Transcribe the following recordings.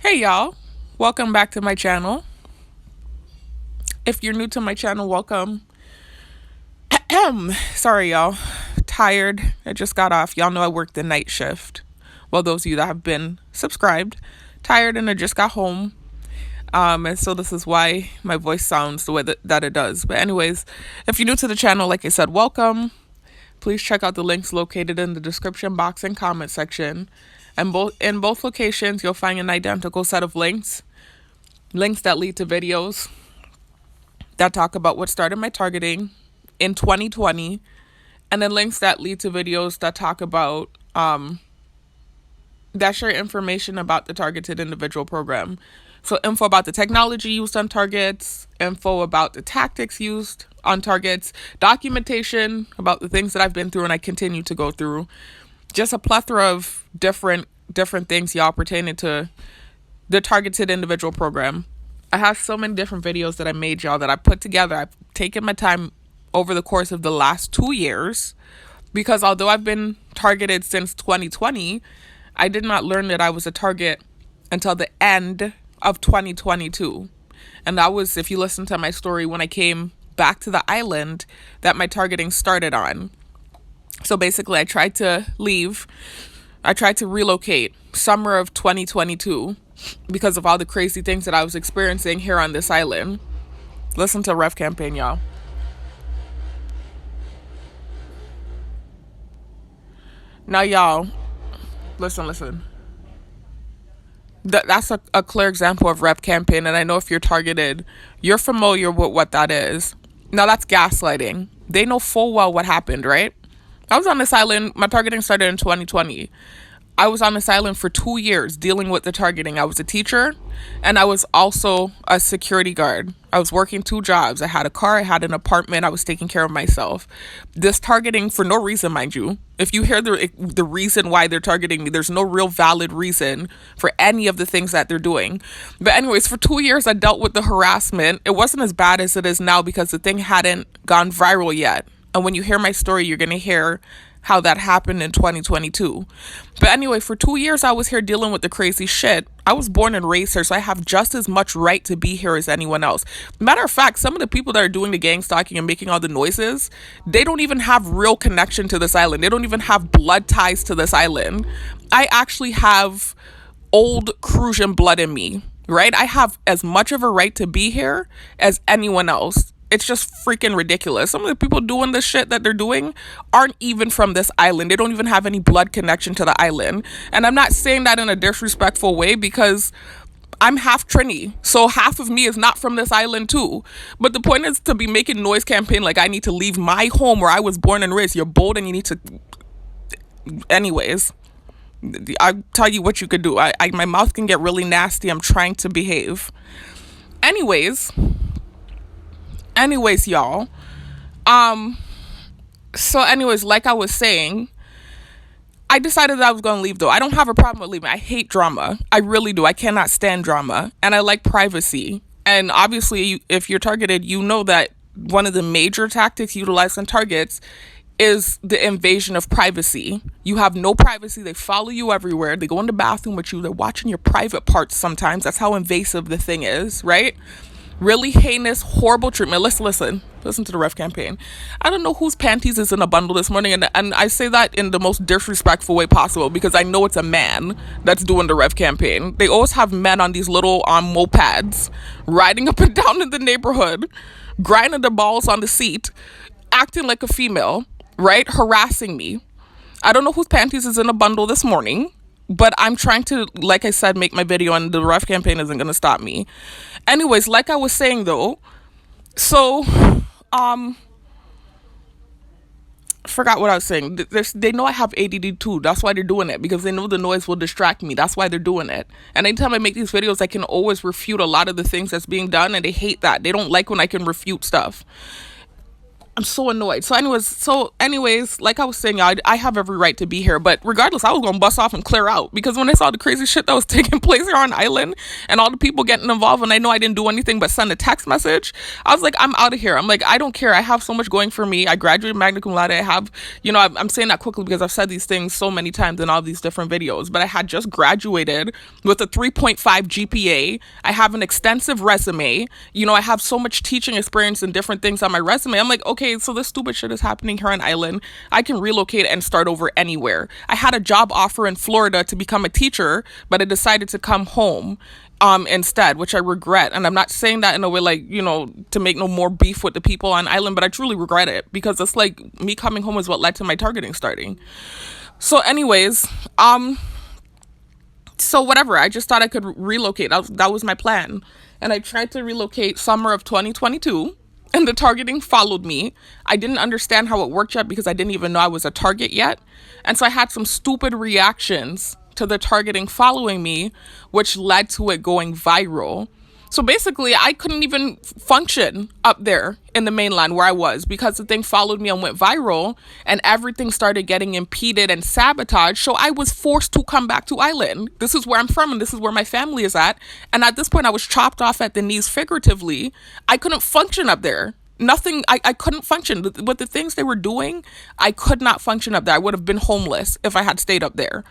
Hey y'all, welcome back to my channel. If you're new to my channel, welcome. Sorry y'all, tired. I just got off. Y'all know I work the night shift. Well, those of you that have been subscribed, tired, and I just got home. And so this is why my voice sounds the way that it does. But anyways, if you're new to the channel, like I said, welcome. Please check out the links located in the description box and comment section. And in both locations, you'll find an identical set of links that lead to videos that talk about what started my targeting in 2020, and then links that lead to videos that talk about that share information about the targeted individual program. So info about the technology used on targets, info about the tactics used on targets, documentation about the things that I've been through and I continue to go through. Just a plethora of different things, y'all, pertaining to the targeted individual program. I have so many different videos that I made, y'all, that I put together. I've taken my time over the course of the last 2 years because although I've been targeted since 2020, I did not learn that I was a target until the end of 2022. And that was, if you listen to my story, when I came back to the island that my targeting started on. So basically, I tried to leave. I tried to relocate summer of 2022 because of all the crazy things that I was experiencing here on this island. Listen to Ref Campaign, y'all. Now, y'all, listen. That's a clear example of Rep Campaign, and I know if you're targeted, you're familiar with what that is. Now, that's gaslighting. They know full well what happened, right? I was on this island. My targeting started in 2020. I was on this island for 2 years dealing with the targeting. I was a teacher and I was also a security guard. I was working 2 jobs. I had a car, I had an apartment, I was taking care of myself. This targeting, for no reason, mind you. If you hear the reason why they're targeting me, there's no real valid reason for any of the things that they're doing. But anyways, for 2 years I dealt with the harassment. It wasn't as bad as it is now because the thing hadn't gone viral yet. And when you hear my story, you're going to hear how that happened in 2022. But anyway, for 2 years, I was here dealing with the crazy shit. I was born and raised here, so I have just as much right to be here as anyone else. Matter of fact, some of the people that are doing the gang stalking and making all the noises, they don't even have real connection to this island. They don't even have blood ties to this island. I actually have old Crucian blood in me, right? I have as much of a right to be here as anyone else. It's just freaking ridiculous. Some of the people doing this shit that they're doing aren't even from this island. They don't even have any blood connection to the island. And I'm not saying that in a disrespectful way because I'm half Trini. So half of me is not from this island too. But the point is to be making noise campaign like I need to leave my home where I was born and raised. You're bold and you need to... Anyways, I'll tell you what you could do. My mouth can get really nasty. I'm trying to behave. Anyways, y'all. So anyways, like I was saying, I decided that I was going to leave though. I don't have a problem with leaving. I hate drama. I really do. I cannot stand drama. And I like privacy. And obviously, if you're targeted, you know that one of the major tactics utilized on targets is the invasion of privacy. You have no privacy. They follow you everywhere. They go in the bathroom with you. They're watching your private parts sometimes. That's how invasive the thing is, right? Really heinous, horrible treatment. Listen to the Ref Campaign. I don't know whose panties is in a bundle this morning, and I say that in the most disrespectful way possible because I know it's a man that's doing the Ref Campaign. They always have men on these little mopeds riding up and down in the neighborhood, grinding their balls on the seat, acting like a female, right? Harassing me. I don't know whose panties is in a bundle this morning, but I'm trying to, like I said, make my video, and the Ref Campaign isn't going to stop me. Anyways, like I was saying though, so, forgot what I was saying. They know I have ADD too. That's why they're doing it, because they know the noise will distract me. That's why they're doing it. And anytime I make these videos, I can always refute a lot of the things that's being done, and they hate that. They don't like when I can refute stuff. I'm so annoyed. So anyways, like I was saying, y'all, I have every right to be here. But regardless, I was gonna bust off and clear out because when I saw the crazy shit that was taking place here on island and all the people getting involved, and I know I didn't do anything but send a text message, I was like, I'm out of here. I'm like, I don't care. I have so much going for me. I graduated magna cum laude. I have, I'm saying that quickly because I've said these things so many times in all these different videos. But I had just graduated with a 3.5 GPA. I have an extensive resume. I have so much teaching experience and different things on my resume. I'm like, okay, so this stupid shit is happening here on island. I can relocate and start over anywhere. I had a job offer in Florida to become a teacher, but I decided to come home instead, which I regret. And I'm not saying that in a way like, to make no more beef with the people on island, but I truly regret it because it's like me coming home is what led to my targeting starting. So anyways, so whatever, I just thought I could relocate. That was my plan. And I tried to relocate summer of 2022 and the targeting followed me. I didn't understand how it worked yet because I didn't even know I was a target yet. And so I had some stupid reactions to the targeting following me, which led to it going viral. So basically, I couldn't even function up there in the mainland where I was because the thing followed me and went viral and everything started getting impeded and sabotaged. So I was forced to come back to island. This is where I'm from and this is where my family is at. And at this point, I was chopped off at the knees figuratively. I couldn't function up there. Nothing, I couldn't function. With the things they were doing, I could not function up there. I would have been homeless if I had stayed up there.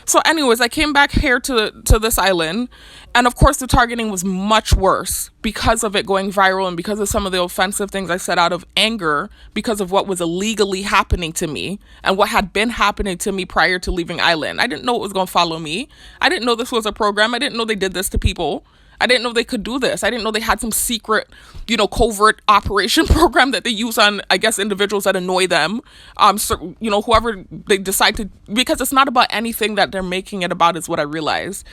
So anyways, I came back here to this island, and of course the targeting was much worse because of it going viral and because of some of the offensive things I said out of anger because of what was illegally happening to me and what had been happening to me prior to leaving island. I didn't know it was going to follow me. I didn't know this was a program. I didn't know they did this to people. I didn't know they could do this. I didn't know they had some secret, covert operation program that they use on, I guess, individuals that annoy them. So, whoever they decide to, because it's not about anything that they're making it about is what I realized.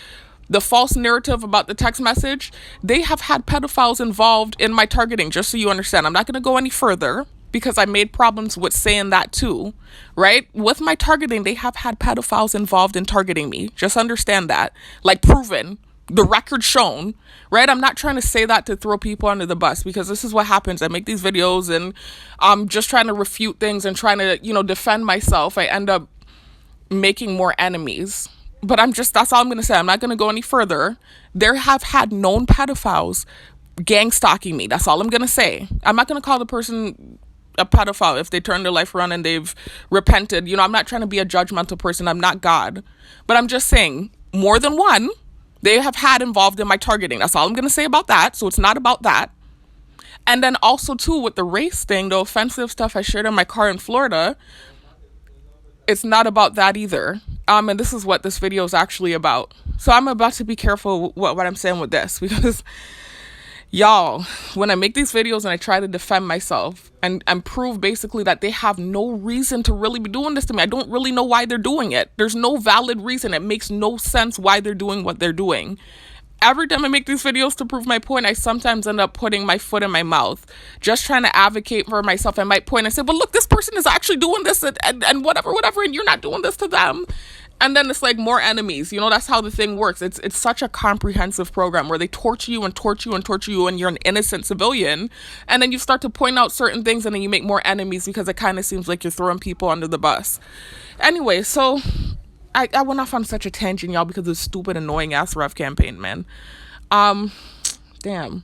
The false narrative about the text message, they have had pedophiles involved in my targeting, just so you understand. I'm not going to go any further because I made problems with saying that too, right? With my targeting, they have had pedophiles involved in targeting me. Just understand that. Like proven. The record shown, right? I'm not trying to say that to throw people under the bus because this is what happens. I make these videos and I'm just trying to refute things and trying to, defend myself. I end up making more enemies. But that's all I'm going to say. I'm not going to go any further. There have had known pedophiles gang stalking me. That's all I'm going to say. I'm not going to call the person a pedophile if they turn their life around and they've repented. I'm not trying to be a judgmental person. I'm not God. But I'm just saying more than one they have had involved in my targeting. That's all I'm going to say about that. So it's not about that. And then also, too, with the race thing, the offensive stuff I shared in my car in Florida, it's not about that either. And this is what this video is actually about. So I'm about to be careful what I'm saying with this because, y'all, when I make these videos and I try to defend myself and prove basically that they have no reason to really be doing this to me, I don't really know why they're doing it. There's no valid reason. It makes no sense why they're doing what they're doing. Every time I make these videos to prove my point, I sometimes end up putting my foot in my mouth, just trying to advocate for myself. I might point and say, but look, this person is actually doing this and whatever, and you're not doing this to them. And then it's like more enemies. That's how the thing works. It's such a comprehensive program where they torture you and torture you and torture you and you're an innocent civilian. And then you start to point out certain things and then you make more enemies because it kind of seems like you're throwing people under the bus. Anyway, so I went off on such a tangent, y'all, because of this stupid, annoying ass ref campaign, man. Damn.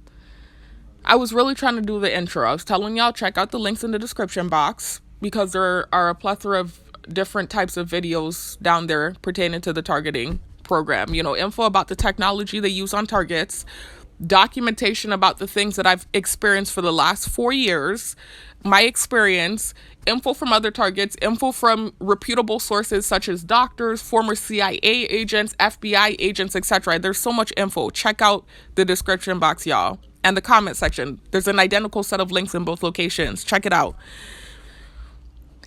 I was really trying to do the intro. I was telling y'all, check out the links in the description box because there are a plethora of different types of videos down there pertaining to the targeting program. Info about the technology they use on targets, documentation about the things that I've experienced for the last 4 years, my experience, info from other targets, info from reputable sources such as doctors, former CIA agents, FBI agents, etc. There's so much info. Check out the description box, y'all, and the comment section. There's an identical set of links in both locations. Check it out.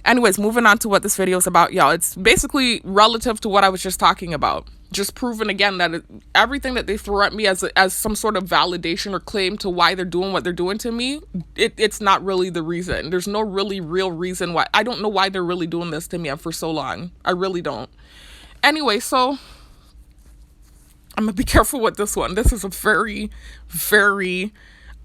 Anyways, moving on to what this video is about, y'all. It's basically relative to what I was just talking about. Just proving again that everything that they throw at me as some sort of validation or claim to why they're doing what they're doing to me, it's not really the reason. There's no really real reason why. I don't know why they're really doing this to me for so long. I really don't. Anyway, so I'm going to be careful with this one. This is a very, very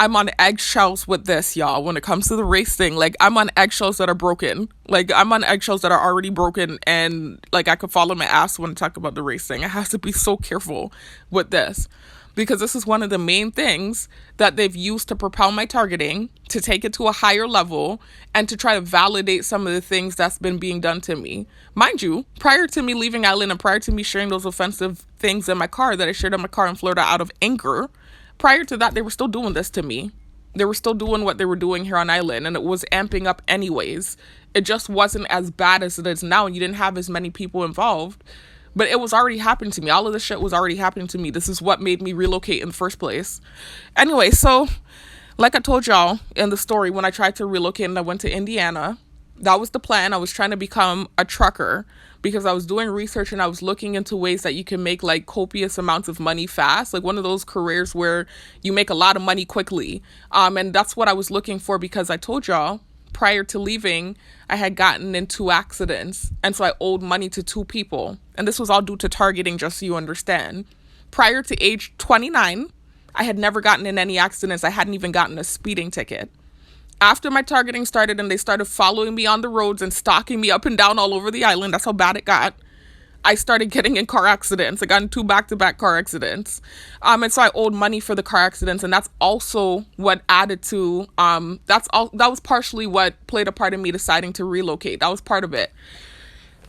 I'm on eggshells with this, y'all. When it comes to the race thing, like, I'm on eggshells that are broken. Like, I'm on eggshells that are already broken, and like, I could fall on my ass when I talk about the race thing. I have to be so careful with this, because this is one of the main things that they've used to propel my targeting, to take it to a higher level, and to try to validate some of the things that's been being done to me. Mind you, prior to me leaving Island and prior to me sharing those offensive things in my car that I shared in my car in Florida out of anger, prior to that, they were still doing this to me. They were still doing what they were doing here on Island, and it was amping up anyways. It just wasn't as bad as it is now, and you didn't have as many people involved. But it was already happening to me. All of this shit was already happening to me. This is what made me relocate in the first place. Anyway, so like I told y'all in the story, when I tried to relocate and I went to Indiana, that was the plan. I was trying to become a trucker because I was doing research and I was looking into ways that you can make like copious amounts of money fast, like one of those careers where you make a lot of money quickly. And that's what I was looking for, because I told y'all prior to leaving, I had gotten in 2 accidents. And so I owed money to 2 people. And this was all due to targeting, just so you understand. Prior to age 29, I had never gotten in any accidents. I hadn't even gotten a speeding ticket. After my targeting started and they started following me on the roads and stalking me up and down all over the island, that's how bad it got, I started getting in car accidents. I got in 2 back-to-back car accidents. And so I owed money for the car accidents. And that's also what added to, that was partially what played a part in me deciding to relocate. That was part of it.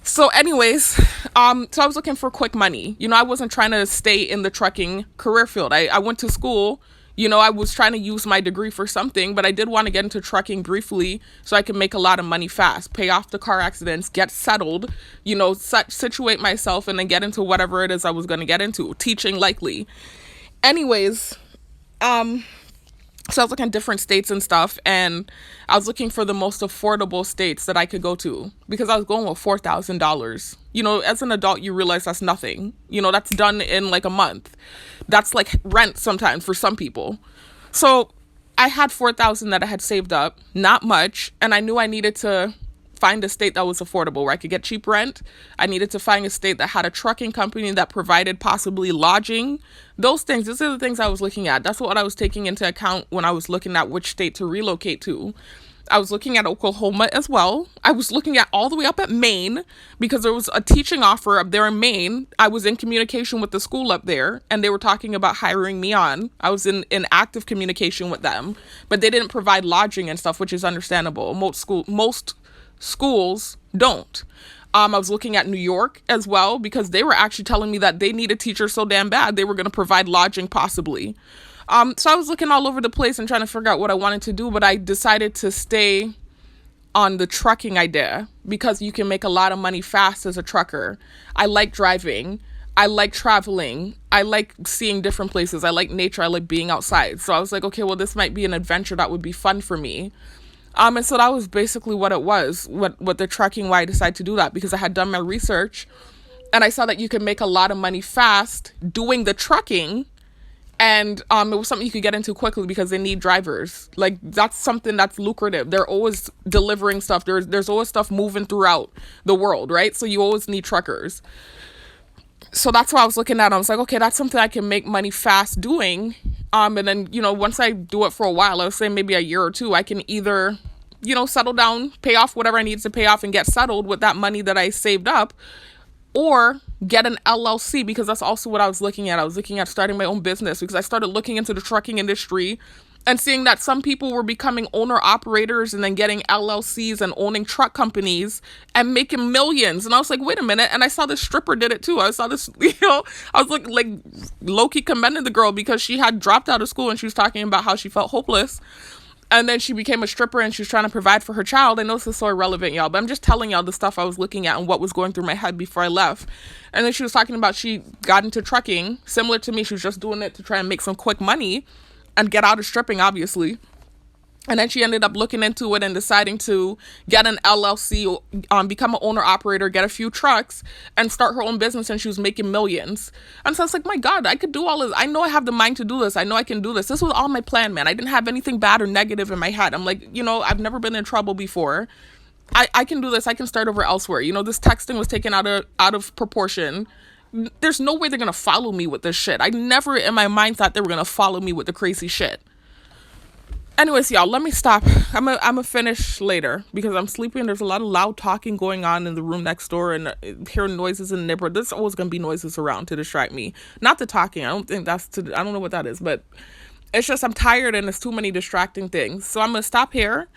So anyways, so I was looking for quick money. You know, I wasn't trying to stay in the trucking career field. I went to school. You know, I was trying to use my degree for something, but I did want to get into trucking briefly so I could make a lot of money fast, pay off the car accidents, get settled, you know, situate myself, and then get into whatever it is I was going to get into, teaching likely. Anyways, so I was looking at different states and stuff, and I was looking for the most affordable states that I could go to, because I was going with $4,000. You know, as an adult, you realize that's nothing. You know, that's done in like a month. That's like rent sometimes for some people. So I had $4,000 that I had saved up, not much, and I knew I needed to find a state that was affordable, where I could get cheap rent. I needed to find a state that had a trucking company that provided possibly lodging. Those things, these are the things I was looking at. That's what I was taking into account when I was looking at which state to relocate to. I was looking at Oklahoma as well. I was looking at all the way up at Maine, because there was a teaching offer up there in Maine. I was in communication with the school up there, and they were talking about hiring me on. I was in active communication with them, but they didn't provide lodging and stuff, which is understandable. Most schools don't. I was looking at New York as well, because they were actually telling me that they needed teachers so damn bad they were going to provide lodging possibly. So I was looking all over the place and trying to figure out what I wanted to do, but I decided to stay on the trucking idea because you can make a lot of money fast as a trucker. I like driving. I like traveling. I like seeing different places. I like nature. I like being outside. So I was like, okay, well, this might be an adventure that would be fun for me. And so that was basically what it was, what the trucking, why I decided to do that, because I had done my research and I saw that you can make a lot of money fast doing the trucking. And it was something you could get into quickly because they need drivers. Like, that's something that's lucrative. They're always delivering stuff. There's always stuff moving throughout the world, right? So you always need truckers. So that's what I was looking at. I was like, okay, that's something I can make money fast doing. And then, you know, once I do it for a while, I would say maybe a year or 2, I can either, you know, settle down, pay off whatever I need to pay off and get settled with that money that I saved up, or get an LLC, because that's also what I was looking at. I was looking at starting my own business because I started looking into the trucking industry and seeing that some people were becoming owner operators and then getting LLCs and owning truck companies and making millions. And I was like, wait a minute. And I saw this stripper did it too. I saw this, you know, I was like low-key commending the girl because she had dropped out of school and she was talking about how she felt hopeless. And then she became a stripper and she was trying to provide for her child. I know this is so irrelevant, y'all, but I'm just telling y'all the stuff I was looking at and what was going through my head before I left. And then she was talking about she got into trucking, similar to me. She was just doing it to try and make some quick money and get out of stripping, obviously. And then she ended up looking into it and deciding to get an LLC, become an owner-operator, get a few trucks, and start her own business, and she was making millions. And so I was like, my God, I could do all of this. I know I have the mind to do this. I know I can do this. This was all my plan, man. I didn't have anything bad or negative in my head. I'm like, you know, I've never been in trouble before. I can do this. I can start over elsewhere. You know, this texting was taken out of proportion. There's no way they're going to follow me with this shit. I never in my mind thought they were going to follow me with the crazy shit. Anyways, y'all, let me stop. I'm gonna finish later because I'm sleeping. There's a lot of loud talking going on in the room next door, and hearing noises in the neighborhood. There's always gonna be noises around to distract me. Not the talking. I don't think that's to. I don't know what that is, but it's just I'm tired and there's too many distracting things. So I'm gonna stop here,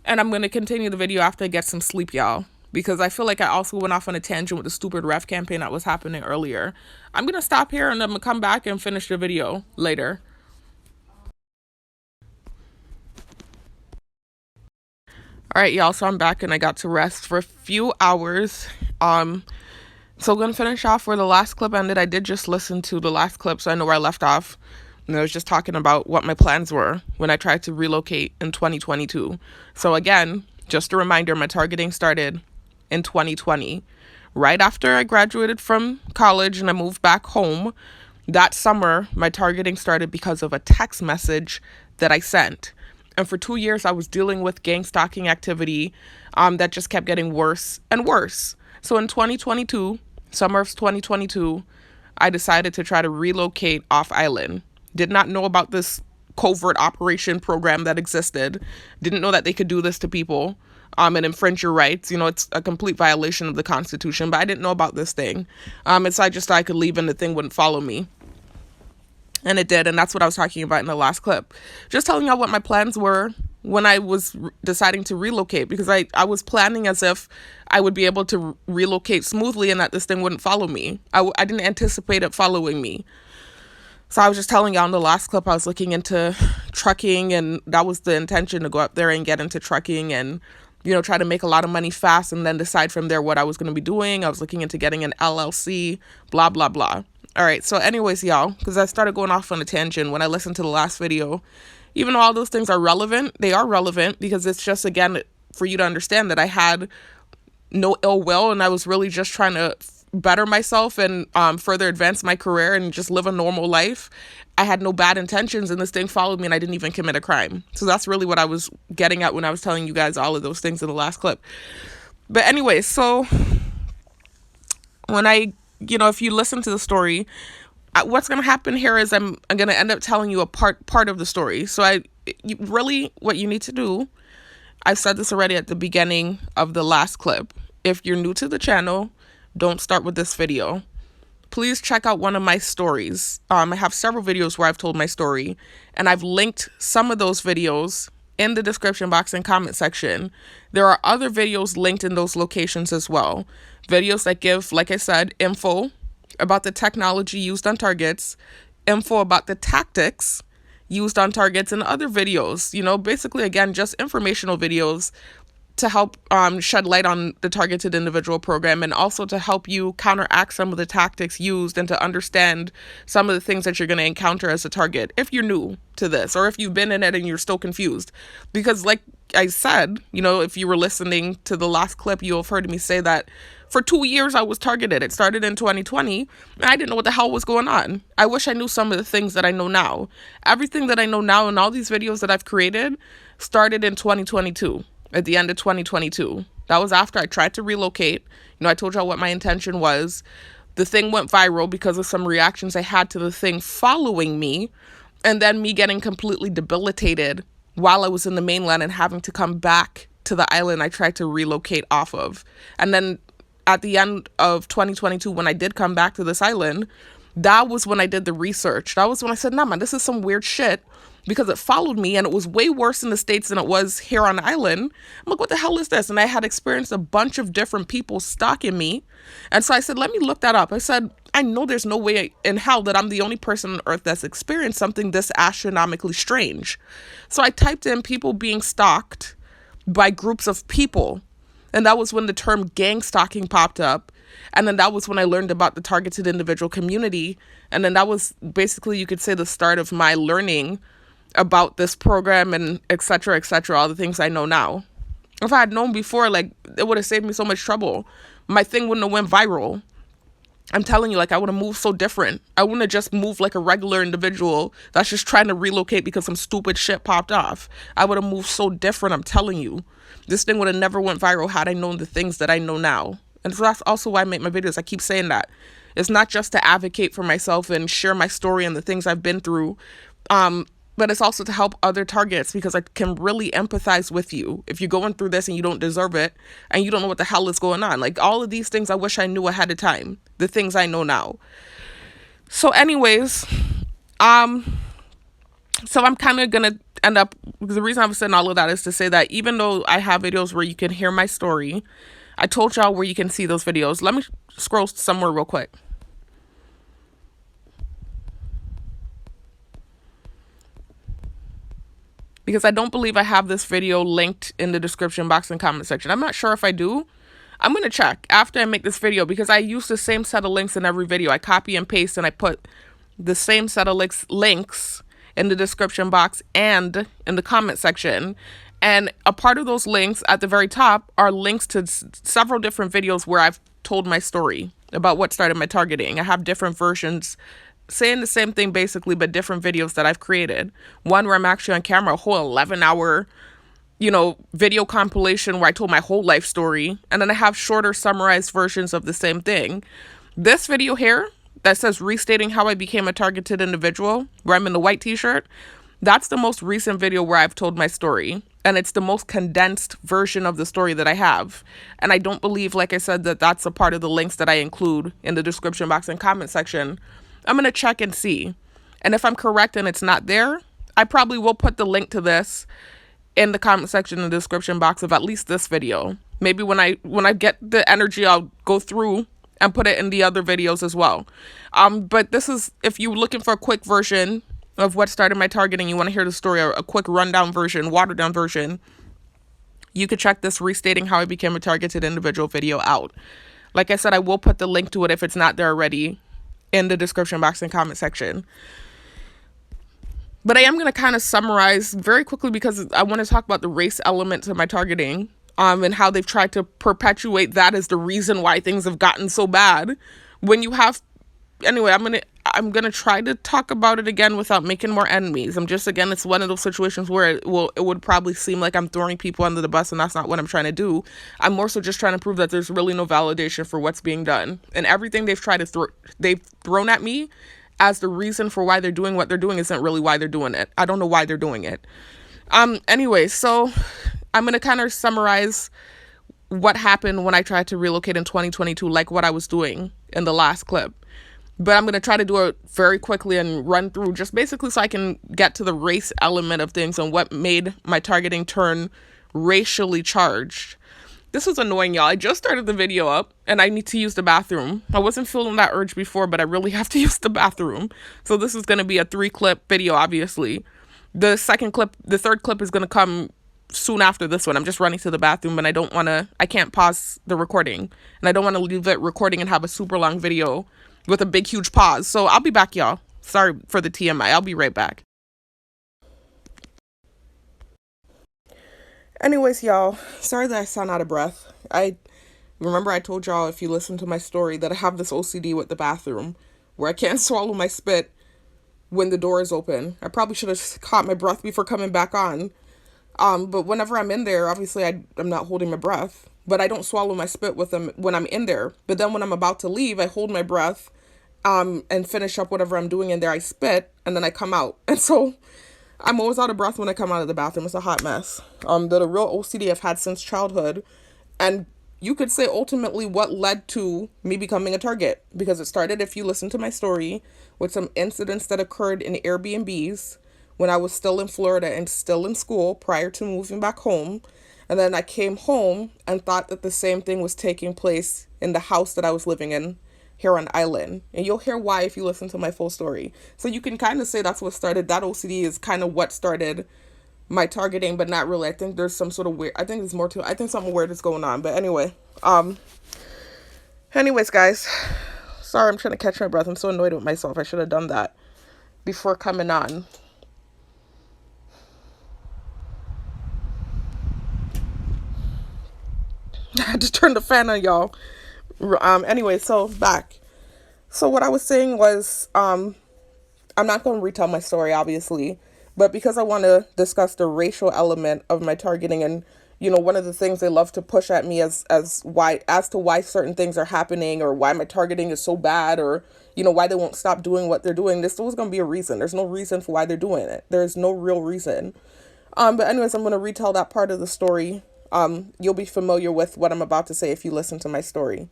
and I'm gonna continue the video after I get some sleep, y'all. Because I feel like I also went off on a tangent with the stupid ref campaign that was happening earlier. I'm gonna stop here and I'm gonna come back and finish the video later. All right, y'all, so I'm back and I got to rest for a few hours. So I'm gonna finish off where the last clip ended. I did just listen to the last clip, so I know where I left off. And I was just talking about what my plans were when I tried to relocate in 2022. So again, just a reminder, my targeting started in 2020. Right after I graduated from college and I moved back home, that summer, my targeting started because of a text message that I sent. And for 2 years, I was dealing with gang stalking activity that just kept getting worse and worse. So in 2022, summer of 2022, I decided to try to relocate off island. Did not know about this covert operation program that existed. Didn't know that they could do this to people and infringe your rights. You know, it's a complete violation of the Constitution, but I didn't know about this thing. And so I just thought I could leave and the thing wouldn't follow me. And it did, and that's what I was talking about in the last clip. Just telling y'all what my plans were when I was deciding to relocate, because I was planning as if I would be able to relocate smoothly and that this thing wouldn't follow me. I didn't anticipate it following me. So I was just telling y'all in the last clip, I was looking into trucking, and that was the intention, to go up there and get into trucking and, you know, try to make a lot of money fast and then decide from there what I was going to be doing. I was looking into getting an LLC, blah, blah, blah. All right, so anyways, y'all, because I started going off on a tangent when I listened to the last video. Even though all those things are relevant, they are relevant because it's just, again, for you to understand that I had no ill will and I was really just trying to better myself and further advance my career and just live a normal life. I had no bad intentions and this thing followed me and I didn't even commit a crime. So that's really what I was getting at when I was telling you guys all of those things in the last clip. But anyway, so when if you listen to the story, what's going to happen here is I'm going to end up telling you a part of the story. So really what you need to do, I said this already at the beginning of the last clip. If you're new to the channel, don't start with this video. Please check out one of my stories. I have several videos where I've told my story, and I've linked some of those videos in the description box and comment section. There are other videos linked in those locations as well. Videos that give, like I said, info about the technology used on targets, info about the tactics used on targets, and other videos, basically, again, just informational videos to help shed light on the targeted individual program, and also to help you counteract some of the tactics used and to understand some of the things that you're going to encounter as a target if you're new to this, or if you've been in it and you're still confused. Because like I said, if you were listening to the last clip, you'll have heard me say that for 2 years I was targeted. It started in 2020 and I didn't know what the hell was going on. I wish I knew some of the things that I know now. Everything that I know now and all these videos that I've created started in 2022. At the end of 2022. That was after I tried to relocate. I told y'all what my intention was. The thing went viral because of some reactions I had to the thing following me, and then me getting completely debilitated while I was in the mainland and having to come back to the island I tried to relocate off of. And then at the end of 2022, when I did come back to this island, that was when I did the research. That was when I said, nah, man, this is some weird shit. Because it followed me and it was way worse in the States than it was here on the island. I'm like, what the hell is this? And I had experienced a bunch of different people stalking me. And so I said, let me look that up. I said, I know there's no way in hell that I'm the only person on earth that's experienced something this astronomically strange. So I typed in people being stalked by groups of people. And that was when the term gang stalking popped up. And then that was when I learned about the targeted individual community. And then that was basically, you could say, the start of my learning about this program and et cetera, all the things I know now. If I had known before, it would have saved me so much trouble. My thing wouldn't have went viral. I'm telling you, I would have moved so different. I wouldn't have just moved like a regular individual that's just trying to relocate because some stupid shit popped off. I would have moved so different, I'm telling you. This thing would have never went viral had I known the things that I know now. And so that's also why I make my videos. I keep saying that. It's not just to advocate for myself and share my story and the things I've been through, but it's also to help other targets because I can really empathize with you if you're going through this and you don't deserve it and you don't know what the hell is going on. Like all of these things I wish I knew ahead of time, the things I know now. So anyways, um so I'm kind of gonna end up, the reason I'm saying all of that is to say that even though I have videos where you can hear my story, I told y'all where you can see those videos. Let me scroll somewhere real quick. Because I don't believe I have this video linked in the description box and comment section. I'm not sure if I do. I'm going to check after I make this video because I use the same set of links in every video. I copy and paste and I put the same set of links in the description box and in the comment section. And a part of those links at the very top are links to several different videos where I've told my story about what started my targeting. I have different versions saying the same thing basically, but different videos that I've created. One where I'm actually on camera, a whole 11-hour, video compilation where I told my whole life story. And then I have shorter summarized versions of the same thing. This video here that says Restating How I Became a Targeted Individual, where I'm in the white t-shirt, that's the most recent video where I've told my story. And it's the most condensed version of the story that I have. And I don't believe, like I said, that that's a part of the links that I include in the description box and comment section. I'm going to check and see. And if I'm correct and it's not there, I probably will put the link to this in the comment section and the description box of at least this video. Maybe when I get the energy, I'll go through and put it in the other videos as well. But this is, if you're looking for a quick version of what started my targeting, you want to hear the story, or a quick rundown version, watered down version, you could check this Restating How I Became a Targeted Individual video out. Like I said, I will put the link to it if it's not there already in the description box and comment section. But I am going to kind of summarize very quickly because I want to talk about the race element to my targeting, and how they've tried to perpetuate that as the reason why things have gotten so bad. When you have, anyway, I'm gonna try to talk about it again without making more enemies. Again, it's one of those situations where it would probably seem like I'm throwing people under the bus, and that's not what I'm trying to do. I'm more so just trying to prove that there's really no validation for what's being done, and everything they've thrown at me as the reason for why they're doing what they're doing isn't really why they're doing it. I don't know why they're doing it. Anyway, so I'm gonna kind of summarize what happened when I tried to relocate in 2022, like what I was doing in the last clip. But I'm going to try to do it very quickly and run through just basically so I can get to the race element of things and what made my targeting turn racially charged. This is annoying, y'all. I just started the video up and I need to use the bathroom. I wasn't feeling that urge before, but I really have to use the bathroom. So this is going to be a 3-clip video, obviously. The third clip is going to come soon after this one. I'm just running to the bathroom and I can't pause the recording. And I don't want to leave it recording and have a super long video with a big, huge pause. So I'll be back, y'all. Sorry for the TMI. I'll be right back. Anyways, y'all, sorry that I sound out of breath. I told y'all, if you listen to my story, that I have this OCD with the bathroom where I can't swallow my spit when the door is open. I probably should have caught my breath before coming back on. But whenever I'm in there, obviously I'm not holding my breath, but I don't swallow my spit with them when I'm in there. But then when I'm about to leave, I hold my breath, and finish up whatever I'm doing in there. I spit and then I come out. And so I'm always out of breath when I come out of the bathroom. It's a hot mess. The real OCD I've had since childhood. And you could say ultimately what led to me becoming a target, because it started, if you listen to my story, with some incidents that occurred in Airbnbs when I was still in Florida and still in school prior to moving back home. And then I came home and thought that the same thing was taking place in the house that I was living in here on island. And you'll hear why if you listen to my full story. So you can kind of say that's what started. That OCD is kind of what started my targeting, but not really. I think there's some sort of weird, I think there's more to it. I think something weird is going on. But anyways, guys, sorry, I'm trying to catch my breath. I'm so annoyed with myself. I should have done that before coming on. I had to turn the fan on, y'all. Anyway, so back. So what I was saying was, I'm not going to retell my story, obviously, but because I want to discuss the racial element of my targeting and, one of the things they love to push at me as to why certain things are happening, or why my targeting is so bad, or why they won't stop doing what they're doing. There's always going to be a reason. There's no reason for why they're doing it. There's no real reason. But anyways, I'm going to retell that part of the story. You'll be familiar with what I'm about to say if you listen to my story.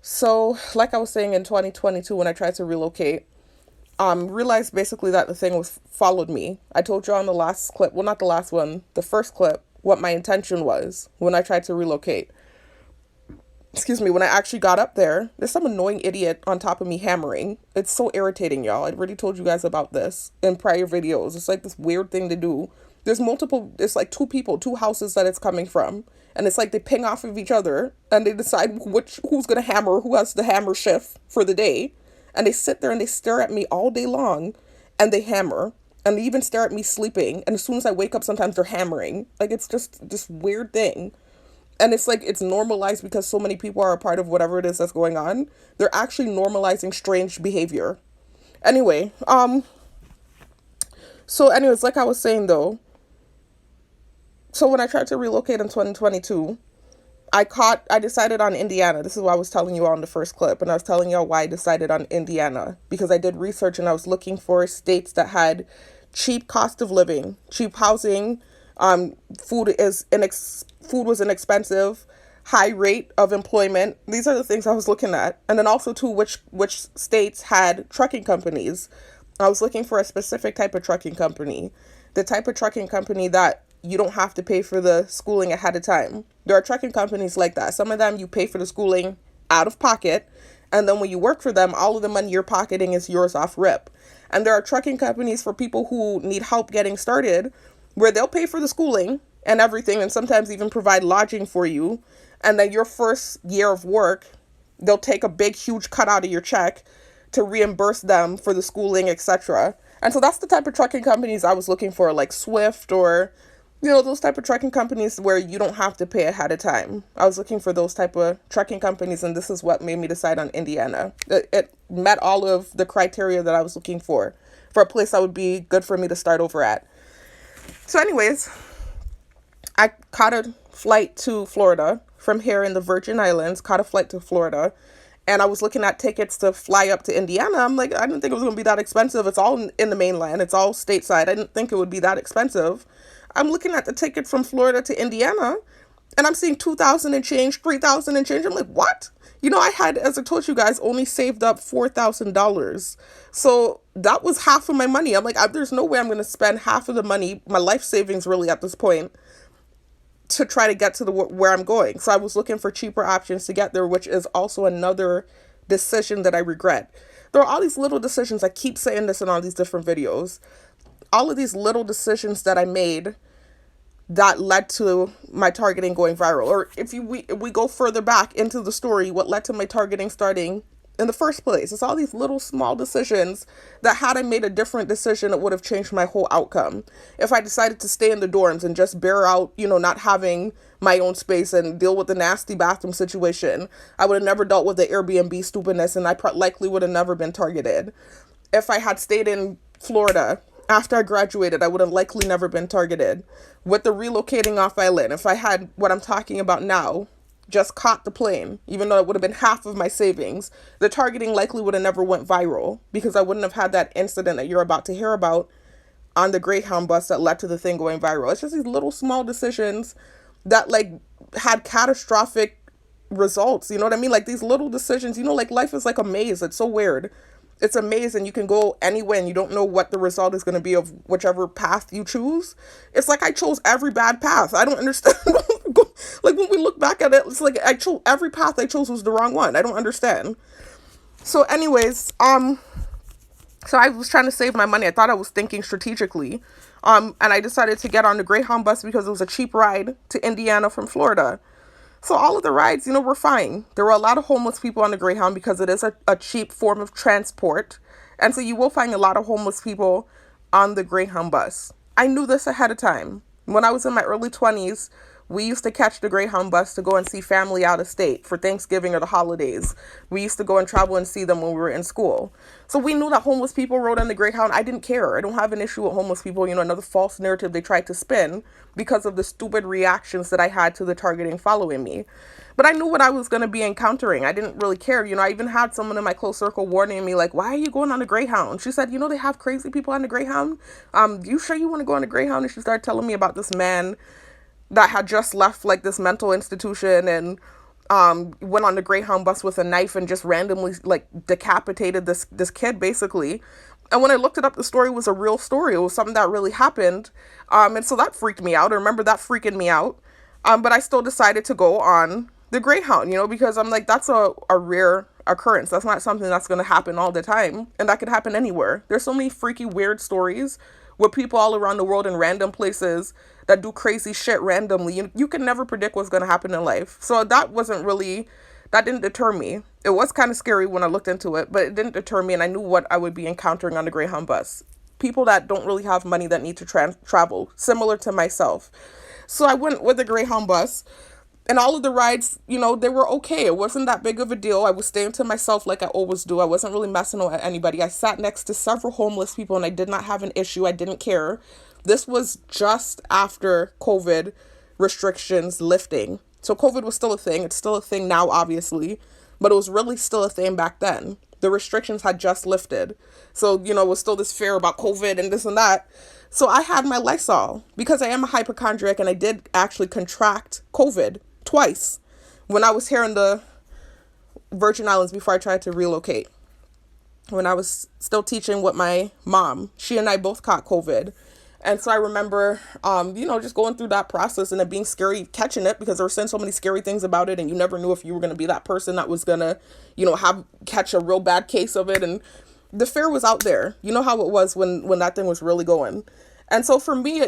So, like I was saying, in 2022, when I tried to relocate, realized basically that the thing was followed me. I told you on the last clip, well, not the last one, the first clip, what my intention was when I tried to relocate. Excuse me, when I actually got up there, there's some annoying idiot on top of me hammering. It's so irritating, y'all. I already told you guys about this in prior videos. It's like this weird thing to do. It's like two houses that it's coming from. And it's like they ping off of each other and they decide who's going to hammer, who has the hammer shift for the day. And they sit there and they stare at me all day long and they hammer. And they even stare at me sleeping. And as soon as I wake up, sometimes they're hammering. Like, it's just this weird thing. And it's like it's normalized because so many people are a part of whatever it is that's going on. They're actually normalizing strange behavior. Anyway, so anyways, like I was saying though, so when I tried to relocate in 2022, I decided on Indiana. This is what I was telling you all in the first clip. And I was telling y'all why I decided on Indiana. Because I did research and I was looking for states that had cheap cost of living, cheap housing, food was inexpensive, high rate of employment. These are the things I was looking at. And then also too, which states had trucking companies. I was looking for a specific type of trucking company. The type of trucking company that you don't have to pay for the schooling ahead of time. There are trucking companies like that. Some of them you pay for the schooling out of pocket. And then when you work for them, all of the money you're pocketing is yours off rip. And there are trucking companies for people who need help getting started, where they'll pay for the schooling and everything, and sometimes even provide lodging for you. And then your first year of work, they'll take a big, huge cut out of your check to reimburse them for the schooling, etc. And so that's the type of trucking companies I was looking for, like Swift or, those type of trucking companies where you don't have to pay ahead of time. I was looking for those type of trucking companies, and this is what made me decide on Indiana. It met all of the criteria that I was looking for a place that would be good for me to start over at. So anyways, I caught a flight to Florida from here in the Virgin Islands, caught a flight to Florida, and I was looking at tickets to fly up to Indiana. I'm like, I didn't think it was going to be that expensive. It's all in the mainland. It's all stateside. I didn't think it would be that expensive. I'm looking at the ticket from Florida to Indiana, and I'm seeing $2,000 and change, $3,000 and change. I'm like, what? I had, as I told you guys, only saved up $4,000. So that was half of my money. I'm like, there's no way I'm going to spend half of the money, my life savings really at this point, to try to get to where I'm going. So I was looking for cheaper options to get there, which is also another decision that I regret. There are all these little decisions. I keep saying this in all these different videos. All of these little decisions that I made that led to my targeting going viral. Or if we go further back into the story, what led to my targeting starting in the first place. It's all these little small decisions that had I made a different decision, it would have changed my whole outcome. If I decided to stay in the dorms and just bear out, not having my own space and deal with the nasty bathroom situation, I would have never dealt with the Airbnb stupidness, and I likely would have never been targeted. If I had stayed in Florida after I graduated, I would have likely never been targeted. With the relocating off island, if I had what I'm talking about now, just caught the plane, even though it would have been half of my savings, the targeting likely would have never went viral, because I wouldn't have had that incident that you're about to hear about on the Greyhound bus that led to the thing going viral. It's just these little small decisions that had catastrophic results. You know what I mean? Like these little decisions, like life is like a maze. It's so weird. It's a maze and you can go anywhere and you don't know what the result is going to be of whichever path you choose. It's like I chose every bad path. I don't understand. Like when we look back at it, it's like I chose every path I chose was the wrong one. I don't understand. So anyways, so I was trying to save my money. I thought I was thinking strategically. And I decided to get on the Greyhound bus because it was a cheap ride to Indiana from Florida. So all of the rides, were fine. There were a lot of homeless people on the Greyhound because it is a cheap form of transport. And so you will find a lot of homeless people on the Greyhound bus. I knew this ahead of time. When I was in my early 20s, We used to catch the Greyhound bus to go and see family out of state for Thanksgiving or the holidays. We used to go and travel and see them when we were in school. So we knew that homeless people rode on the Greyhound. I didn't care. I don't have an issue with homeless people. Another false narrative they tried to spin because of the stupid reactions that I had to the targeting following me. But I knew what I was going to be encountering. I didn't really care. I even had someone in my close circle warning me, like, why are you going on the Greyhound? She said, they have crazy people on the Greyhound. You sure you want to go on the Greyhound? And she started telling me about this man that had just left, like, this mental institution and went on the Greyhound bus with a knife and just randomly, like, decapitated this kid, basically. And when I looked it up, the story was a real story. It was something that really happened. And so that freaked me out. I remember that freaking me out. But I still decided to go on the Greyhound, because I'm like, that's a rare occurrence. That's not something that's going to happen all the time. And that could happen anywhere. There's so many freaky, weird stories with people all around the world in random places that do crazy shit randomly. You can never predict what's going to happen in life. So that didn't deter me. It was kind of scary when I looked into it, but it didn't deter me. And I knew what I would be encountering on the Greyhound bus. People that don't really have money that need to travel, similar to myself. So I went with the Greyhound bus. And all of the rides, they were okay. It wasn't that big of a deal. I was staying to myself like I always do. I wasn't really messing with anybody. I sat next to several homeless people and I did not have an issue. I didn't care. This was just after COVID restrictions lifting. So COVID was still a thing. It's still a thing now, obviously. But it was really still a thing back then. The restrictions had just lifted. So, it was still this fear about COVID and this and that. So I had my Lysol because I am a hypochondriac and I did actually contract COVID twice when I was here in the Virgin Islands before I tried to relocate. When I was still teaching with my mom, she and I both caught COVID. And so I remember, just going through that process and it being scary catching it because they were saying so many scary things about it. And you never knew if you were going to be that person that was going to, catch a real bad case of it. And the fear was out there. You know how it was when that thing was really going. And so for me,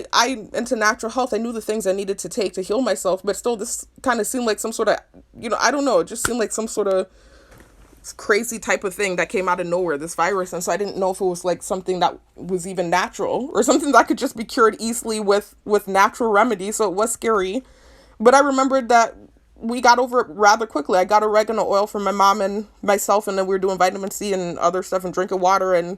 into natural health, I knew the things I needed to take to heal myself, but still this kind of seemed like some sort of, I don't know, it just seemed like some sort of crazy type of thing that came out of nowhere, this virus. And so I didn't know if it was like something that was even natural or something that could just be cured easily with natural remedies. So it was scary. But I remembered that we got over it rather quickly. I got oregano oil from my mom and myself, and then we were doing vitamin C and other stuff and drinking water, and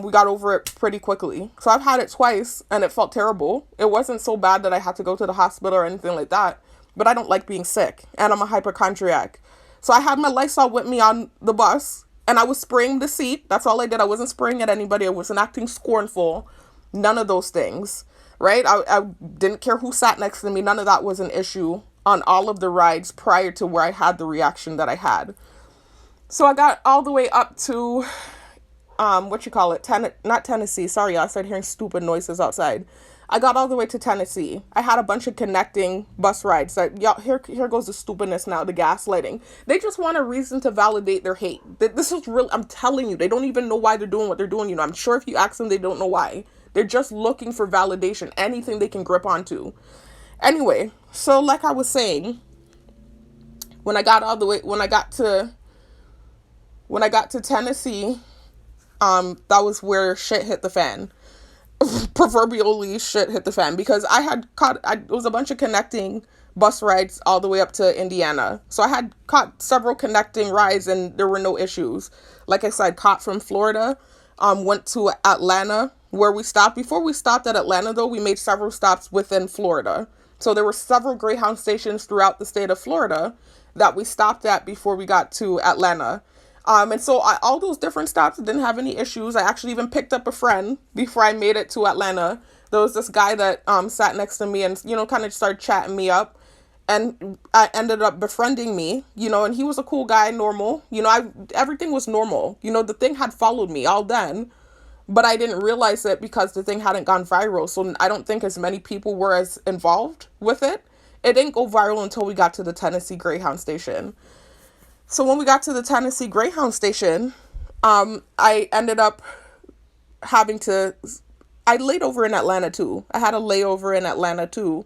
we got over it pretty quickly. So I've had it twice, and it felt terrible. It wasn't so bad that I had to go to the hospital or anything like that, but I don't like being sick, and I'm a hypochondriac. So I had my Lysol with me on the bus, and I was spraying the seat. That's all I did. I wasn't spraying at anybody. I wasn't acting scornful. None of those things, right? I didn't care who sat next to me. None of that was an issue on all of the rides prior to where I had the reaction that I had. So I got all the way up to, not Tennessee. Sorry, I started hearing stupid noises outside. I got all the way to Tennessee. I had a bunch of connecting bus rides. Here goes the stupidness now, the gaslighting. They just want a reason to validate their hate. This is real. I'm telling you, they don't even know why they're doing what they're doing. I'm sure if you ask them, they don't know why. They're just looking for validation, anything they can grip onto. Anyway, so like I was saying, when I got to Tennessee, that was where shit hit the fan. Proverbially shit hit the fan, because it was a bunch of connecting bus rides all the way up to Indiana. So I had caught several connecting rides and there were no issues. Like I said, caught from Florida, went to Atlanta where we stopped. Before we stopped at Atlanta though, we made several stops within Florida. So there were several Greyhound stations throughout the state of Florida that we stopped at before we got to Atlanta. And so all those different stops didn't have any issues. I actually even picked up a friend before I made it to Atlanta. There was this guy that sat next to me and, kind of started chatting me up. And I ended up befriending me, and he was a cool guy, normal. Everything was normal. The thing had followed me all then. But I didn't realize it because the thing hadn't gone viral. So I don't think as many people were as involved with it. It didn't go viral until we got to the Tennessee Greyhound station. So when we got to the Tennessee Greyhound station, I ended up I laid over in Atlanta too. I had a layover in Atlanta too.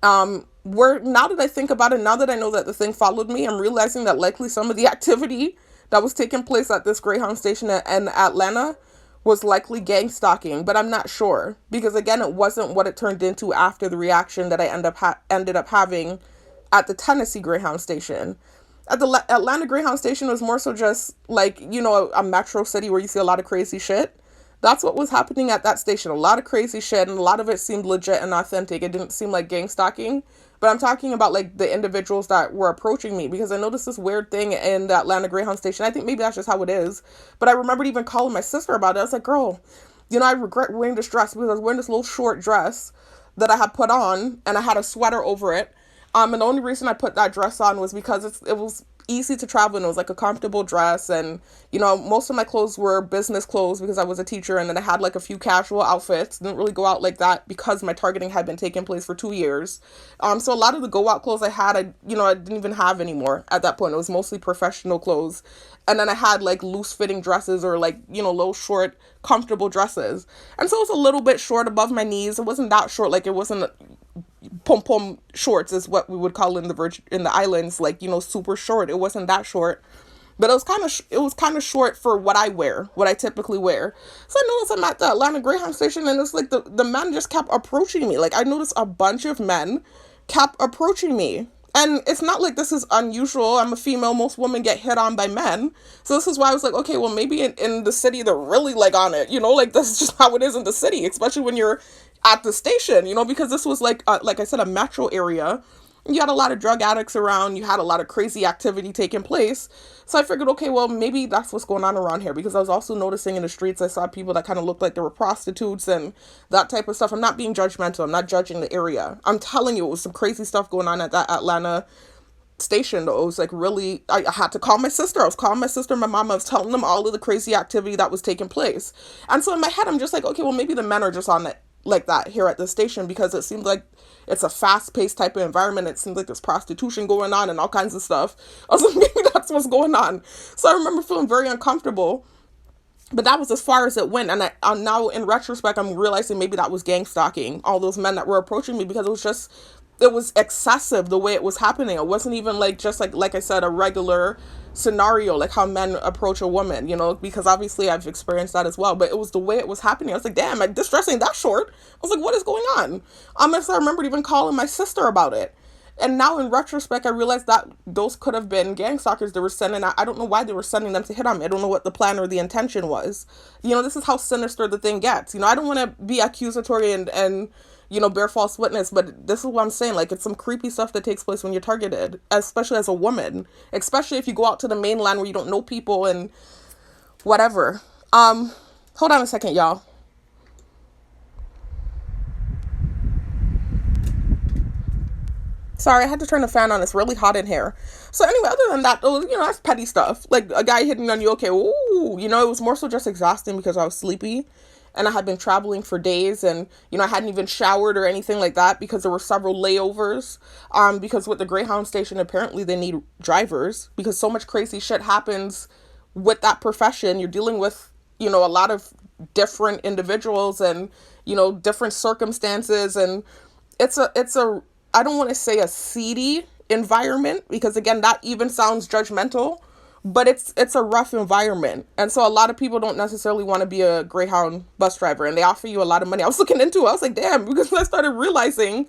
Now that I think about it, now that I know that the thing followed me, I'm realizing that likely some of the activity that was taking place at this Greyhound station in Atlanta was likely gang stalking, but I'm not sure because again, it wasn't what it turned into after the reaction that I ended up having at the Tennessee Greyhound station. At the Atlanta Greyhound station, it was more so just like, a metro city where you see a lot of crazy shit. That's what was happening at that station. A lot of crazy shit, and a lot of it seemed legit and authentic. It didn't seem like gang stalking. But I'm talking about like the individuals that were approaching me because I noticed this weird thing in the Atlanta Greyhound station. I think maybe that's just how it is. But I remembered even calling my sister about it. I was like, girl, I regret wearing this dress because I was wearing this little short dress that I had put on and I had a sweater over it. And the only reason I put that dress on was because it was easy to travel and it was like a comfortable dress. And, most of my clothes were business clothes because I was a teacher. And then I had like a few casual outfits. Didn't really go out like that because my targeting had been taking place for 2 years. So a lot of the go out clothes I had, I didn't even have anymore at that point. It was mostly professional clothes. And then I had like loose fitting dresses or like, little short, comfortable dresses. And so it was a little bit short above my knees. It wasn't that short. Like it wasn't pom pom shorts is what we would call in the islands, like super short. It wasn't that short, but it was kind of short for what I typically wear. So I noticed I'm at the Atlanta Greyhound station, and it's like the men just kept approaching me. Like I noticed a bunch of men kept approaching me. And it's not like this is unusual. I'm a female. Most women get hit on by men. So this is why I was like, okay, well, maybe in the city, they're really like on it. Like this is just how it is in the city, especially when you're at the station, because this was like I said, a metro area. You had a lot of drug addicts around. You had a lot of crazy activity taking place. So I figured, okay, well, maybe that's what's going on around here. Because I was also noticing in the streets, I saw people that kind of looked like they were prostitutes and that type of stuff. I'm not being judgmental. I'm not judging the area. I'm telling you, it was some crazy stuff going on at that Atlanta station, though. It was like really, I had to call my sister. I was calling my sister and my mom. I was telling them all of the crazy activity that was taking place. And so in my head, I'm just like, okay, well, maybe the men are just on it like that here at the station because it seems like it's a fast-paced type of environment. It seems like there's prostitution going on and all kinds of stuff. I was like, maybe that's what's going on. So I remember feeling very uncomfortable, but that was as far as it went. And I'm now in retrospect, I'm realizing maybe that was gang stalking, all those men that were approaching me, because it was excessive the way it was happening. It wasn't even like just like I said, a regular scenario, like how men approach a woman, because obviously I've experienced that as well. But it was the way it was happening. I was like, damn, this dress ain't that short. I was like, what is going on? So I remember even calling my sister about it. And now in retrospect, I realized that those could have been gang stalkers they were sending out. I don't know why they were sending them to hit on me. I don't know what the plan or the intention was. This is how sinister the thing gets. I don't want to be accusatory and bear false witness, but this is what I'm saying. Like, it's some creepy stuff that takes place when you're targeted, especially as a woman, especially if you go out to the mainland where you don't know people and whatever. Hold on a second, y'all. Sorry, I had to turn the fan on. It's really hot in here. So anyway, other than that, that's petty stuff. Like a guy hitting on you, okay, ooh, it was more so just exhausting because I was sleepy and I had been traveling for days and, I hadn't even showered or anything like that because there were several layovers. Because with the Greyhound station, apparently they need drivers because so much crazy shit happens with that profession. You're dealing with, a lot of different individuals and, different circumstances. And it's a I don't want to say a seedy environment because again, that even sounds judgmental, but it's a rough environment. And so a lot of people don't necessarily want to be a Greyhound bus driver and they offer you a lot of money. I was looking into it. I was like, damn, because I started realizing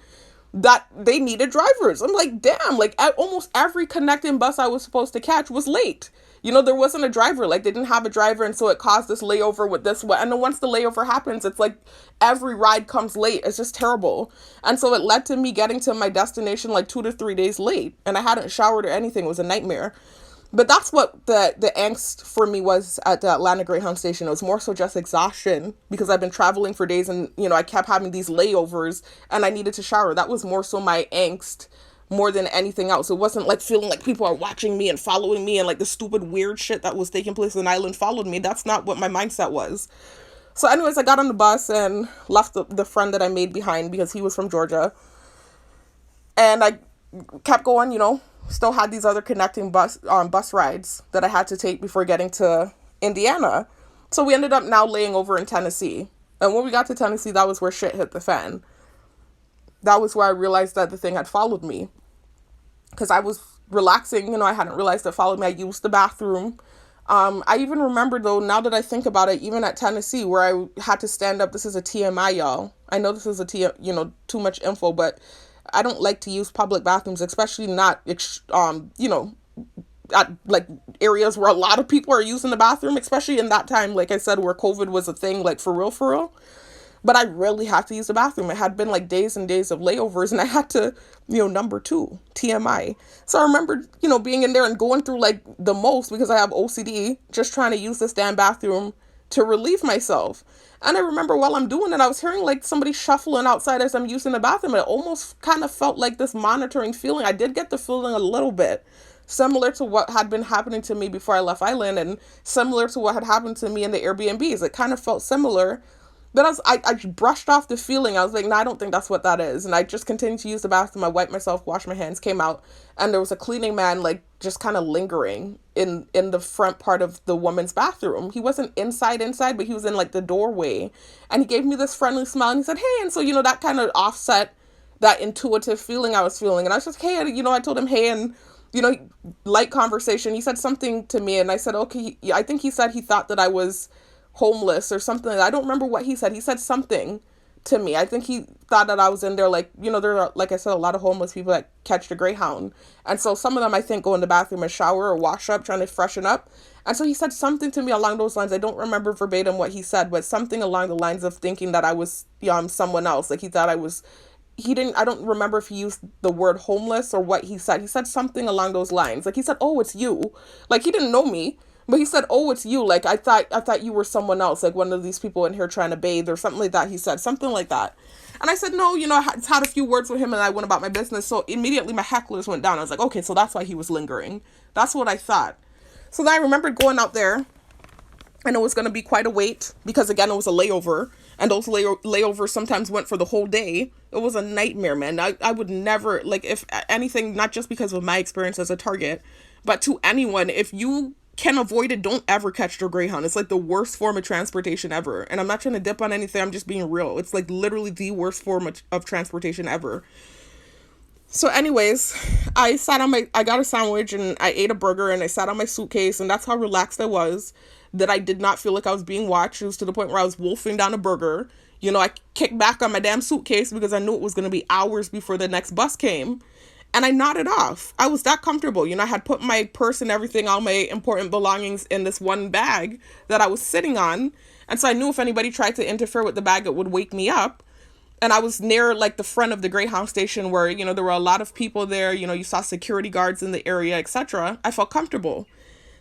that they needed drivers. I'm like, damn, like almost every connecting bus I was supposed to catch was late. There wasn't a driver, like they didn't have a driver. And so it caused this layover with this one. And then once the layover happens, it's like every ride comes late. It's just terrible. And so it led to me getting to my destination like 2 to 3 days late. And I hadn't showered or anything. It was a nightmare. But that's what the angst for me was at the Atlanta Greyhound station. It was more so just exhaustion because I've been traveling for days and, I kept having these layovers and I needed to shower. That was more so my angst more than anything else. It wasn't like feeling like people are watching me and following me and like the stupid weird shit that was taking place on the island followed me. That's not what my mindset was. So anyways, I got on the bus and left the friend that I made behind because he was from Georgia. And I kept going, still had these other connecting bus rides that I had to take before getting to Indiana. So we ended up now laying over in Tennessee. And when we got to Tennessee, that was where shit hit the fan. That was where I realized that the thing had followed me. Because I was relaxing, I hadn't realized it followed me. I used the bathroom. I even remember though, now that I think about it, even at Tennessee where I had to stand up, this is a TMI, y'all. I know this is too much info, but I don't like to use public bathrooms, especially not, at like areas where a lot of people are using the bathroom, especially in that time, like I said, where COVID was a thing, like for real. But I really had to use the bathroom. It had been like days and days of layovers, and I had to, number two, TMI. So I remember, being in there and going through like the most, because I have OCD, just trying to use this damn bathroom to relieve myself. And I remember while I'm doing it, I was hearing like somebody shuffling outside as I'm using the bathroom. It almost kind of felt like this monitoring feeling. I did get the feeling a little bit similar to what had been happening to me before I left Island, and similar to what had happened to me in the Airbnbs. It kind of felt similar. But I brushed off the feeling. I was like, no, I don't think that's what that is. And I just continued to use the bathroom. I wiped myself, washed my hands, came out. And there was a cleaning man, like, just kind of lingering in the front part of the woman's bathroom. He wasn't inside, but he was in, like, the doorway. And he gave me this friendly smile. And he said, hey. And so, that kind of offset that intuitive feeling I was feeling. And I was just, hey. And, I told him, hey. And, light conversation. He said something to me. And I said, okay. I think he said he thought that I was homeless or something. I don't remember what he said. He said something to me. I think he thought that I was in there, like, there are, like I said, a lot of homeless people that catch the Greyhound. And so some of them, I think, go in the bathroom and shower or wash up, trying to freshen up. And so he said something to me along those lines. I don't remember verbatim what he said, but something along the lines of thinking that I was someone else. Like he thought I don't remember if he used the word homeless or what he said. He said something along those lines. Like he said, oh, it's you. Like he didn't know me. But he said, oh, it's you. Like, I thought you were someone else, like one of these people in here trying to bathe or something like that. He said something like that. And I said, no, I had a few words with him and I went about my business. So immediately my hecklers went down. I was like, okay, so that's why he was lingering. That's what I thought. So then I remembered going out there, and it was going to be quite a wait because, again, it was a layover. And those layovers sometimes went for the whole day. It was a nightmare, man. I would never, like, if anything, not just because of my experience as a target, but to anyone, if you can avoid it, don't ever catch the Greyhound. It's like the worst form of transportation ever. And I'm not trying to dip on anything. I'm just being real. It's like literally the worst form of transportation ever. So anyways, I got a sandwich and I ate a burger and I sat on my suitcase, and that's how relaxed I was, that I did not feel like I was being watched. It was to the point where I was wolfing down a burger. I kicked back on my damn suitcase because I knew it was going to be hours before the next bus came. And I nodded off. I was that comfortable. I had put my purse and everything, all my important belongings in this one bag that I was sitting on. And so I knew if anybody tried to interfere with the bag, it would wake me up. And I was near like the front of the Greyhound station where, there were a lot of people there. You saw security guards in the area, etc. I felt comfortable.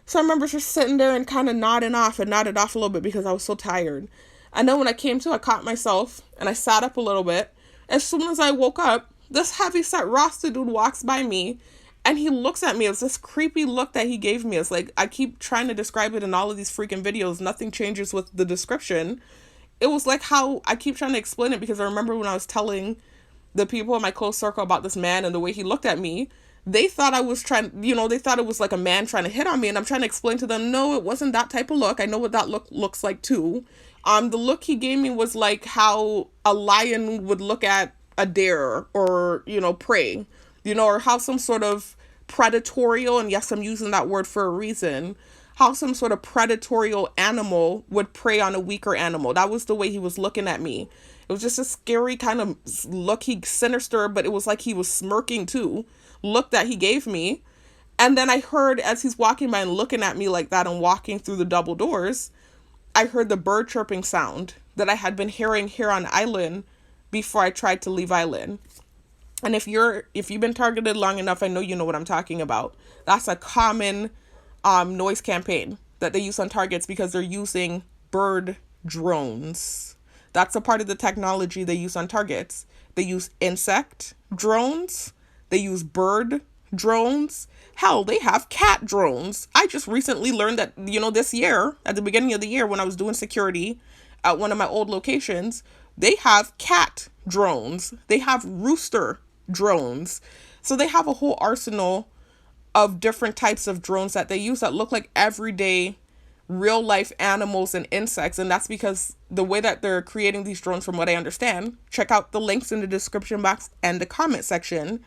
So I remember just sitting there and kind of nodded off a little bit because I was so tired. And then when I came to, I caught myself and I sat up a little bit. As soon as I woke up, this heavyset Rasta dude walks by me and he looks at me. It's this creepy look that he gave me. It's like, I keep trying to describe it in all of these freaking videos. Nothing changes with the description. It was like how I keep trying to explain it, because I remember when I was telling the people in my close circle about this man and the way he looked at me, they thought I was they thought it was like a man trying to hit on me. And I'm trying to explain to them, no, it wasn't that type of look. I know what that looks like too. The look he gave me was like how a lion would look at a dare or, prey, or how some sort of predatorial, and yes, I'm using that word for a reason, how some sort of predatorial animal would prey on a weaker animal. That was the way he was looking at me. It was just a scary kind of look, sinister, but it was like he was smirking too, look that he gave me. And then I heard, as he's walking by and looking at me like that and walking through the double doors, I heard the bird chirping sound that I had been hearing here on Island before I tried to leave Island. And if you've been targeted long enough, I know you know what I'm talking about. That's a common noise campaign that they use on targets because they're using bird drones. That's a part of the technology they use on targets. They use insect drones. They use bird drones. Hell, they have cat drones. I just recently learned that, this year, at the beginning of the year when I was doing security at one of my old locations, they have cat drones. They have rooster drones. So they have a whole arsenal of different types of drones that they use that look like everyday real life animals and insects. And that's because the way that they're creating these drones, from what I understand, check out the links in the description box and the comment section.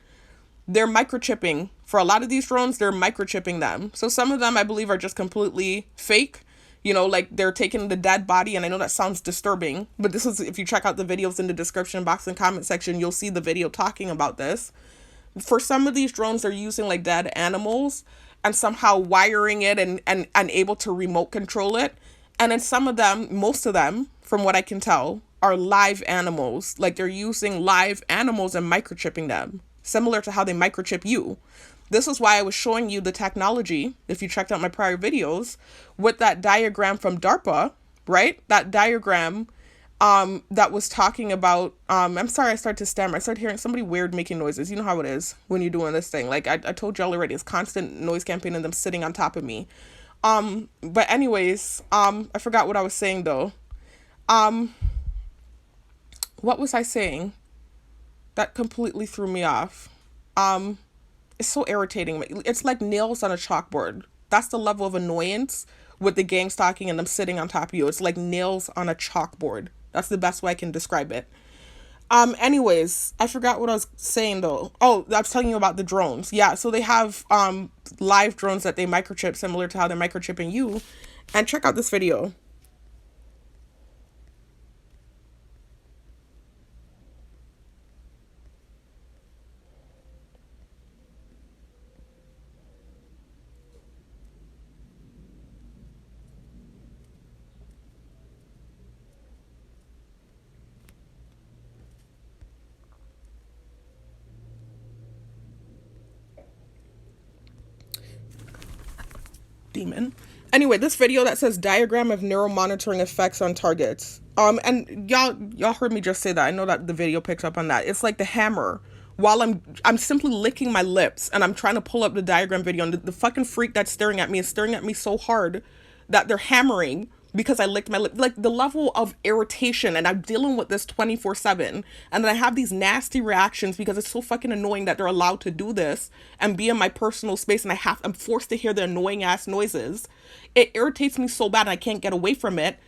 they're microchipping. For a lot of these drones, they're microchipping them. So some of them I believe are just completely fake. You know, like they're taking the dead body, and I know that sounds disturbing, but this is, if you check out the videos in the description box and comment section, you'll see the video talking about this. For some of these drones, they're using like dead animals and somehow wiring it and able to remote control it. And then some of them, most of them, from what I can tell, are live animals. Like they're using live animals and microchipping them, similar to how they microchip you. This is why I was showing you the technology, if you checked out my prior videos, with that diagram from DARPA, right? That diagram that was talking about, I'm sorry, I started to stammer. I started hearing somebody weird making noises. You know how it is when you're doing this thing. Like I told y'all already, it's constant noise campaign and them sitting on top of me. But anyways, I forgot what I was saying though. What was I saying? That completely threw me off. It's so irritating. It's like nails on a chalkboard. That's the level of annoyance with the gang stalking and them sitting on top of you. It's like nails on a chalkboard. That's the best way I can describe it. Anyways, I forgot what I was saying though. Oh, I was telling you about the drones. Yeah, so they have live drones that they microchip, similar to how they're microchipping you. And check out this video. Demon. Anyway, this video that says diagram of neuromonitoring effects on targets. And y'all heard me just say that. I know that the video picks up on that. It's like the hammer. While I'm simply licking my lips and I'm trying to pull up the diagram video, and the fucking freak that's staring at me is staring at me so hard that they're hammering because I licked my lip. Like the level of irritation, and I'm dealing with this 24/7, and then I have these nasty reactions because it's so fucking annoying that they're allowed to do this and be in my personal space, and I'm forced to hear the annoying ass noises. It irritates me so bad and I can't get away from it.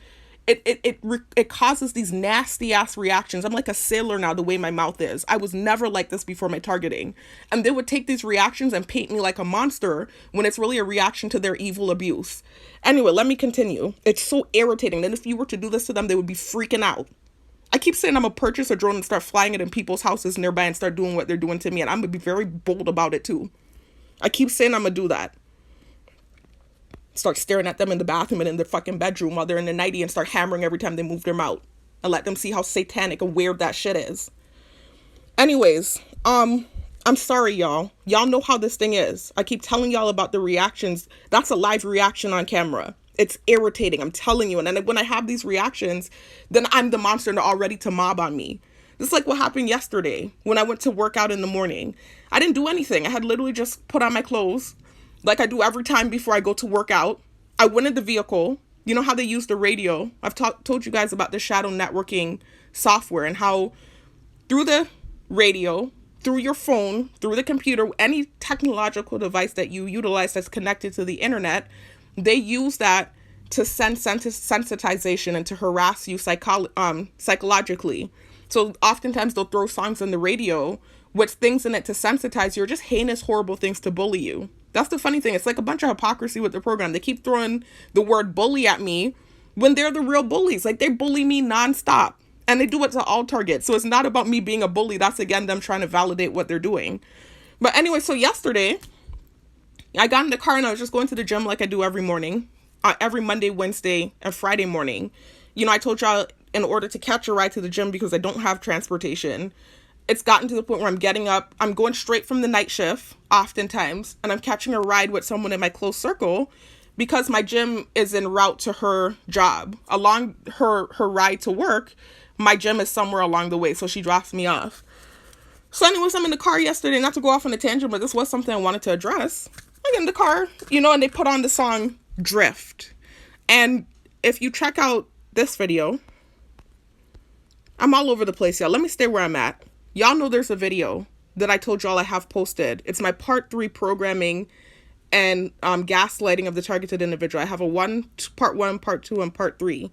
It causes these nasty ass reactions. I'm like a sailor now, the way my mouth is. I was never like this before my targeting. And they would take these reactions and paint me like a monster when it's really a reaction to their evil abuse. Anyway, let me continue. It's so irritating. Then if you were to do this to them, they would be freaking out. I keep saying I'm gonna purchase a drone and start flying it in people's houses nearby and start doing what they're doing to me. And I'm gonna be very bold about it too. I keep saying I'm gonna do that. Start staring at them in the bathroom and in their fucking bedroom while they're in the nightie and start hammering every time they move their mouth and let them see how satanic and weird that shit is. Anyways, I'm sorry, y'all. Y'all know how this thing is. I keep telling y'all about the reactions. That's a live reaction on camera. It's irritating, I'm telling you. And then when I have these reactions, then I'm the monster and they're all ready to mob on me. This is like what happened yesterday when I went to work out in the morning. I didn't do anything. I had literally just put on my clothes like I do every time before I go to work out. I went in the vehicle. You know how they use the radio? I've told you guys about the shadow networking software and how through the radio, through your phone, through the computer, any technological device that you utilize that's connected to the internet, they use that to send sensitization and to harass you psychologically. So oftentimes they'll throw songs on the radio with things in it to sensitize you, or just heinous, horrible things to bully you. That's the funny thing. It's like a bunch of hypocrisy with the program. They keep throwing the word bully at me when they're the real bullies. Like they bully me nonstop, and they do it to all targets. So it's not about me being a bully. That's again them trying to validate what they're doing. But anyway, so yesterday I got in the car and I was just going to the gym like I do every morning, every Monday, Wednesday, and Friday morning. You know, I told y'all in order to catch a ride to the gym because I don't have transportation, it's gotten to the point where I'm getting up, I'm going straight from the night shift oftentimes, and I'm catching a ride with someone in my close circle because my gym is en route to her job. Along her ride to work, my gym is somewhere along the way, so she drops me off. So anyways, I'm in the car yesterday, not to go off on a tangent, but this was something I wanted to address. I get in the car, you know, and they put on the song Drift. And if you check out this video, I'm all over the place, y'all. Let me stay where I'm at. Y'all know there's a video that I told y'all I have posted. It's my part 3 programming and gaslighting of the targeted individual. I have part 1, part 2, and part 3.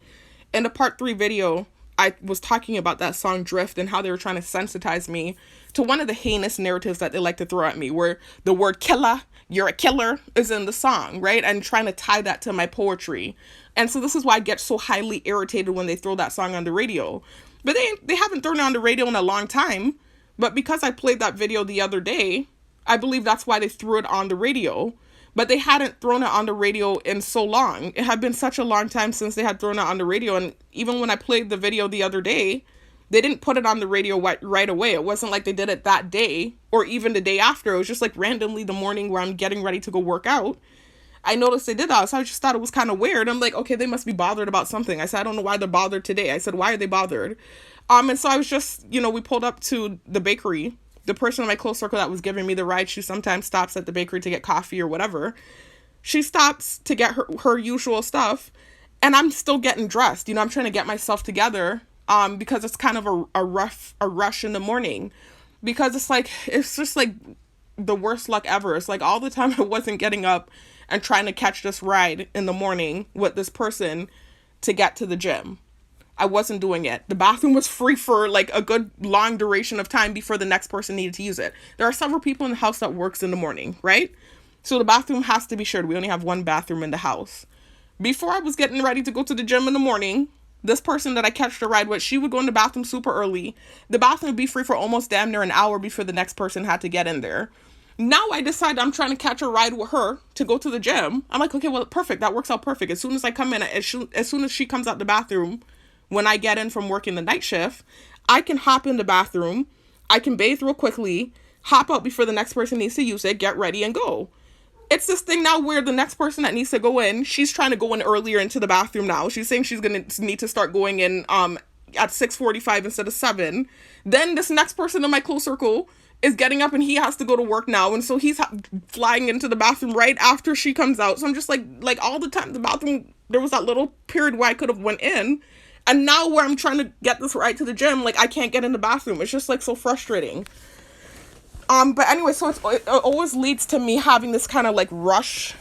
In the part 3 video, I was talking about that song Drift and how they were trying to sensitize me to one of the heinous narratives that they like to throw at me, where the word killer, you're a killer, is in the song, right? And trying to tie that to my poetry. And so this is why I get so highly irritated when they throw that song on the radio. But they haven't thrown it on the radio in a long time. But because I played that video the other day, I believe that's why they threw it on the radio. But they hadn't thrown it on the radio in so long. It had been such a long time since they had thrown it on the radio. And even when I played the video the other day, they didn't put it on the radio right away. It wasn't like they did it that day or even the day after. It was just like randomly the morning where I'm getting ready to go work out. I noticed they did that, so I just thought it was kind of weird. I'm like, okay, they must be bothered about something. I said, I don't know why they're bothered today. I said, why are they bothered? And so I was just, we pulled up to the bakery. The person in my close circle that was giving me the ride, she sometimes stops at the bakery to get coffee or whatever. She stops to get her usual stuff, and I'm still getting dressed. I'm trying to get myself together, because it's kind of a rush in the morning, because it's just like the worst luck ever. It's like all the time I wasn't getting up and trying to catch this ride in the morning with this person to get to the gym. I wasn't doing it. The bathroom was free for like a good long duration of time before the next person needed to use it. There are several people in the house that works in the morning, right? So the bathroom has to be shared. We only have one bathroom in the house. Before I was getting ready to go to the gym in the morning, this person that I catch the ride with, she would go in the bathroom super early. The bathroom would be free for almost damn near an hour before the next person had to get in there. Now I decide I'm trying to catch a ride with her to go to the gym. I'm like, okay, well, perfect. That works out perfect. As soon as I come in, as soon as she comes out the bathroom, when I get in from working the night shift, I can hop in the bathroom. I can bathe real quickly, hop out before the next person needs to use it, get ready and go. It's this thing now where the next person that needs to go in, she's trying to go in earlier into the bathroom now. She's saying she's going to need to start going in at 6:45 instead of 7. Then this next person in my close circle is getting up and he has to go to work now. And so he's flying into the bathroom right after she comes out. So I'm just like all the time, the bathroom, there was that little period where I could have went in. And now where I'm trying to get this ride to the gym, like I can't get in the bathroom. It's just like so frustrating. But anyway, so it always leads to me having this kind of like rush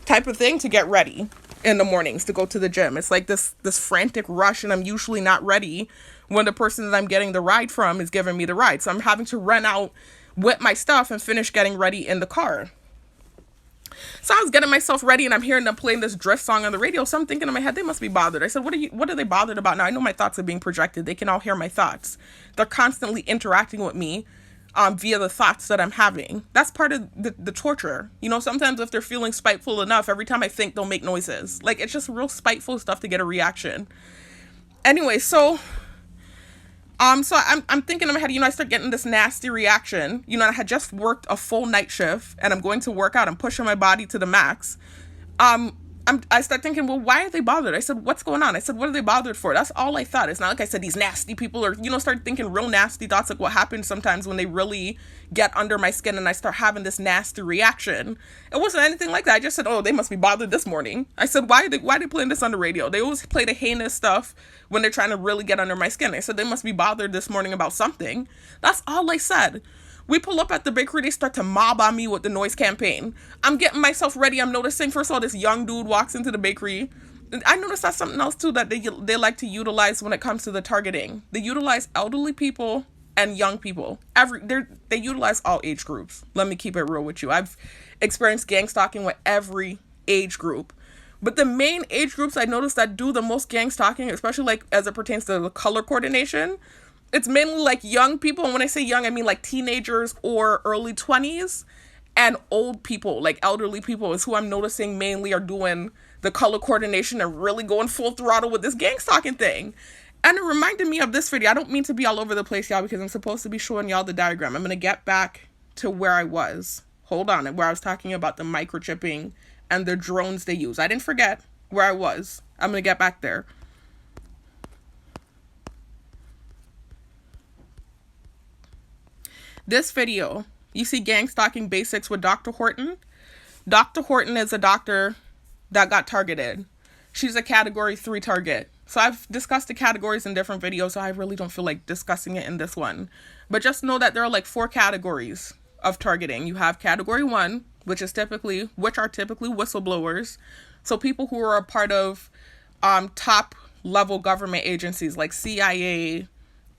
type of thing to get ready in the mornings to go to the gym. It's like this frantic rush, and I'm usually not ready when the person that I'm getting the ride from is giving me the ride. So I'm having to run out with my stuff and finish getting ready in the car. So I was getting myself ready and I'm hearing them playing this Drift song on the radio. So I'm thinking in my head, they must be bothered. I said, what are they bothered about? Now I know my thoughts are being projected. They can all hear my thoughts. They're constantly interacting with me via the thoughts that I'm having. That's part of the torture. Sometimes if they're feeling spiteful enough, every time I think, they'll make noises. Like, it's just real spiteful stuff to get a reaction. Anyway, so I'm thinking in my head, I start getting this nasty reaction. I had just worked a full night shift and I'm going to work out. I'm pushing my body to the max. I start thinking, well, why are they bothered? I said, what's going on? I said, what are they bothered for? That's all I thought. It's not like I said these nasty people, or, start thinking real nasty thoughts, like what happens sometimes when they really get under my skin and I start having this nasty reaction. It wasn't anything like that. I just said, oh, they must be bothered this morning. I said, why are they playing this on the radio? They always play the heinous stuff when they're trying to really get under my skin. I said, they must be bothered this morning about something. That's all I said. We pull up at the bakery, they start to mob on me with the noise campaign. I'm getting myself ready. I'm noticing, first of all, this young dude walks into the bakery. I noticed that's something else, too, that they like to utilize when it comes to the targeting. They utilize elderly people and young people. They utilize all age groups. Let me keep it real with you. I've experienced gang stalking with every age group. But the main age groups I noticed that do the most gang stalking, especially like as it pertains to the color coordination, it's mainly like young people. And when I say young, I mean like teenagers or early 20s, and old people, like elderly people, is who I'm noticing mainly are doing the color coordination and really going full throttle with this gang stalking thing. And it reminded me of this video. I don't mean to be all over the place, y'all, because I'm supposed to be showing y'all the diagram. I'm going to get back to where I was. Hold on, where I was talking about the microchipping and the drones they use. I didn't forget where I was. I'm going to get back there. This video, you see gang stalking basics with Dr. Horton. Dr. Horton is a doctor that got targeted. She's a category 3 target. So I've discussed the categories in different videos, so I really don't feel like discussing it in this one. But just know that there are like 4 categories of targeting. You have category 1, which are typically whistleblowers. So people who are a part of top level government agencies like CIA,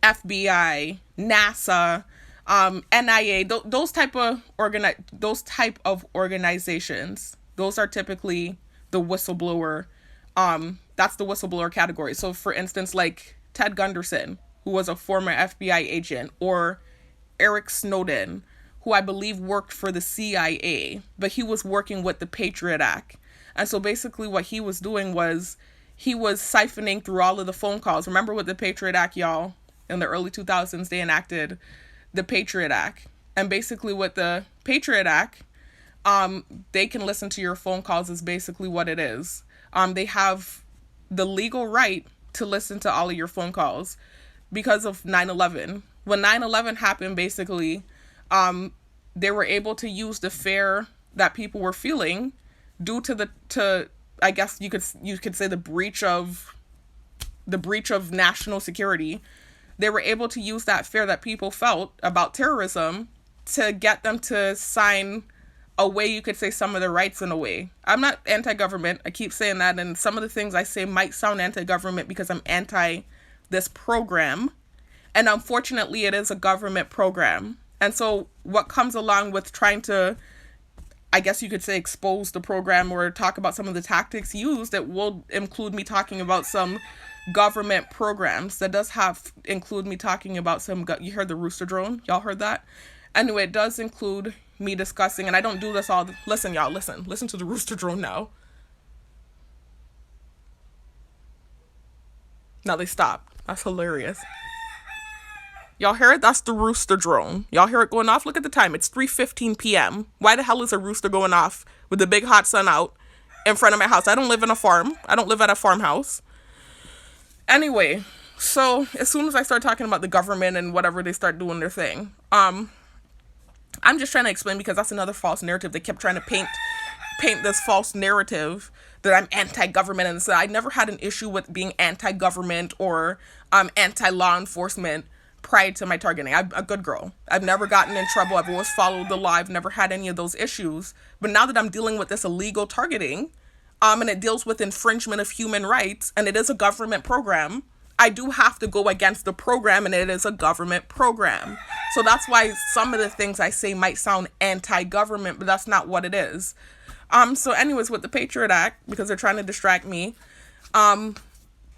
FBI, NASA, NIA, those type of organizations. Those are typically the whistleblower. That's the whistleblower category. So, for instance, like Ted Gunderson, who was a former FBI agent, or Eric Snowden, who I believe worked for the CIA, but he was working with the Patriot Act. And so basically what he was doing was he was siphoning through all of the phone calls. Remember with the Patriot Act, y'all, in the early 2000s, they enacted the Patriot Act. And basically with the Patriot Act, they can listen to your phone calls is basically what it is. They have the legal right to listen to all of your phone calls because of 9/11. When 9/11 happened, basically, they were able to use the fear that people were feeling due to I guess you could say the breach of national security. They were able to use that fear that people felt about terrorism to get them to sign away, you could say, some of their rights in a way. I'm not anti-government. I keep saying that, and some of the things I say might sound anti-government because I'm anti this program. And unfortunately, it is a government program. And so what comes along with trying to, I guess you could say, expose the program or talk about some of the tactics used, it will include me talking about some government programs. That does include me talking about some, you heard the rooster drone? Y'all heard that? Anyway, it does include me discussing, and I don't do this all, listen y'all, listen to the rooster drone now. Now they stopped. That's hilarious. Y'all hear it? That's the rooster drone. Y'all hear it going off? Look at the time. It's 3:15 p.m. Why the hell is a rooster going off with the big hot sun out in front of my house? I don't live in a farm. I don't live at a farmhouse. Anyway, so as soon as I start talking about the government and whatever, they start doing their thing. I'm just trying to explain because that's another false narrative. They kept trying to paint this false narrative that I'm anti-government, and so I never had an issue with being anti-government or anti-law enforcement prior to my targeting. I'm a good girl. I've never gotten in trouble. I've always followed the law. I've never had any of those issues. But now that I'm dealing with this illegal targeting, and it deals with infringement of human rights, and it is a government program, I do have to go against the program, and it is a government program. So that's why some of the things I say might sound anti-government, but that's not what it is. So anyways, with the Patriot Act, because they're trying to distract me, when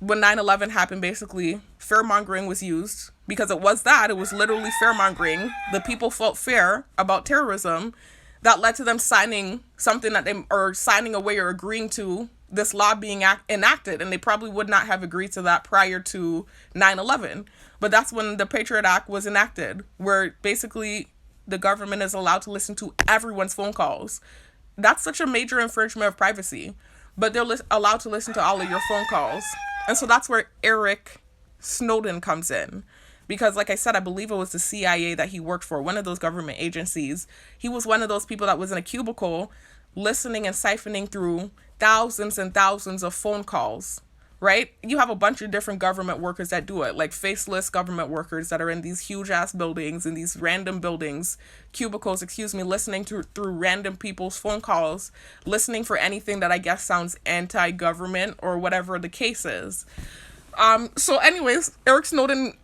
9/11 happened, basically, fear-mongering was used. Because it was literally fear-mongering. The people felt fear about terrorism. That led to them signing something signing away or agreeing to this law being enacted, and they probably would not have agreed to that prior to 9/11. But that's when the Patriot Act was enacted, where basically the government is allowed to listen to everyone's phone calls. That's such a major infringement of privacy, but they're allowed to listen to all of your phone calls. And so that's where Eric Snowden comes in. Because like I said, I believe it was the CIA that he worked for, one of those government agencies. He was one of those people that was in a cubicle listening and siphoning through thousands and thousands of phone calls, right? You have a bunch of different government workers that do it, like faceless government workers that are in these huge ass buildings, in these random cubicles, listening through random people's phone calls, listening for anything that I guess sounds anti-government or whatever the case is. So anyways, Eric Snowden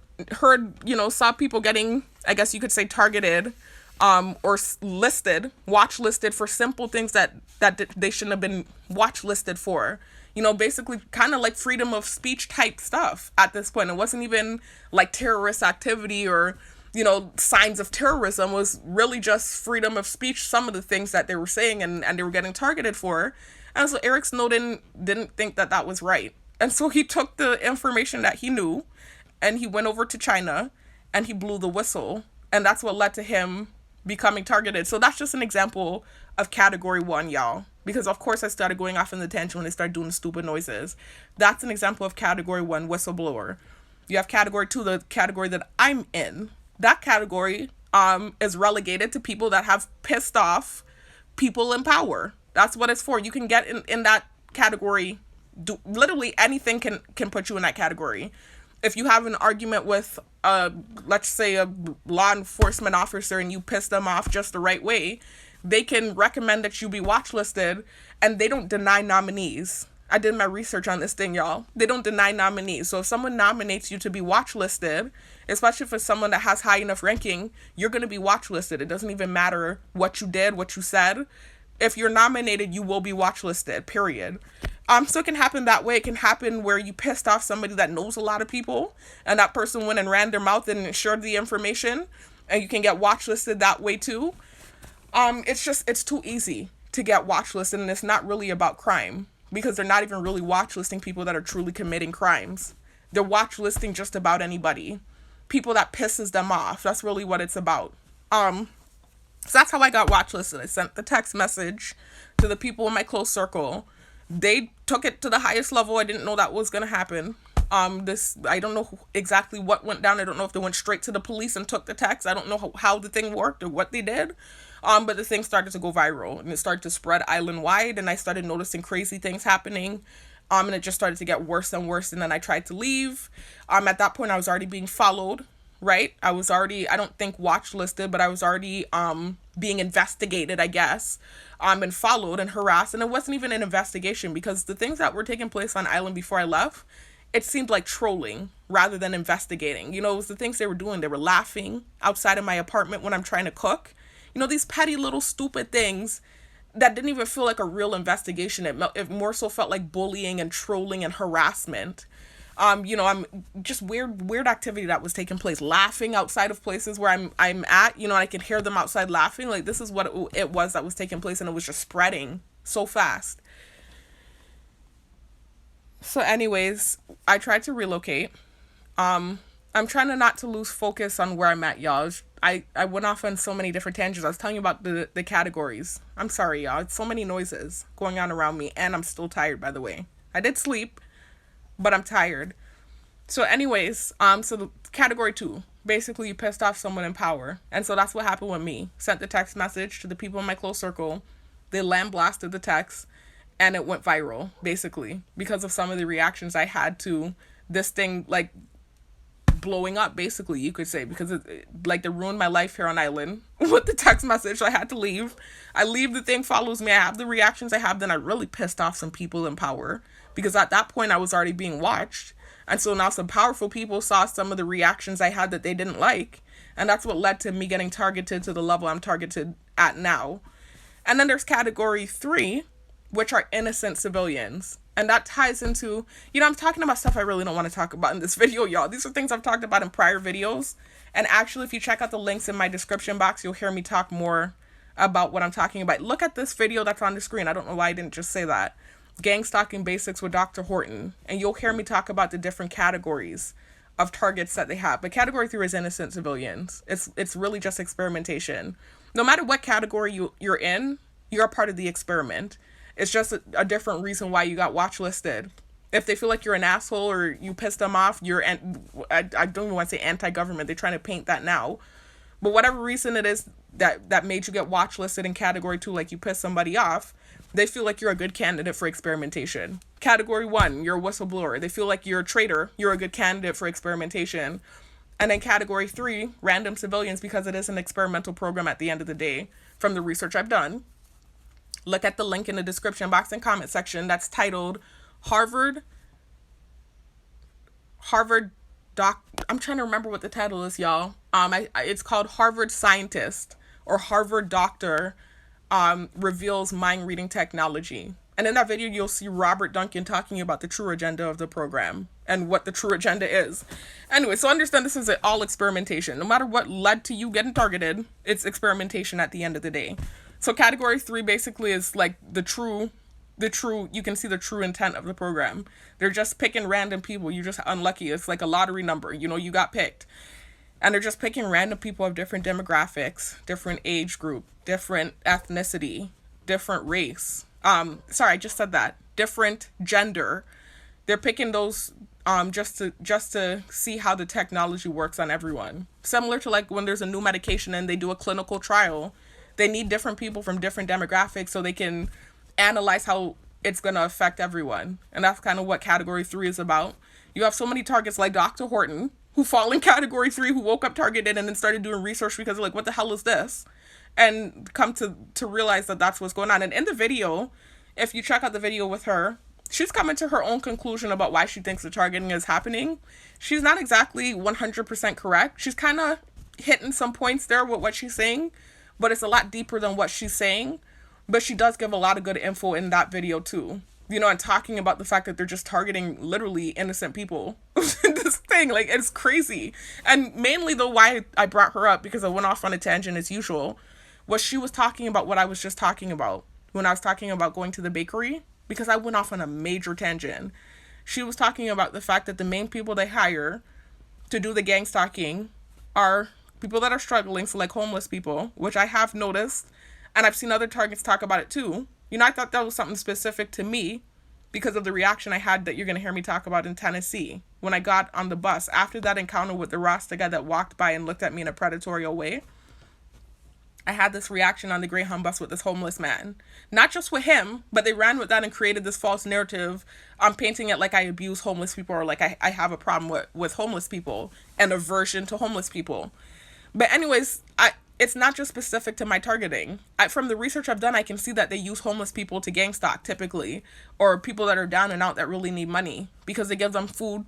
saw people getting, I guess you could say, targeted, or watch listed for simple things that they shouldn't have been watch listed for. Basically kind of like freedom of speech type stuff at this point. It wasn't even like terrorist activity or, signs of terrorism. It was really just freedom of speech, some of the things that they were saying and they were getting targeted for. And so Eric Snowden didn't think that that was right. And so he took the information that he knew and he went over to China and he blew the whistle. And that's what led to him becoming targeted. So that's just an example of category 1, y'all. Because of course I started going off in the tangent when they started doing stupid noises. That's an example of category 1, whistleblower. You have category 2, the category that I'm in. That category is relegated to people that have pissed off people in power. That's what it's for. You can get in that category. Literally anything can put you in that category. If you have an argument with, let's say, a law enforcement officer and you piss them off just the right way, they can recommend that you be watch listed, and they don't deny nominees. I did my research on this thing, y'all. They don't deny nominees. So if someone nominates you to be watch listed, especially for someone that has high enough ranking, you're going to be watch listed. It doesn't even matter what you did, what you said. If you're nominated, you will be watch listed, period. So it can happen that way. It can happen where you pissed off somebody that knows a lot of people, and that person went and ran their mouth and shared the information, and you can get watch listed that way too. It's too easy to get watch listed, and it's not really about crime, because they're not even really watch listing people that are truly committing crimes. They're watch listing just about anybody. People that pisses them off. That's really what it's about. So that's how I got watch listed. I sent the text message to the people in my close circle. They took it to the highest level. I didn't know that was gonna happen. I don't know exactly what went down. I don't know if they went straight to the police and took the text. I don't know how the thing worked or what they did. But the thing started to go viral, and it started to spread island wide, and I started noticing crazy things happening. And it just started to get worse and worse, and then I tried to leave. At that point I was already being followed, right? I was already, I don't think watch listed, but I was already being investigated, I guess, and followed and harassed. And it wasn't even an investigation, because the things that were taking place on island before I left, it seemed like trolling rather than investigating. You know, it was the things they were doing. They were laughing outside of my apartment when I'm trying to cook. You know, these petty little stupid things that didn't even feel like a real investigation. It more so felt like bullying and trolling and harassment. I'm just weird activity that was taking place. Laughing outside of places where I'm at. You know, I can hear them outside laughing. Like, this is what it was that was taking place, and it was just spreading so fast. So anyways, I tried to relocate. I'm trying to not to lose focus on where I'm at, y'all. I went off on so many different tangents. I was telling you about the categories. I'm sorry, y'all. It's so many noises going on around me, and I'm still tired, by the way. I did sleep, but I'm tired. So anyways, so the category 2, basically you pissed off someone in power. And so that's what happened with me. Sent the text message to the people in my close circle. They lambasted the text, and it went viral, basically, because of some of the reactions I had to this thing, like, blowing up, basically, you could say, because they ruined my life here on island with the text message. So I had to leave. I leave, the thing follows me. I have the reactions I have. Then I really pissed off some people in power, because at that point I was already being watched. And so now some powerful people saw some of the reactions I had that they didn't like. And that's what led to me getting targeted to the level I'm targeted at now. And then there's category 3, which are innocent civilians. And that ties into, I'm talking about stuff I really don't want to talk about in this video, y'all. These are things I've talked about in prior videos. And actually, if you check out the links in my description box, you'll hear me talk more about what I'm talking about. Look at this video that's on the screen. I don't know why I didn't just say that. Gang Stalking Basics with Dr. Horton. And you'll hear me talk about the different categories of targets that they have. But category 3 is innocent civilians. It's really just experimentation. No matter what category you're in, you're a part of the experiment. It's just a different reason why you got watch listed. If they feel like you're an asshole or you pissed them off, I don't even want to say anti-government. They're trying to paint that now. But whatever reason it is that made you get watch listed in category 2, like you pissed somebody off, they feel like you're a good candidate for experimentation. Category 1, you're a whistleblower. They feel like you're a traitor. You're a good candidate for experimentation. And then category 3, random civilians, because it is an experimental program at the end of the day, from the research I've done. Look at the link in the description box and comment section that's titled I'm trying to remember what the title is, y'all. It's called Harvard Scientist or Harvard Doctor Reveals Mind Reading Technology. And in that video, you'll see Robert Duncan talking about the true agenda of the program and what the true agenda is. Anyway, so understand this is all experimentation. No matter what led to you getting targeted, it's experimentation at the end of the day. So category 3 basically is like the true, you can see the true intent of the program. They're just picking random people. You're just unlucky. It's like a lottery number. You got picked. And they're just picking random people of different demographics, different age group, different ethnicity, different race. Sorry, I just said that. Different gender. They're picking those just to see how the technology works on everyone. Similar to like when there's a new medication and they do a clinical trial. They need different people from different demographics so they can analyze how it's going to affect everyone. And that's kind of what category 3 is about. You have so many targets like Dr. Horton, who fall in category 3, who woke up targeted and then started doing research because they're like, what the hell is this? And come to realize that that's what's going on. And in the video, if you check out the video with her, she's coming to her own conclusion about why she thinks the targeting is happening. She's not exactly 100% correct. She's kind of hitting some points there with what she's saying, but it's a lot deeper than what she's saying. But she does give a lot of good info in that video too. And talking about the fact that they're just targeting literally innocent people. This thing, like, it's crazy. And mainly, though, why I brought her up, because I went off on a tangent as usual, was she was talking about what I was just talking about when I was talking about going to the bakery, because I went off on a major tangent. She was talking about the fact that the main people they hire to do the gang stalking are people that are struggling, so like homeless people, which I have noticed, and I've seen other targets talk about it too. I thought that was something specific to me because of the reaction I had that you're going to hear me talk about in Tennessee when I got on the bus after that encounter with the Rasta guy that walked by and looked at me in a predatory way. I had this reaction on the Greyhound bus with this homeless man. Not just with him, but they ran with that and created this false narrative. I'm painting it like I abuse homeless people, or like I have a problem with homeless people and aversion to homeless people. But anyways, it's not just specific to my targeting. From the research I've done, I can see that they use homeless people to gang stalk typically, or people that are down and out that really need money, because they give them food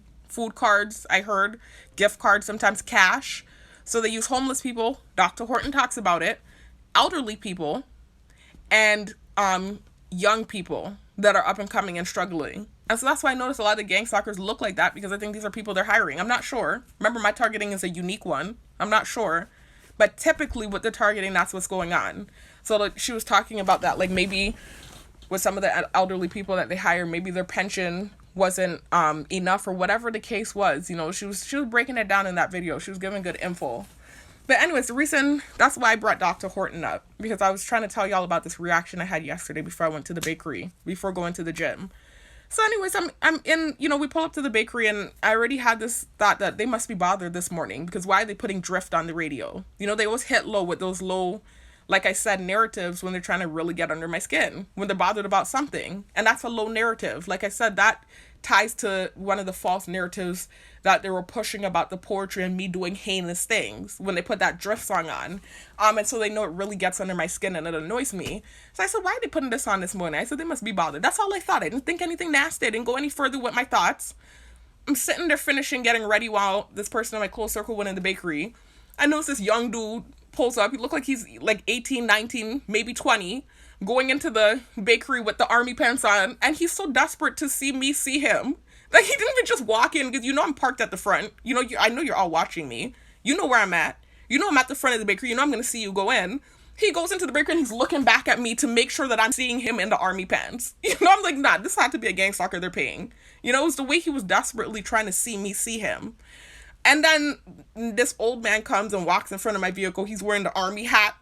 cards, I heard, gift cards, sometimes cash. So they use homeless people, Dr. Horton talks about it, elderly people, and young people that are up and coming and struggling. And so that's why I notice a lot of the gang stalkers look like that, because I think these are people they're hiring. I'm not sure. Remember, my targeting is a unique one. I'm not sure. But typically with the targeting, that's what's going on. So like, she was talking about that, like maybe with some of the elderly people that they hire, maybe their pension wasn't enough, or whatever the case was. She was breaking it down in that video. She was giving good info. But anyways, the reason, that's why I brought Dr. Horton up, because I was trying to tell y'all about this reaction I had yesterday before I went to the bakery, before going to the gym. So anyways, I'm in, we pull up to the bakery, and I already had this thought that they must be bothered this morning, because why are they putting drift on the radio? They always hit low with those low, like I said, narratives when they're trying to really get under my skin, when they're bothered about something. And that's a low narrative. Like I said, that ties to one of the false narratives that they were pushing about the poetry and me doing heinous things when they put that drift song on. And so they know it really gets under my skin and it annoys me. So I said, why are they putting this on this morning? I said, they must be bothered. That's all I thought. I didn't think anything nasty. I didn't go any further with my thoughts. I'm sitting there finishing, getting ready while this person in my close circle went in the bakery. I noticed this young dude pulls up. He looked like he's like 18, 19, maybe 20, going into the bakery with the army pants on. And he's so desperate to see me see him. Like, he didn't even just walk in, because I'm parked at the front. I know you're all watching me. You know where I'm at. I'm at the front of the bakery. I'm going to see you go in. He goes into the bakery and he's looking back at me to make sure that I'm seeing him in the army pants. I'm like, nah, this had to be a gang stalker they're paying. It was the way he was desperately trying to see me see him. And then this old man comes and walks in front of my vehicle. He's wearing the army hat,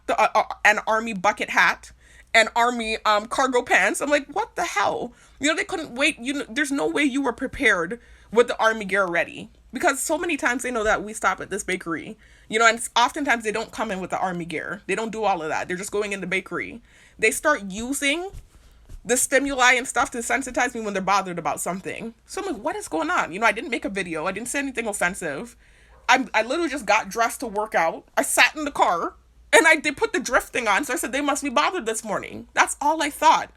an army bucket hat, and army cargo pants. I'm like, what the hell? They couldn't wait. There's no way you were prepared with the army gear ready, because so many times they know that we stop at this bakery, and oftentimes they don't come in with the army gear. They don't do all of that. They're just going in the bakery. They start using the stimuli and stuff to sensitize me when they're bothered about something. So I'm like, what is going on? I didn't make a video. I didn't say anything offensive. I literally just got dressed to work out. I sat in the car and they put the drifting on. So I said, they must be bothered this morning. That's all I thought.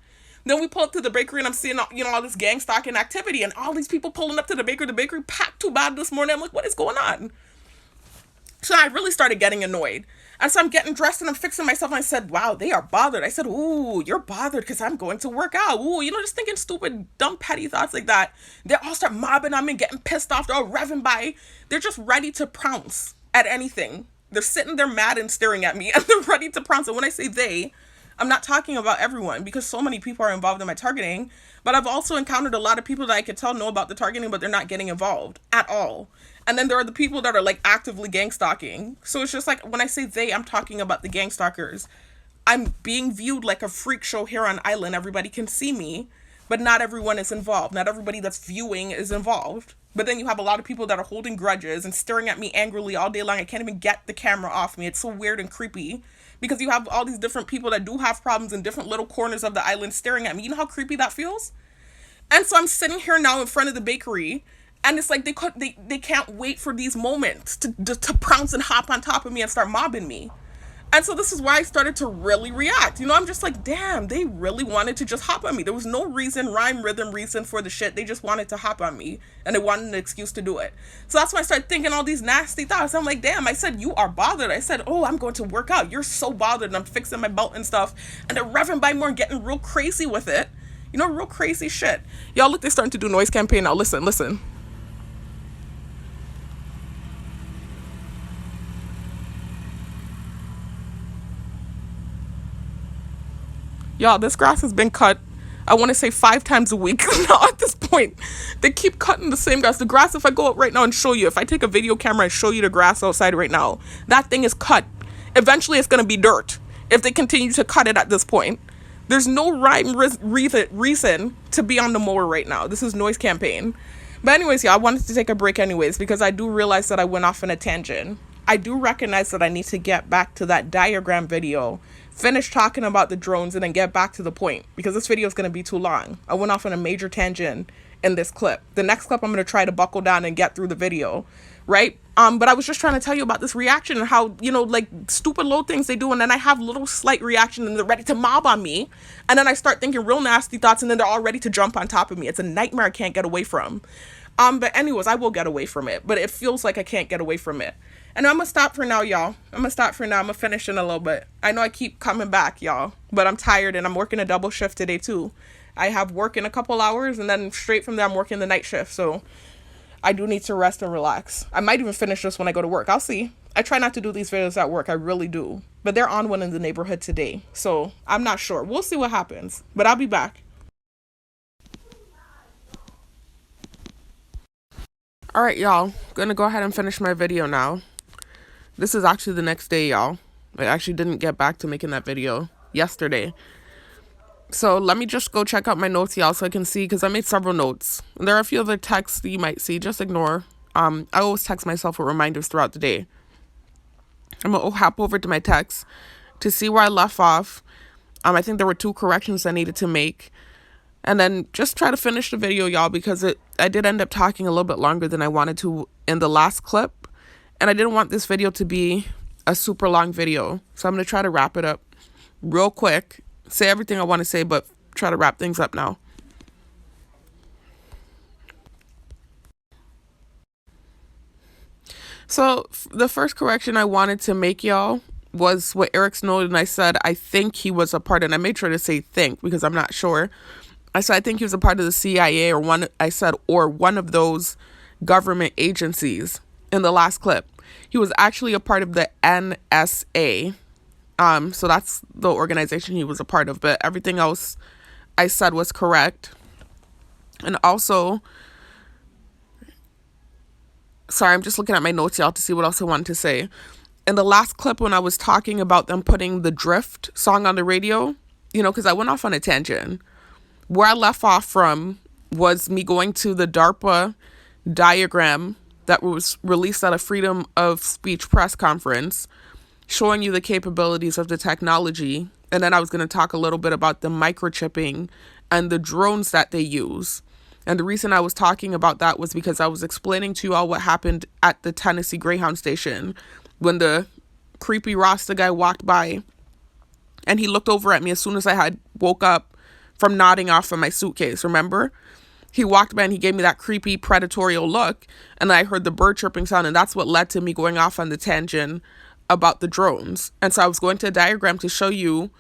Then we pull up to the bakery and I'm seeing, all this gang stalking activity and all these people pulling up to the bakery packed too bad this morning. I'm like, what is going on? So I really started getting annoyed. And so I'm getting dressed and I'm fixing myself. And I said, wow, they are bothered. I said, ooh, you're bothered because I'm going to work out. Ooh, just thinking stupid, dumb, petty thoughts like that. They all start mobbing on me, getting pissed off. They're all revving by. They're just ready to pounce at anything. They're sitting there mad and staring at me and they're ready to pounce. And when I say they, I'm not talking about everyone, because so many people are involved in my targeting. But I've also encountered a lot of people that I could tell know about the targeting, but they're not getting involved at all. And then there are the people that are like actively gang stalking. So it's just like, when I say they, I'm talking about the gang stalkers. I'm being viewed like a freak show here on island. Everybody can see me, but not everyone is involved. Not everybody that's viewing is involved. But then you have a lot of people that are holding grudges and staring at me angrily all day long. I can't even get the camera off me. It's so weird and creepy, because you have all these different people that do have problems in different little corners of the island staring at me. You know how creepy that feels? And so I'm sitting here now in front of the bakery, and it's like they can't wait for these moments to pounce and hop on top of me and start mobbing me. And so this is why I started to really react. I'm just like, damn, they really wanted to just hop on me. There was no reason, rhyme, rhythm, reason for the shit. They just wanted to hop on me and they wanted an excuse to do it. So that's why I started thinking all these nasty thoughts. I'm like, damn, I said, you are bothered. I said, oh, I'm going to work out. You're so bothered. And I'm fixing my belt and stuff. And they're revving by more and getting real crazy with it. Real crazy shit. Y'all, look, they're starting to do noise campaign now. Listen, listen. Y'all, this grass has been cut, I want to say 5 times a week now at this point. They keep cutting the same grass. The grass, if I go out right now and show you, if I take a video camera and show you the grass outside right now, that thing is cut. Eventually, it's going to be dirt if they continue to cut it at this point. There's no rhyme reason to be on the mower right now. This is noise campaign. But anyways, yeah, I wanted to take a break anyways because I do realize that I went off on a tangent. I do recognize that I need to get back to that diagram video, finish talking about the drones, and then get back to the point because this video is going to be too long. I went off on a major tangent in this clip. The next clip, I'm going to try to buckle down and get through the video, right? But I was just trying to tell you about this reaction and how, like stupid little things they do. And then I have little slight reaction and they're ready to mob on me. And then I start thinking real nasty thoughts and then they're all ready to jump on top of me. It's a nightmare I can't get away from. But anyways, I will get away from it, but it feels like I can't get away from it. And I'm gonna stop for now, y'all. I'm gonna finish in a little bit. I know I keep coming back, y'all, but I'm tired and I'm working a double shift today too. I have work in a couple hours and then straight from there I'm working the night shift. So I do need to rest and relax. I might even finish this when I go to work. I'll see. I try not to do these videos at work. I really do. But they're on one in the neighborhood today. So I'm not sure. We'll see what happens. But I'll be back. Alright, y'all. Gonna go ahead and finish my video now. This is actually the next day, y'all. I actually didn't get back to making that video yesterday. So let me just go check out my notes, y'all, so I can see, because I made several notes. There are a few other texts that you might see. Just ignore. I always text myself with reminders throughout the day. I'm going to hop over to my text to see where I left off. I think there were 2 corrections I needed to make. And then just try to finish the video, y'all, because I did end up talking a little bit longer than I wanted to in the last clip. And I didn't want this video to be a super long video. So I'm going to try to wrap it up real quick. Say everything I want to say, but try to wrap things up now. So the first correction I wanted to make, y'all, was what Eric's noted. And I said, I think he was a part, and I made sure to say think because I'm not sure. I said, I think he was a part of the CIA or one of those government agencies in the last clip. He was actually a part of the NSA. So that's the organization he was a part of, but everything else I said was correct. And also, sorry, I'm just looking at my notes, y'all, to see what else I wanted to say. In the last clip, when I was talking about them putting the Drift song on the radio, because I went off on a tangent. Where I left off from was me going to the DARPA diagram that was released at a Freedom of Speech press conference, showing you the capabilities of the technology. And then I was going to talk a little bit about the microchipping and the drones that they use. And the reason I was talking about that was because I was explaining to you all what happened at the Tennessee Greyhound station when the creepy Rasta guy walked by and he looked over at me as soon as I had woke up from nodding off of my suitcase. Remember? He walked by and he gave me that creepy predatorial look, and I heard the bird chirping sound, and that's what led to me going off on the tangent about the drones. And so I was going to a diagram to show you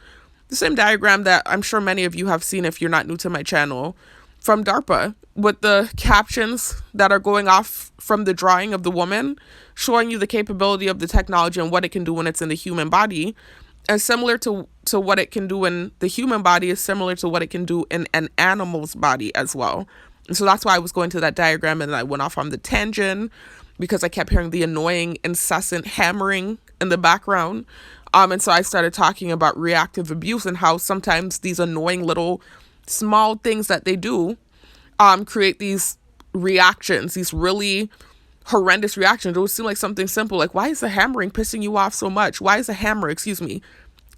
the same diagram that I'm sure many of you have seen if you're not new to my channel from DARPA, with the captions that are going off from the drawing of the woman, showing you the capability of the technology and what it can do when it's in the human body. And similar to what it can do in the human body is similar to what it can do in an animal's body as well. And so that's why I was going to that diagram, and I went off on the tangent because I kept hearing the annoying, incessant hammering in the background. And so I started talking about reactive abuse and how sometimes these annoying little small things that they do create these reactions, these really horrendous reactions. It would seem like something simple, like, why is the hammering pissing you off so much? Why is the hammer,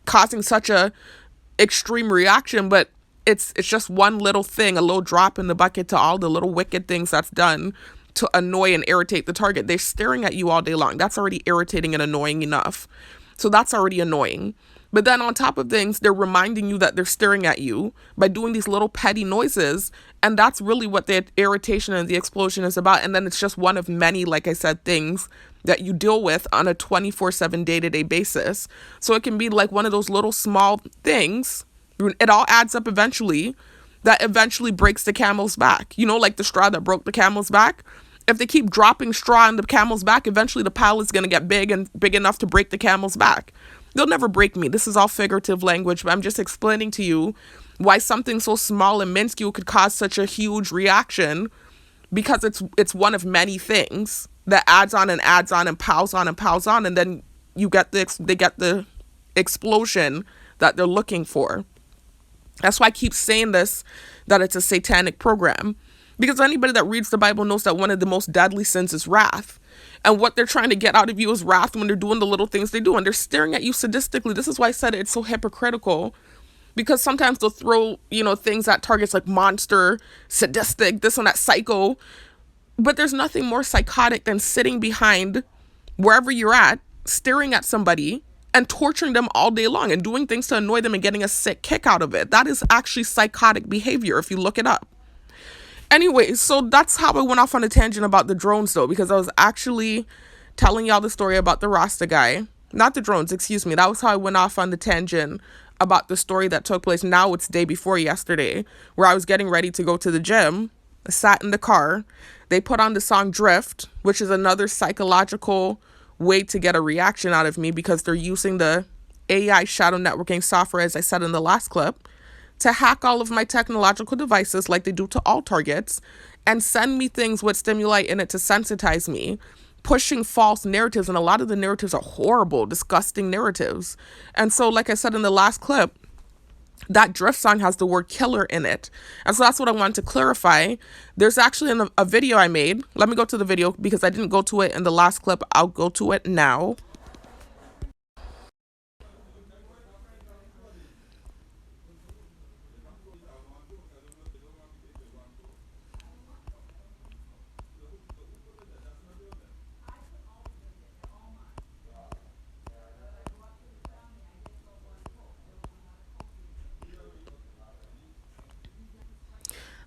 causing such a extreme reaction? But it's just one little thing, a little drop in the bucket to all the little wicked things that's done to annoy and irritate the target. They're staring at you all day long. That's already irritating and annoying enough. So that's already annoying. But then on top of things, they're reminding you that they're staring at you by doing these little petty noises. And that's really what the irritation and the explosion is about. And then it's just one of many, like I said, things that you deal with on a 24/7 day-to-day basis. So it can be like one of those little small things. It all adds up eventually, that eventually breaks the camel's back. You know, like the straw that broke the camel's back. If they keep dropping straw on the camel's back, eventually the pile is going to get big and big enough to break the camel's back. They'll never break me. This is all figurative language, but I'm just explaining to you why something so small and minuscule could cause such a huge reaction, because it's one of many things that adds on and piles on, and then they get the explosion that they're looking for. That's why I keep saying this, that it's a satanic program. Because anybody that reads the Bible knows that one of the most deadly sins is wrath. And what they're trying to get out of you is wrath when they're doing the little things they do. And they're staring at you sadistically. This is why I said it's so hypocritical. Because sometimes they'll throw, things at targets like monster, sadistic, this and that, psycho. But there's nothing more psychotic than sitting behind wherever you're at, staring at somebody and torturing them all day long and doing things to annoy them and getting a sick kick out of it. That is actually psychotic behavior if you look it up. Anyway, so that's how I went off on a tangent about the drones, though, because I was actually telling y'all the story about the Rasta guy. Not the drones, excuse me. That was how I went off on the tangent about the story that took place. Now it's day before yesterday, where I was getting ready to go to the gym. I sat in the car. They put on the song Drift, which is another psychological way to get a reaction out of me, because they're using the AI shadow networking software, as I said in the last clip, to hack all of my technological devices like they do to all targets, and send me things with stimuli in it to sensitize me, pushing false narratives. And a lot of the narratives are horrible, disgusting narratives. And so, like I said in the last clip, that Drift song has the word killer in it. And so that's what I wanted to clarify. There's actually a video I made. Let me go to the video because I didn't go to it in the last clip. I'll go to it now.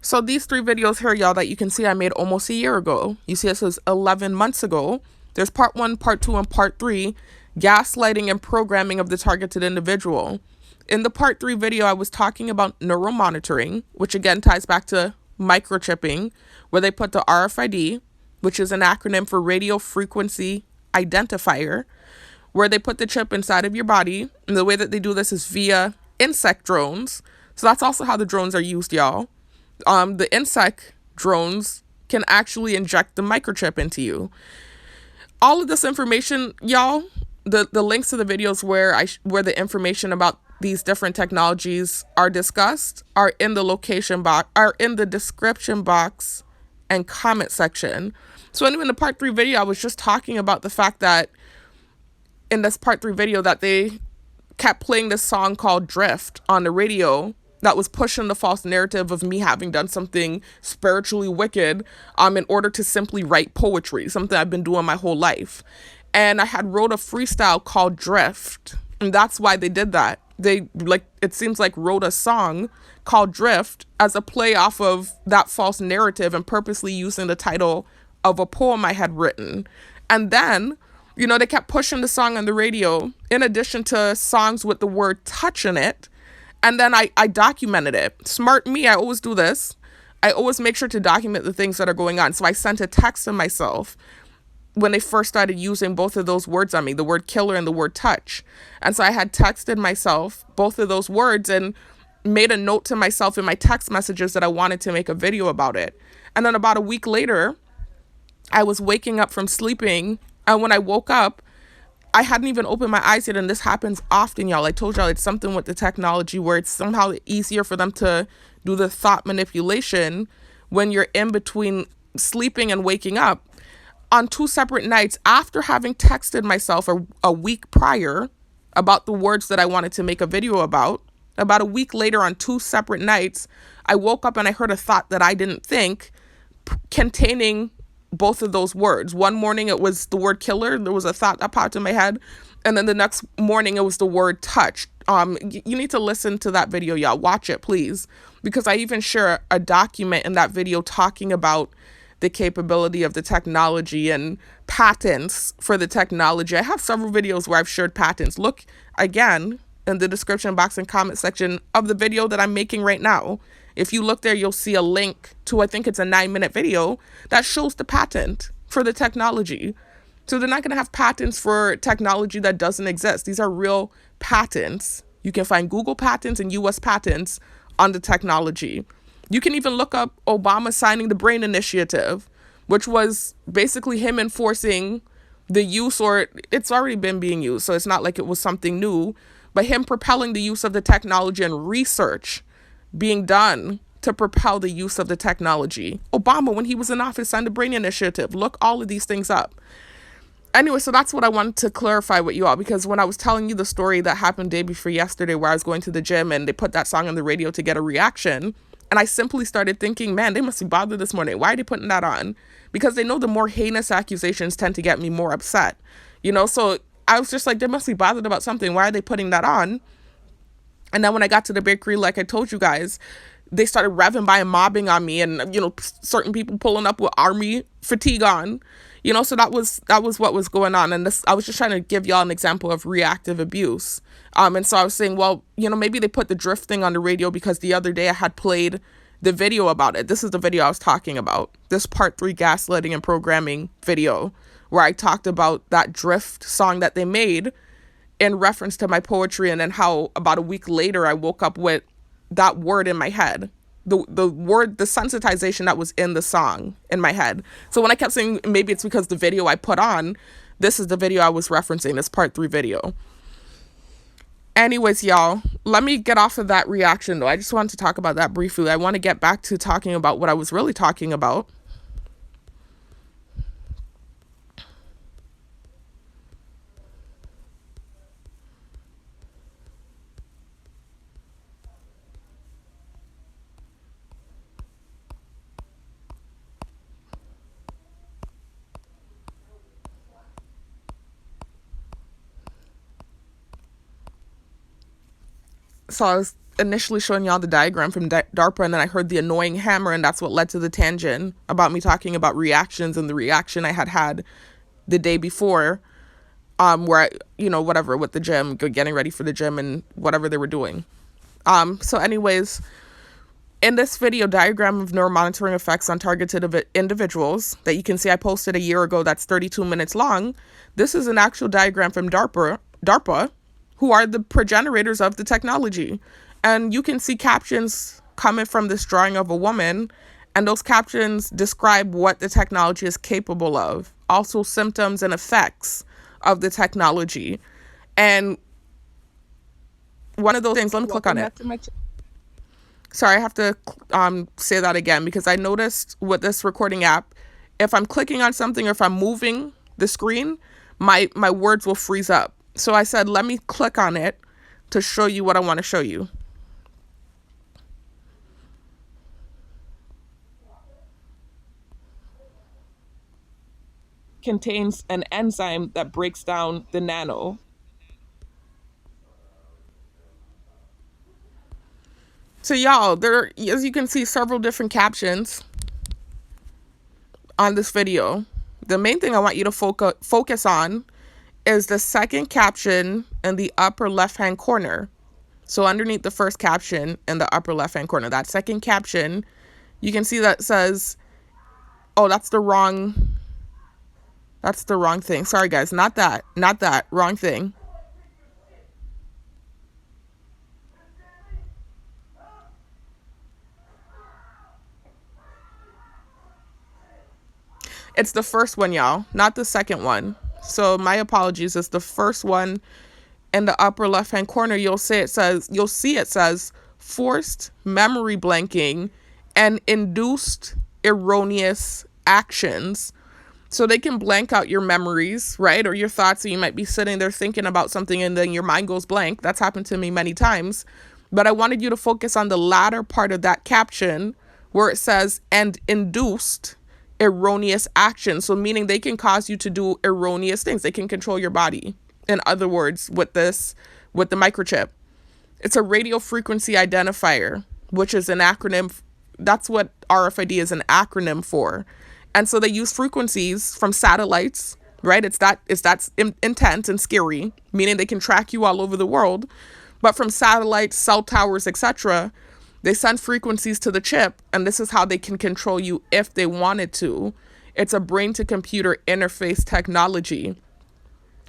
So these 3 videos here, y'all, that you can see I made almost a year ago. You see, this was 11 months ago. There's part 1, part 2, and part 3, gaslighting and programming of the targeted individual. In the part 3 video, I was talking about neuromonitoring, which again ties back to microchipping, where they put the RFID, which is an acronym for radio frequency identifier, where they put the chip inside of your body. And the way that they do this is via insect drones. So that's also how the drones are used, y'all. The insect drones can actually inject the microchip into you. All of this information, y'all, the links to the videos where the information about these different technologies are discussed are in the description box and comment section. So anyway, in the part 3 video, I was just talking about the fact that in this part 3 video that they kept playing this song called Drift on the radio that was pushing the false narrative of me having done something spiritually wicked in order to simply write poetry, something I've been doing my whole life. And I had wrote a freestyle called Drift, and that's why they did that. They, it seems like, wrote a song called Drift as a play off of that false narrative and purposely using the title of a poem I had written. And then, they kept pushing the song on the radio in addition to songs with the word touch in it. And then I documented it. Smart me, I always do this. I always make sure to document the things that are going on. So I sent a text to myself when they first started using both of those words on me, the word killer and the word touch. And so I had texted myself both of those words and made a note to myself in my text messages that I wanted to make a video about it. And then about a week later, I was waking up from sleeping. And when I woke up, I hadn't even opened my eyes yet, and this happens often, y'all. I told y'all it's something with the technology where it's somehow easier for them to do the thought manipulation when you're in between sleeping and waking up. On 2 separate nights, after having texted myself a week prior about the words that I wanted to make a video about a week later on 2 separate nights, I woke up and I heard a thought that I didn't think containing both of those words. One morning it was the word killer. There was a thought that popped in my head. And then the next morning, it was the word touch. You need to listen to that video, y'all. Watch it, please. Because I even share a document in that video talking about the capability of the technology and patents for the technology. I have several videos where I've shared patents. Look again in the description box and comment section of the video that I'm making right now. If you look there, you'll see a link to, I think it's a 9-minute video that shows the patent for the technology. So they're not going to have patents for technology that doesn't exist. These are real patents. You can find Google patents and US patents on the technology. You can even look up Obama signing the BRAIN Initiative, which was basically him enforcing the use, or it's already been being used, so it's not like it was something new, but him propelling the use of the technology and research being done to propel the use of the technology. Obama, when he was in office, signed the BRAIN Initiative. Look all of these things up. Anyway, so that's what I wanted to clarify with you all, because when I was telling you the story that happened day before yesterday where I was going to the gym and they put that song on the radio to get a reaction, and I simply started thinking, man, they must be bothered this morning. Why are they putting that on? Because they know the more heinous accusations tend to get me more upset. So I was just like, they must be bothered about something. Why are they putting that on? And then when I got to the bakery, like I told you guys, they started revving by and mobbing on me, and certain people pulling up with army fatigue on. So that was what was going on. And I was just trying to give y'all an example of reactive abuse. And so I was saying, well, maybe they put the drift thing on the radio because the other day I had played the video about it. This is the video I was talking about, this part 3 gaslighting and programming video, where I talked about that drift song that they made in reference to my poetry, and then how about a week later I woke up with that word in my head. The word, the sensitization that was in the song in my head. So when I kept saying maybe it's because the video I put on, this is the video I was referencing, this part 3 video. Anyways, y'all, let me get off of that reaction though. I just wanted to talk about that briefly. I want to get back to talking about what I was really talking about. So I was initially showing y'all the diagram from DARPA, and then I heard the annoying hammer, and that's what led to the tangent about me talking about reactions and the reaction I had the day before, where whatever, with the gym, getting ready for the gym and whatever they were doing. So anyways, in this video diagram of neuromonitoring effects on targeted individuals that you can see I posted a year ago, that's 32 minutes long. This is an actual diagram from DARPA, who are the progenitors of the technology. And you can see captions coming from this drawing of a woman, and those captions describe what the technology is capable of, also symptoms and effects of the technology. And one of those things, let me click on it. Sorry, I have to say that again, because I noticed with this recording app, if I'm clicking on something or if I'm moving the screen, my words will freeze up. So I said, let me click on it to show you what I want to show you. Contains an enzyme that breaks down the nano. So y'all, there are, as you can see, several different captions on this video. The main thing I want you to focus on is the second caption in the upper left-hand corner. So underneath the first caption in the upper left-hand corner, that second caption, you can see that says, oh, that's the wrong thing. Sorry, guys, not that, wrong thing. It's the first one, y'all, not the second one. So my apologies. It's the first one in the upper left-hand corner. You'll see it says forced memory blanking and induced erroneous actions. So they can blank out your memories, right? Or your thoughts. So you might be sitting there thinking about something and then your mind goes blank. That's happened to me many times. But I wanted you to focus on the latter part of that caption where it says, and induced erroneous actions. So meaning they can cause you to do erroneous things. They can control your body. In other words, with the microchip. It's a radio frequency identifier, which is an acronym. That's what RFID is an acronym for. And so they use frequencies from satellites, right? It's intense and scary, meaning they can track you all over the world. But from satellites, cell towers, etc., they send frequencies to the chip, and this is how they can control you if they wanted to. It's a brain to computer interface technology.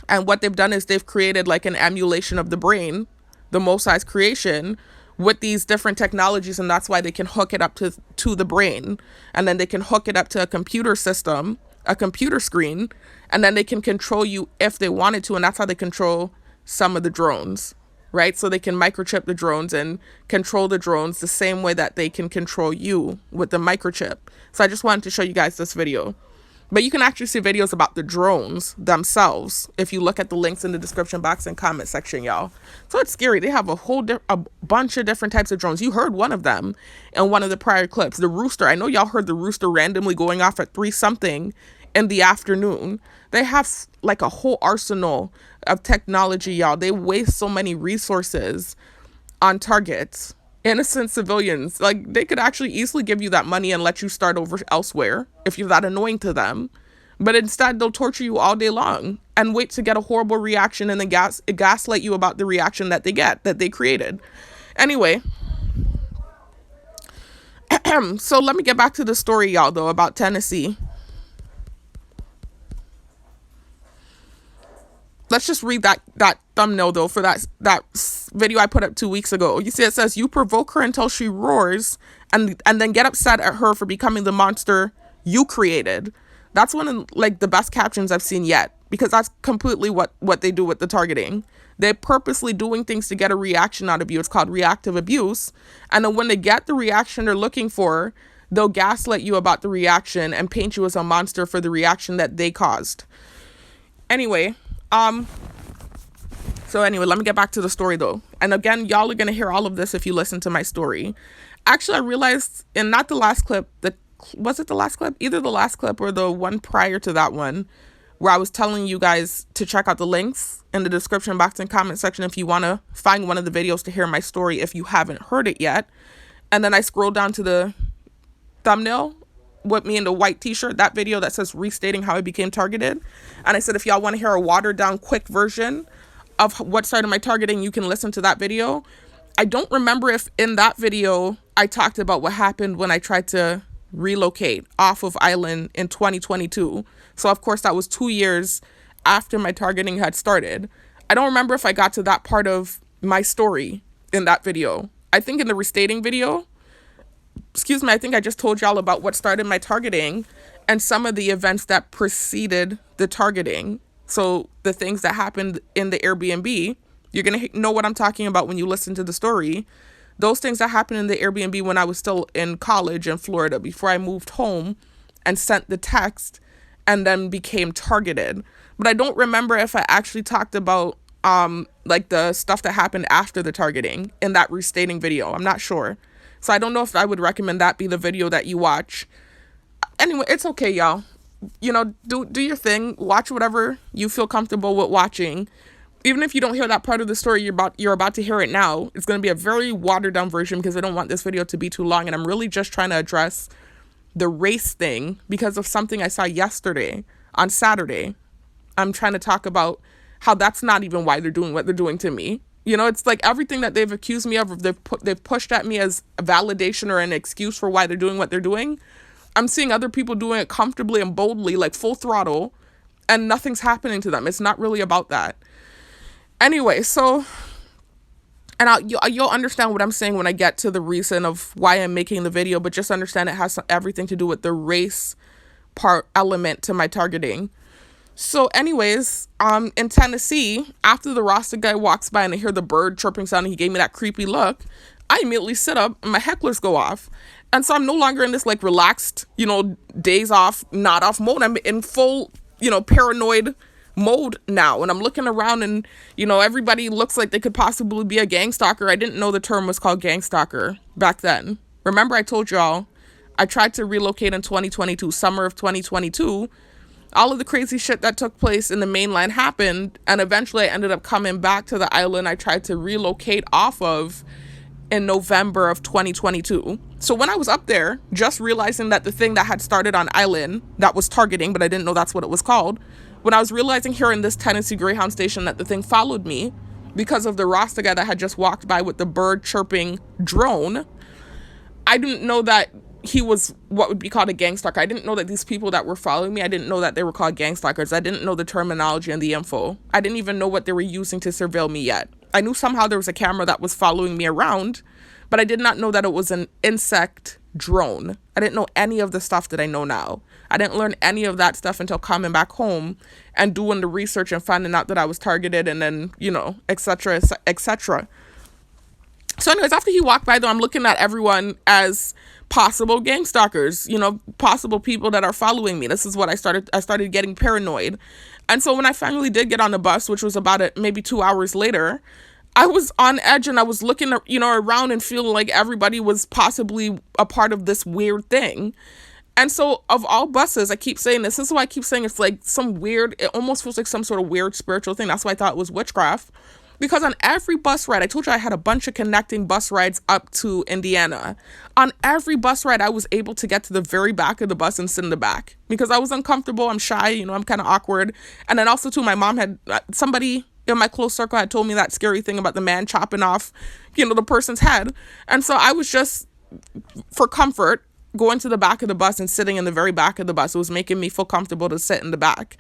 And what they've done is they've created like an emulation of the brain, the Mosai's creation, with these different technologies, and that's why they can hook it up to the brain, and then they can hook it up to a computer system, a computer screen, and then they can control you if they wanted to, and that's how they control some of the drones, right? So they can microchip the drones and control the drones the same way that they can control you with the microchip. So I just wanted to show you guys this video. But you can actually see videos about the drones themselves if you look at the links in the description box and comment section, y'all. So it's scary. They have a bunch of different types of drones. You heard one of them in one of the prior clips, the rooster. I know y'all heard the rooster randomly going off at 3-something in the afternoon. They have like a whole arsenal of technology, y'all. They waste so many resources on targets. Innocent civilians, like they could actually easily give you that money and let you start over elsewhere if you're that annoying to them. But instead, they'll torture you all day long and wait to get a horrible reaction and then gaslight you about the reaction that they created. Anyway, so let me get back to the story, y'all, though, about Tennessee. Let's just read that thumbnail, though, for that video I put up 2 weeks ago. You see, it says, you provoke her until she roars and then get upset at her for becoming the monster you created. That's one of, like, the best captions I've seen yet, because that's completely what they do with the targeting. They're purposely doing things to get a reaction out of you. It's called reactive abuse. And then when they get the reaction they're looking for, they'll gaslight you about the reaction and paint you as a monster for the reaction that they caused. Anyway, let me get back to the story, though. And again, y'all are going to hear all of this if you listen to my story. Actually, I realized in not the last clip, was it the last clip? Either the last clip or the one prior to that one, where I was telling you guys to check out the links in the description box and comment section if you want to find one of the videos to hear my story if you haven't heard it yet. And then I scrolled down to the thumbnail with me in the white t-shirt, that video that says restating how I became targeted. And I said, if y'all want to hear a watered down quick version of what started my targeting, you can listen to that video. I don't remember if in that video I talked about what happened when I tried to relocate off of island in 2022. So of course that was 2 years after my targeting had started. I don't remember if I got to that part of my story in that video. I think in the restating video, I think I just told y'all about what started my targeting and some of the events that preceded the targeting. So the things that happened in the Airbnb, you're going to know what I'm talking about when you listen to the story. Those things that happened in the Airbnb when I was still in college in Florida before I moved home and sent the text and then became targeted. But I don't remember if I actually talked about like the stuff that happened after the targeting in that restating video. I'm not sure. So I don't know if I would recommend that be the video that you watch. Anyway, it's okay, y'all. You know, do your thing. Watch whatever you feel comfortable with watching. Even if you don't hear that part of the story, you're about to hear it now. It's going to be a very watered down version because I don't want this video to be too long. And I'm really just trying to address the race thing because of something I saw yesterday on Saturday. I'm trying to talk about how that's not even why they're doing what they're doing to me. You know, it's like everything that they've accused me of, they've pushed at me as a validation or an excuse for why they're doing what they're doing. I'm seeing other people doing it comfortably and boldly, like full throttle, and nothing's happening to them. It's not really about that. Anyway, so, and you'll understand what I'm saying when I get to the reason of why I'm making the video, but just understand it has everything to do with the race part element to my targeting. So anyways, in Tennessee, after the Rasta guy walks by and I hear the bird chirping sound and he gave me that creepy look, I immediately sit up and my hecklers go off. And so I'm no longer in this like relaxed, days off, not off mode. I'm in full, paranoid mode now. And I'm looking around and, everybody looks like they could possibly be a gang stalker. I didn't know the term was called gang stalker back then. Remember I told y'all I tried to relocate in 2022, summer of 2022. all of the crazy shit that took place in the mainland happened, and eventually I ended up coming back to the island I tried to relocate off of in November of 2022. So when I was up there, just realizing that the thing that had started on island, that was targeting, but I didn't know that's what it was called, when I was realizing here in this Tennessee Greyhound station that the thing followed me because of the Rasta guy that had just walked by with the bird chirping drone, I didn't know that he was what would be called a gang stalker. I didn't know that these people that were following me, I didn't know that they were called gang stalkers. I didn't know the terminology and the info. I didn't even know what they were using to surveil me yet. I knew somehow there was a camera that was following me around, but I did not know that it was an insect drone. I didn't know any of the stuff that I know now. I didn't learn any of that stuff until coming back home and doing the research and finding out that I was targeted, and then, etc., etc. So anyways, after he walked by, though, I'm looking at everyone as possible gang stalkers, possible people that are following me. This is what I started getting paranoid. And so when I finally did get on the bus, which was about maybe 2 hours later, I was on edge, and I was looking, around and feeling like everybody was possibly a part of this weird thing. And so of all buses, I keep saying this is why I keep saying it's like it almost feels like some sort of weird spiritual thing. That's why I thought it was witchcraft. Because on every bus ride, I told you I had a bunch of connecting bus rides up to Indiana. On every bus ride, I was able to get to the very back of the bus and sit in the back because I was uncomfortable. I'm shy, I'm kind of awkward. And then also, too, my mom had somebody in my close circle had told me that scary thing about the man chopping off, the person's head. And so I was just, for comfort, going to the back of the bus and sitting in the very back of the bus. It was making me feel comfortable to sit in the back.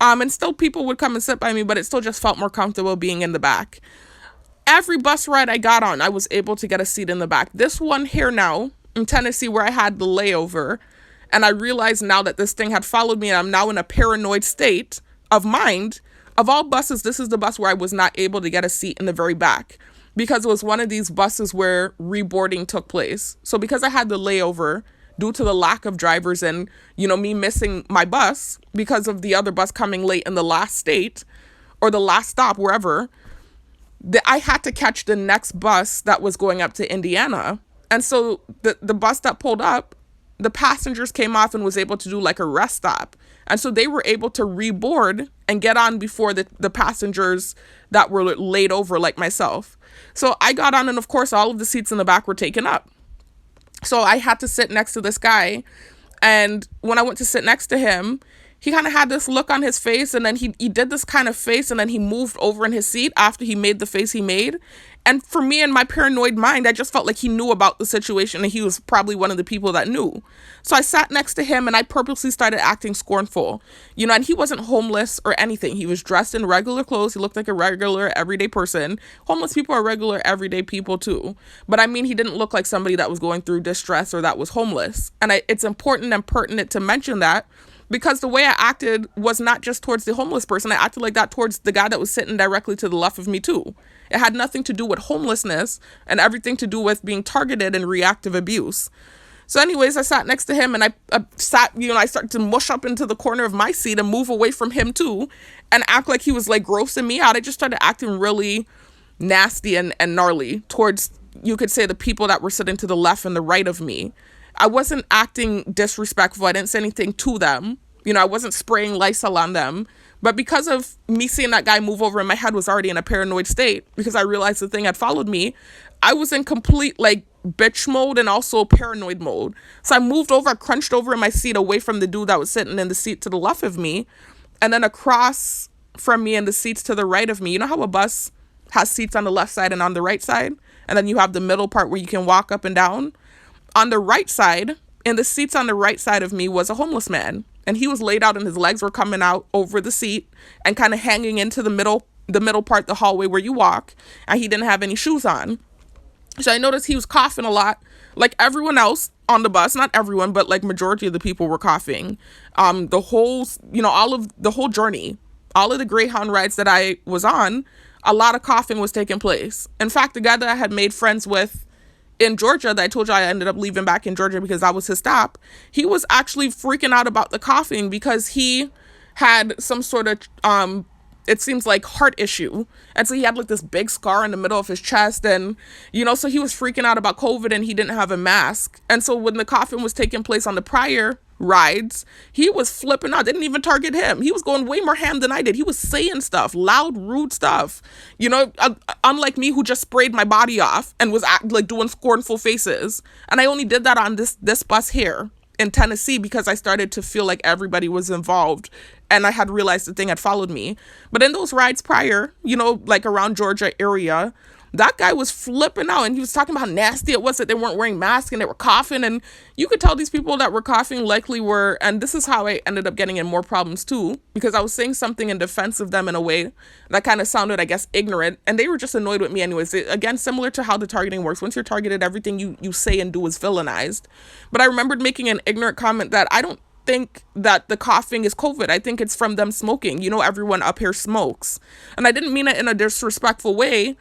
And still people would come and sit by me, but it still just felt more comfortable being in the back. Every bus ride I got on, I was able to get a seat in the back. This one here now in Tennessee where I had the layover, and I realized now that this thing had followed me and I'm now in a paranoid state of mind. Of all buses, this is the bus where I was not able to get a seat in the very back because it was one of these buses where reboarding took place. So because I had the layover, due to the lack of drivers and, me missing my bus because of the other bus coming late in the last state or the last stop, wherever, I had to catch the next bus that was going up to Indiana. And so the bus that pulled up, the passengers came off and was able to do like a rest stop. And so they were able to reboard and get on before the passengers that were laid over like myself. So I got on, and of course, all of the seats in the back were taken up. So I had to sit next to this guy. And when I went to sit next to him, he kind of had this look on his face, and then he did this kind of face, and then he moved over in his seat after he made the face he made. And for me, in my paranoid mind, I just felt like he knew about the situation, and he was probably one of the people that knew. So I sat next to him, and I purposely started acting scornful, and he wasn't homeless or anything. He was dressed in regular clothes. He looked like a regular, everyday person. Homeless people are regular, everyday people too. But I mean, he didn't look like somebody that was going through distress or that was homeless. And it's important and pertinent to mention that, because the way I acted was not just towards the homeless person. I acted like that towards the guy that was sitting directly to the left of me too. It had nothing to do with homelessness and everything to do with being targeted and reactive abuse. So anyways, I sat next to him, and I started to mush up into the corner of my seat and move away from him too and act like he was like grossing me out. I just started acting really nasty and gnarly towards, you could say, the people that were sitting to the left and the right of me. I wasn't acting disrespectful. I didn't say anything to them. I wasn't spraying Lysol on them. But because of me seeing that guy move over, and my head was already in a paranoid state because I realized the thing had followed me, I was in complete like bitch mode and also paranoid mode. So I moved over, I crunched over in my seat away from the dude that was sitting in the seat to the left of me, and then across from me in the seats to the right of me. You know how a bus has seats on the left side and on the right side? And then you have the middle part where you can walk up and down? On the right side, in the seats on the right side of me, was a homeless man. And he was laid out and his legs were coming out over the seat and kind of hanging into the middle part, the hallway where you walk. And he didn't have any shoes on. So I noticed he was coughing a lot, like everyone else on the bus. Not everyone, but like majority of the people were coughing. The whole journey, all of the Greyhound rides that I was on, a lot of coughing was taking place. In fact, the guy that I had made friends with in Georgia, that I told you I ended up leaving back in Georgia because that was his stop, he was actually freaking out about the coughing because he had some sort of, it seems like heart issue. And so he had like this big scar in the middle of his chest. And, so he was freaking out about COVID and he didn't have a mask. And so when the coughing was taking place on the prior rides, he was flipping out. Didn't even target him. He was going way more ham than I did. He was saying stuff, loud, rude stuff. Unlike me, who just sprayed my body off and was like doing scornful faces. And I only did that on this bus here in Tennessee because I started to feel like everybody was involved and I had realized the thing had followed me. But in those rides prior, like around Georgia area, that guy was flipping out and he was talking about how nasty it was that they weren't wearing masks and they were coughing. And you could tell these people that were coughing likely were, and this is how I ended up getting in more problems too, because I was saying something in defense of them in a way that kind of sounded, I guess, ignorant. And they were just annoyed with me anyways. Again, similar to how the targeting works. Once you're targeted, everything you say and do is villainized. But I remembered making an ignorant comment that I don't think that the coughing is COVID. I think it's from them smoking. Everyone up here smokes. And I didn't mean it in a disrespectful way.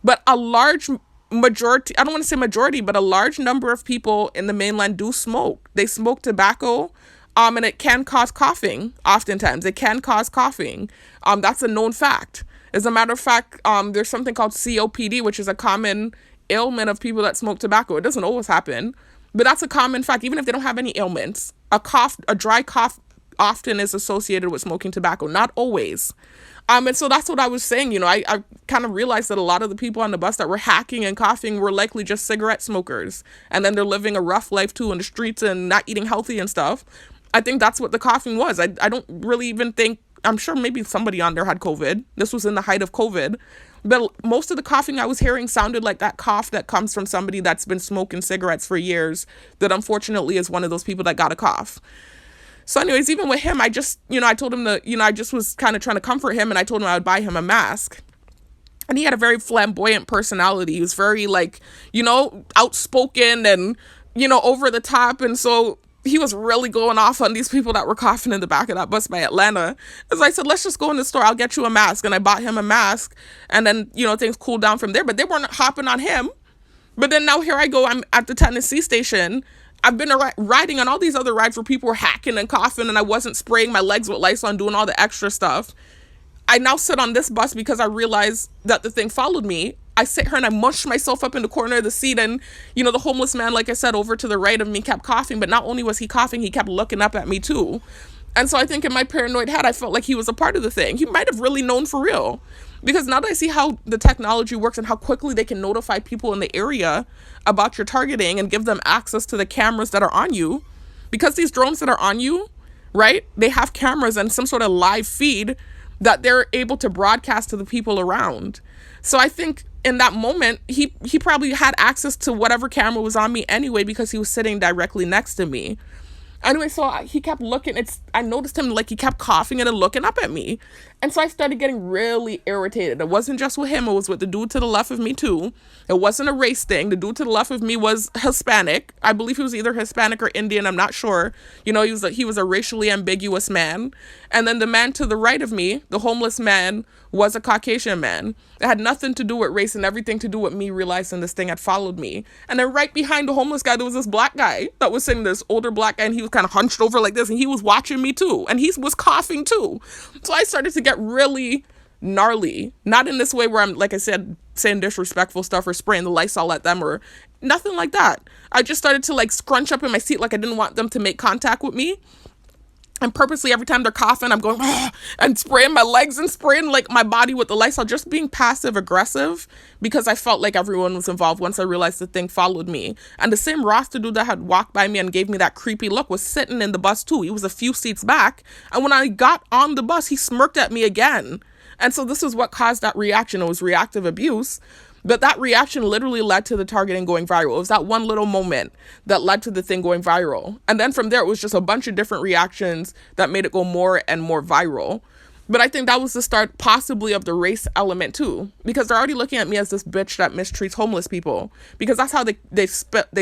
But a large majority, I don't want to say majority, but a large number of people in the mainland do smoke. They smoke tobacco, and it can cause coughing. Oftentimes, it can cause coughing. That's a known fact. As a matter of fact, there's something called COPD, which is a common ailment of people that smoke tobacco. It doesn't always happen, but that's a common fact. Even if they don't have any ailments, a dry cough often is associated with smoking tobacco. Not always. And so that's what I was saying. I kind of realized that a lot of the people on the bus that were hacking and coughing were likely just cigarette smokers. And then they're living a rough life too in the streets and not eating healthy and stuff. I think that's what the coughing was. I don't really even think, I'm sure maybe somebody on there had COVID. This was in the height of COVID. But most of the coughing I was hearing sounded like that cough that comes from somebody that's been smoking cigarettes for years, that unfortunately is one of those people that got a cough. So anyways, even with him, I just, I told him I just was kind of trying to comfort him, and I told him I would buy him a mask. And he had a very flamboyant personality. He was very outspoken and, over the top. And so he was really going off on these people that were coughing in the back of that bus by Atlanta. As I said, let's just go in the store. I'll get you a mask. And I bought him a mask. And then, things cooled down from there. But they weren't hopping on him. But then now here I go. I'm at the Tennessee station. I've been riding on all these other rides where people were hacking and coughing and I wasn't spraying my legs with Lysol and doing all the extra stuff. I now sit on this bus because I realized that the thing followed me. I sit here and I mush myself up in the corner of the seat, and, the homeless man, like I said, over to the right of me kept coughing, but not only was he coughing, he kept looking up at me too. And so I think in my paranoid head, I felt like he was a part of the thing. He might have really known for real. Because now that I see how the technology works and how quickly they can notify people in the area about your targeting and give them access to the cameras that are on you, because these drones that are on you, right, they have cameras and some sort of live feed that they're able to broadcast to the people around. So I think in that moment, he probably had access to whatever camera was on me anyway, because he was sitting directly next to me. Anyway, so he kept looking. I noticed him, like, he kept coughing and then looking up at me. And so I started getting really irritated. It wasn't just with him. It was with the dude to the left of me, too. It wasn't a race thing. The dude to the left of me was Hispanic. I believe he was either Hispanic or Indian. I'm not sure. He was a racially ambiguous man. And then the man to the right of me, the homeless man, was a Caucasian man. It had nothing to do with race and everything to do with me realizing this thing had followed me. And then right behind the homeless guy, there was this black guy that was sitting, this older black guy, and he was kind of hunched over like this, and he was watching me too. And he was coughing too. So I started to get really gnarly. Not in this way where I'm, like I said, saying disrespectful stuff or spraying the Lysol at them or nothing like that. I just started to scrunch up in my seat like I didn't want them to make contact with me. And purposely, every time they're coughing, I'm going and spraying my legs and spraying my body with the Lysol, just being passive aggressive, because I felt like everyone was involved once I realized the thing followed me. And the same roster dude that had walked by me and gave me that creepy look was sitting in the bus too. He was a few seats back. And when I got on the bus, he smirked at me again. And so this is what caused that reaction. It was reactive abuse. But that reaction literally led to the targeting going viral. It was that one little moment that led to the thing going viral. And then from there, it was just a bunch of different reactions that made it go more and more viral. But I think that was the start possibly of the race element too, because they're already looking at me as this bitch that mistreats homeless people, because that's how they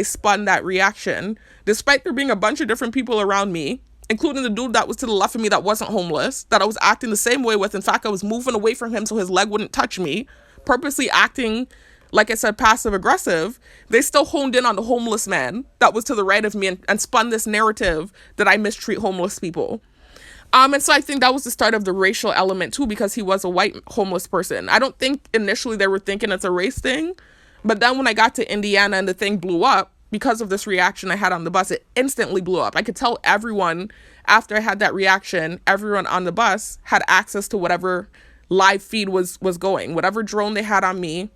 spun that reaction, despite there being a bunch of different people around me, including the dude that was to the left of me that wasn't homeless, that I was acting the same way with. In fact, I was moving away from him so his leg wouldn't touch me, purposely acting, like I said, passive aggressive. They still honed in on the homeless man that was to the right of me and spun this narrative that I mistreat homeless people. And so I think that was the start of the racial element too, because he was a white homeless person. I don't think initially they were thinking it's a race thing, but then when I got to Indiana and the thing blew up, because of this reaction I had on the bus, it instantly blew up. I could tell everyone after I had that reaction, everyone on the bus had access to whatever live feed was going, whatever drone they had on me,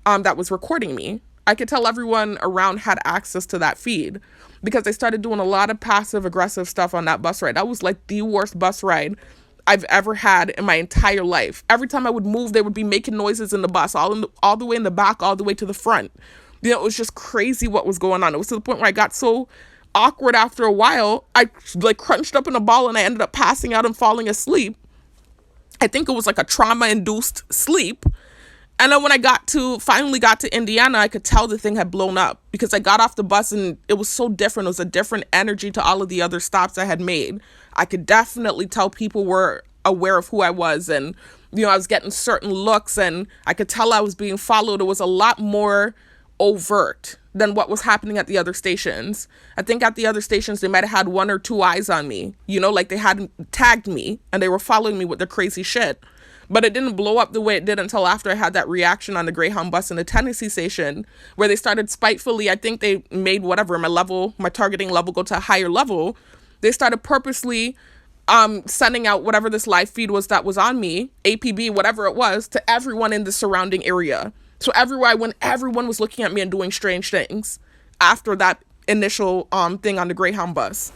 that was recording me. I could tell everyone around had access to that feed because they started doing a lot of passive aggressive stuff on that bus ride. That was like the worst bus ride I've ever had in my entire life. Every time I would move, they would be making noises in the bus, all the way in the back, all the way to the front. You know, it was just crazy what was going on. It was to the point where I got so awkward after a while. I like crunched up in a ball and I ended up passing out and falling asleep. I think it was like a trauma-induced sleep. And then when I finally got to Indiana, I could tell the thing had blown up because I got off the bus and it was so different. It was a different energy to all of the other stops I had made. I could definitely tell people were aware of who I was, and, you know, I was getting certain looks and I could tell I was being followed. It was a lot more overt than what was happening at the other stations. I think at the other stations, they might have had 1 or 2 eyes on me, you know, like they had tagged me and they were following me with their crazy shit. But it didn't blow up the way it did until after I had that reaction on the Greyhound bus in the Tennessee station, where they started spitefully, I think they made whatever, my targeting level go to a higher level. They started purposely sending out whatever this live feed was that was on me, APB, whatever it was, to everyone in the surrounding area. So everywhere, when everyone was looking at me and doing strange things after that initial thing on the Greyhound bus.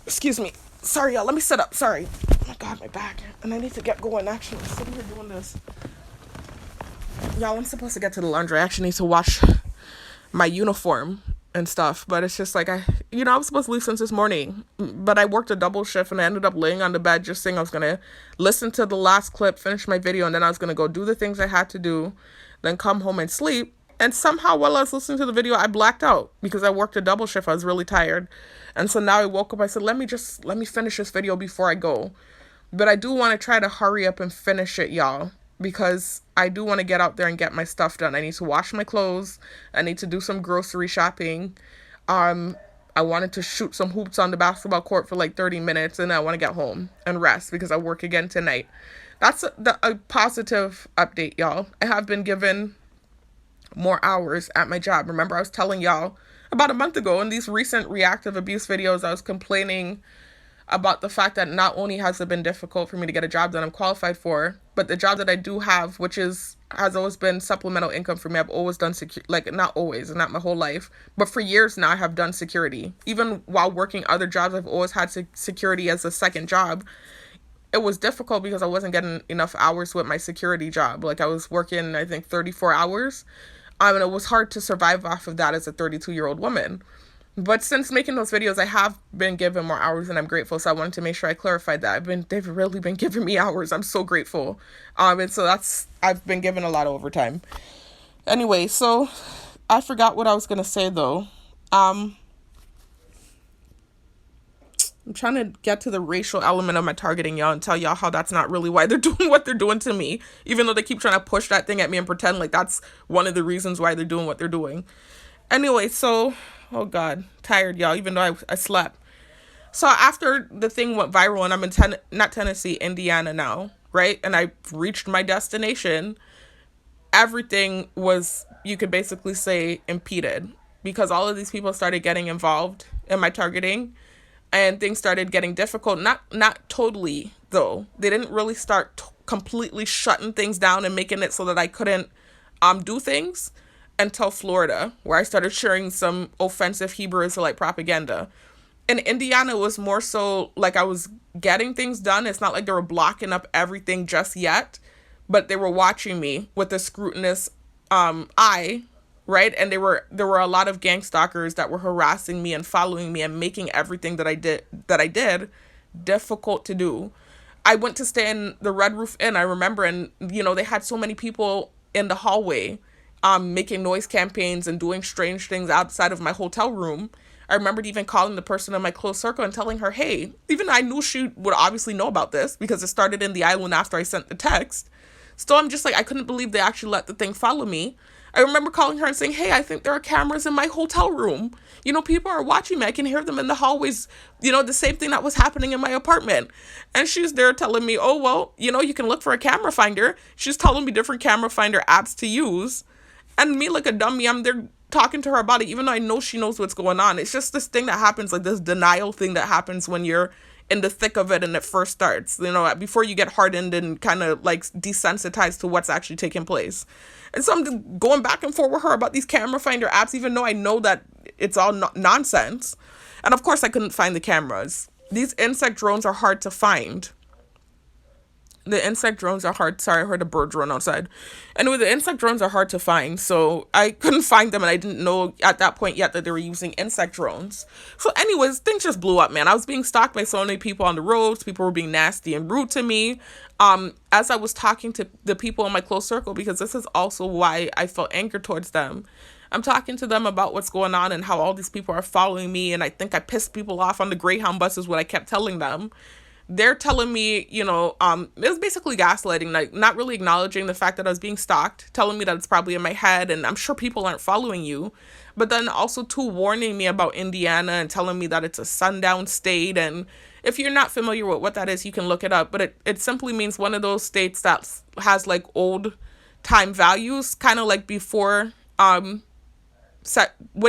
Excuse me. Sorry, y'all. Let me sit up. Sorry. Oh my God, my back. And I need to get going, actually. I'm sitting here doing this. Y'all, I'm supposed to get to the laundry. I actually need to wash my uniform and stuff. But it's just like, I was supposed to leave since this morning. But I worked a double shift and I ended up laying on the bed just saying I was going to listen to the last clip, finish my video, and then I was going to go do the things I had to do, then come home and sleep. And somehow while I was listening to the video, I blacked out because I worked a double shift. I was really tired. And so now I woke up, I said, let me finish this video before I go. But I do want to try to hurry up and finish it, y'all, because I do want to get out there and get my stuff done. I need to wash my clothes. I need to do some grocery shopping. I wanted to shoot some hoops on the basketball court for like 30 minutes, and I want to get home and rest because I work again tonight. That's a positive update, y'all. I have been given more hours at my job. Remember, I was telling y'all about a month ago in these recent reactive abuse videos, I was complaining about the fact that not only has it been difficult for me to get a job that I'm qualified for, but the job that I do have, which has always been supplemental income for me. I've always done not always, not my whole life, but for years now I have done security. Even while working other jobs, I've always had security as a second job. It was difficult because I wasn't getting enough hours with my security job. Like I was working, I think 34 hours. And it was hard to survive off of that as a 32-year-old woman. But since making those videos, I have been given more hours and I'm grateful. So I wanted to make sure I clarified that. They've really been giving me hours. I'm so grateful. And so I've been given a lot of overtime. Anyway, so I forgot what I was going to say though. I'm trying to get to the racial element of my targeting, y'all, and tell y'all how that's not really why they're doing what they're doing to me, even though they keep trying to push that thing at me and pretend like that's one of the reasons why they're doing what they're doing. Anyway, so, oh God, tired, y'all, even though I slept. So after the thing went viral and I'm in not Tennessee, Indiana now, right? And I reached my destination, everything was, you could basically say, impeded because all of these people started getting involved in my targeting. And things started getting difficult. Not totally, though. They didn't really start completely shutting things down and making it so that I couldn't do things until Florida, where I started sharing some offensive Hebrew Israelite propaganda. In Indiana, it was more so like I was getting things done. It's not like they were blocking up everything just yet, but they were watching me with a scrutinous eye. Right. And there were a lot of gang stalkers that were harassing me and following me and making everything that I did difficult to do. I went to stay in the Red Roof Inn, I remember, and, they had so many people in the hallway making noise campaigns and doing strange things outside of my hotel room. I remembered even calling the person in my close circle and telling her, hey, even I knew she would obviously know about this because it started in the island after I sent the text. Still, I'm just like, I couldn't believe they actually let the thing follow me. I remember calling her and saying, hey, I think there are cameras in my hotel room. People are watching me. I can hear them in the hallways, the same thing that was happening in my apartment. And she's there telling me, oh, well, you can look for a camera finder. She's telling me different camera finder apps to use. And me like a dummy, I'm there talking to her about it, even though I know she knows what's going on. It's just this thing that happens, like this denial thing that happens when you're in the thick of it and it first starts, before you get hardened and kind of like desensitized to what's actually taking place. And so I'm just going back and forth with her about these camera finder apps, even though I know that it's all nonsense. And of course, I couldn't find the cameras. These insect drones are hard to find. The insect drones are hard. Sorry, I heard a bird drone outside. Anyway, the insect drones are hard to find, so I couldn't find them, and I didn't know at that point yet that they were using insect drones. So anyways, things just blew up, man. I was being stalked by so many people on the roads. People were being nasty and rude to me. As I was talking to the people in my close circle, because this is also why I felt anger towards them. I'm talking to them about what's going on and how all these people are following me, and I think I pissed people off on the Greyhound bus is what I kept telling them. They're telling me, it was basically gaslighting, like not really acknowledging the fact that I was being stalked, telling me that it's probably in my head and I'm sure people aren't following you, but then also too warning me about Indiana and telling me that it's a sundown state. And if you're not familiar with what that is, you can look it up, but it simply means one of those states that has like old time values, kind of like before, when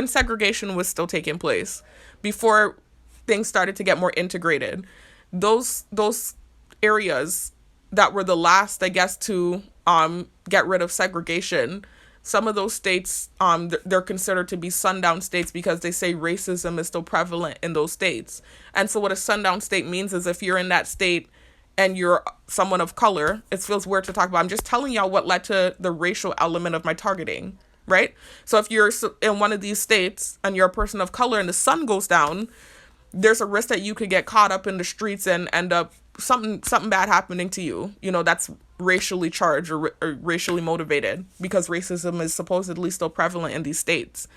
segregation was still taking place, before things started to get more integrated. Those areas that were the last, I guess, to get rid of segregation, some of those states, they're considered to be sundown states because they say racism is still prevalent in those states. And so what a sundown state means is if you're in that state and you're someone of color, it feels weird to talk about. I'm just telling y'all what led to the racial element of my targeting, right? So if you're in one of these states and you're a person of color and the sun goes down, there's a risk that you could get caught up in the streets and end up something bad happening to you. That's racially charged or racially motivated because racism is supposedly still prevalent in these states.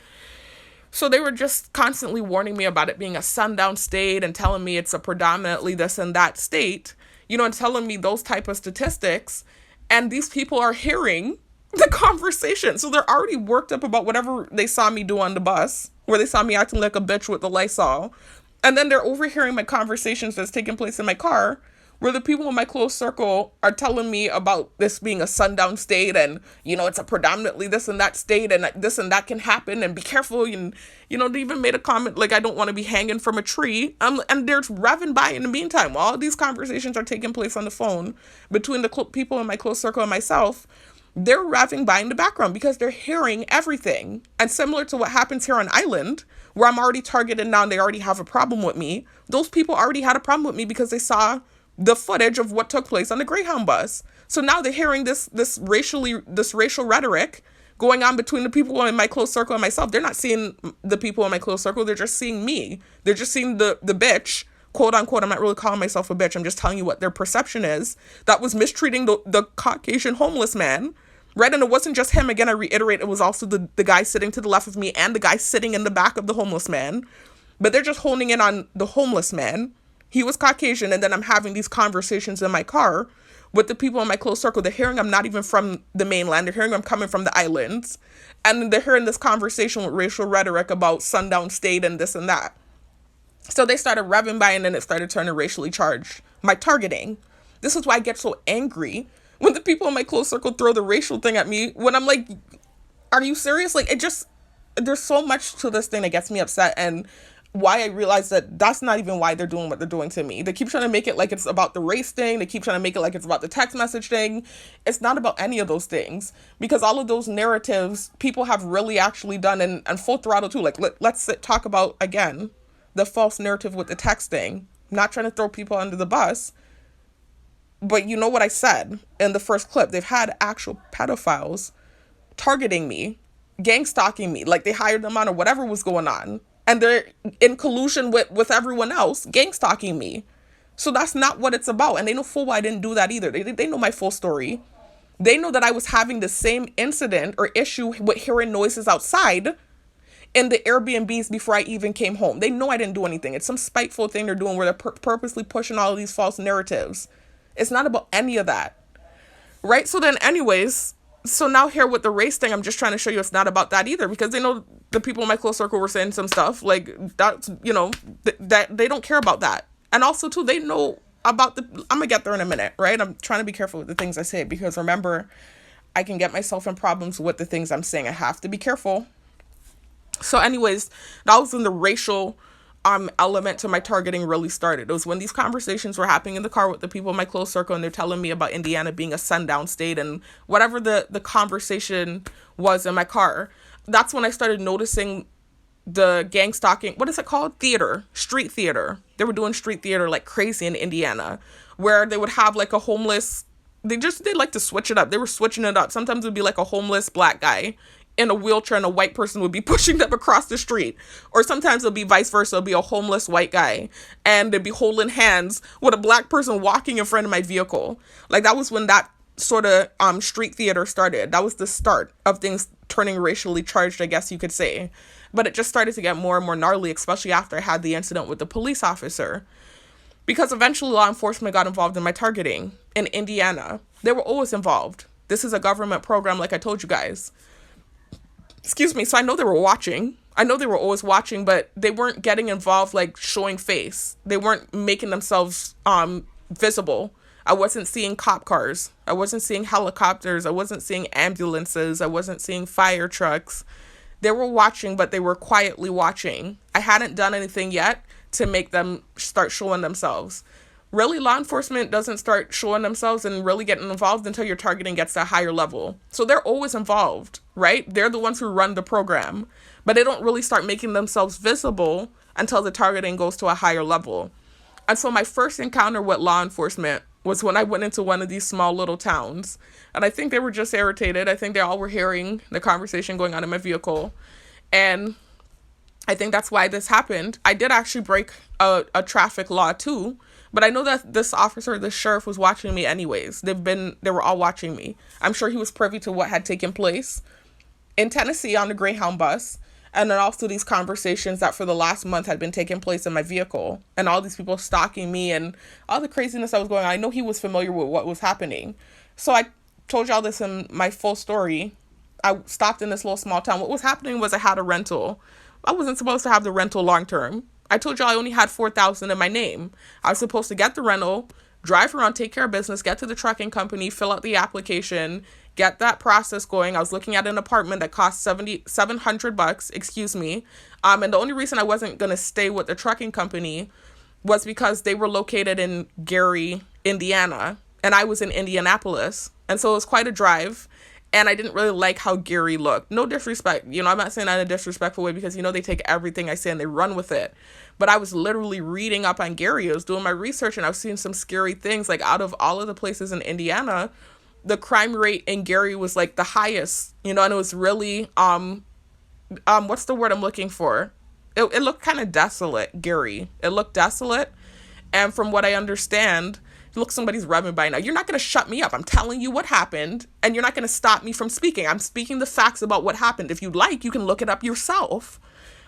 So they were just constantly warning me about it being a sundown state and telling me it's a predominantly this and that state, and telling me those type of statistics. And these people are hearing the conversation. So they're already worked up about whatever they saw me do on the bus, where they saw me acting like a bitch with the Lysol. And then they're overhearing my conversations that's taking place in my car, where the people in my close circle are telling me about this being a sundown state and, it's a predominantly this and that state and this and that can happen and be careful. And, they even made a comment like, I don't want to be hanging from a tree. And they're revving by in the meantime. While all these conversations are taking place on the phone between the people in my close circle and myself, they're revving by in the background because they're hearing everything. And similar to what happens here on Island, where I'm already targeted now and they already have a problem with me, those people already had a problem with me because they saw the footage of what took place on the Greyhound bus. So now they're hearing this racial rhetoric going on between the people in my close circle and myself. They're not seeing the people in my close circle. They're just seeing me. They're just seeing the bitch, quote unquote. I'm not really calling myself a bitch. I'm just telling you what their perception is. That was mistreating the Caucasian homeless man. Right, and it wasn't just him. Again, I reiterate, it was also the guy sitting to the left of me and the guy sitting in the back of the homeless man. But they're just honing in on the homeless man. He was Caucasian, and then I'm having these conversations in my car with the people in my close circle. They're hearing I'm not even from the mainland. They're hearing I'm coming from the islands. And they're hearing this conversation with racial rhetoric about sundown state and this and that. So they started revving by, and then it started turning racially charged. My targeting. This is why I get so angry when the people in my close circle throw the racial thing at me, when I'm like, are you serious? Like, there's so much to this thing that gets me upset, and why I realize that that's not even why they're doing what they're doing to me. They keep trying to make it like it's about the race thing. They keep trying to make it like it's about the text message thing. It's not about any of those things, because all of those narratives people have really actually done, and full throttle too. Like, let's talk about, again, the false narrative with the text thing. I'm not trying to throw people under the bus, but you know what I said in the first clip. They've had actual pedophiles targeting me, gang stalking me, like they hired them on or whatever was going on. And they're in collusion with everyone else, gang stalking me. So that's not what it's about. And they know full well I didn't do that either. They know my full story. They know that I was having the same incident or issue with hearing noises outside in the Airbnbs before I even came home. They know I didn't do anything. It's some spiteful thing they're doing where they're purposely pushing all of these false narratives. It's not about any of that, right? So then anyways, so now here with the race thing, I'm just trying to show you it's not about that either, because they know the people in my close circle were saying some stuff like that, that they don't care about that. And also too, they know about I'm gonna get there in a minute, right? I'm trying to be careful with the things I say, because remember, I can get myself in problems with the things I'm saying. I have to be careful. So anyways, that was when the racial element to my targeting really started. It was when these conversations were happening in the car with the people in my close circle, and they're telling me about Indiana being a sundown state and whatever the conversation was in my car. That's when I started noticing the gang stalking. What is it called? Theater, street theater. They were doing street theater like crazy in Indiana, where they would have like a homeless, they like to switch it up. They were switching it up. Sometimes it would be like a homeless black guy in a wheelchair, and a white person would be pushing them across the street. Or sometimes it'll be vice versa. It'll be a homeless white guy and they'd be holding hands with a black person walking in front of my vehicle. Like, that was when that sort of street theater started. That was the start of things turning racially charged, I guess you could say. But it just started to get more and more gnarly, especially after I had the incident with the police officer. Because eventually law enforcement got involved in my targeting in Indiana. They were always involved. This is a government program, like I told you guys. Excuse me. So I know they were watching. I know they were always watching, but they weren't getting involved, like showing face. They weren't making themselves visible. I wasn't seeing cop cars. I wasn't seeing helicopters. I wasn't seeing ambulances. I wasn't seeing fire trucks. They were watching, but they were quietly watching. I hadn't done anything yet to make them start showing themselves. Really, law enforcement doesn't start showing themselves and really getting involved until your targeting gets to a higher level. So they're always involved, right? They're the ones who run the program, but they don't really start making themselves visible until the targeting goes to a higher level. And so my first encounter with law enforcement was when I went into one of these small little towns. And I think they were just irritated. I think they all were hearing the conversation going on in my vehicle. And I think that's why this happened. I did actually break a traffic law too. But I know that this officer, this sheriff, was watching me anyways. They were all watching me. I'm sure he was privy to what had taken place in Tennessee on the Greyhound bus. And then also these conversations that for the last month had been taking place in my vehicle. And all these people stalking me and all the craziness that was going on. I know he was familiar with what was happening. So I told y'all this in my full story. I stopped in this little small town. What was happening was I had a rental. I wasn't supposed to have the rental long term. I told y'all I only had $4,000 in my name. I was supposed to get the rental, drive around, take care of business, get to the trucking company, fill out the application, get that process going. I was looking at an apartment that cost $700, excuse me. And the only reason I wasn't going to stay with the trucking company was because they were located in Gary, Indiana, and I was in Indianapolis. And so it was quite a drive. And I didn't really like how Gary looked. No disrespect. I'm not saying that in a disrespectful way because, they take everything I say and they run with it. But I was literally reading up on Gary. I was doing my research and I was seeing some scary things. Like, out of all of the places in Indiana, the crime rate in Gary was like the highest, and it was really, what's the word I'm looking for? It looked kind of desolate, Gary. It looked desolate. And from what I understand, look, somebody's rubbing by now. You're not going to shut me up. I'm telling you what happened, and you're not going to stop me from speaking. I'm speaking the facts about what happened. If you'd like, you can look it up yourself.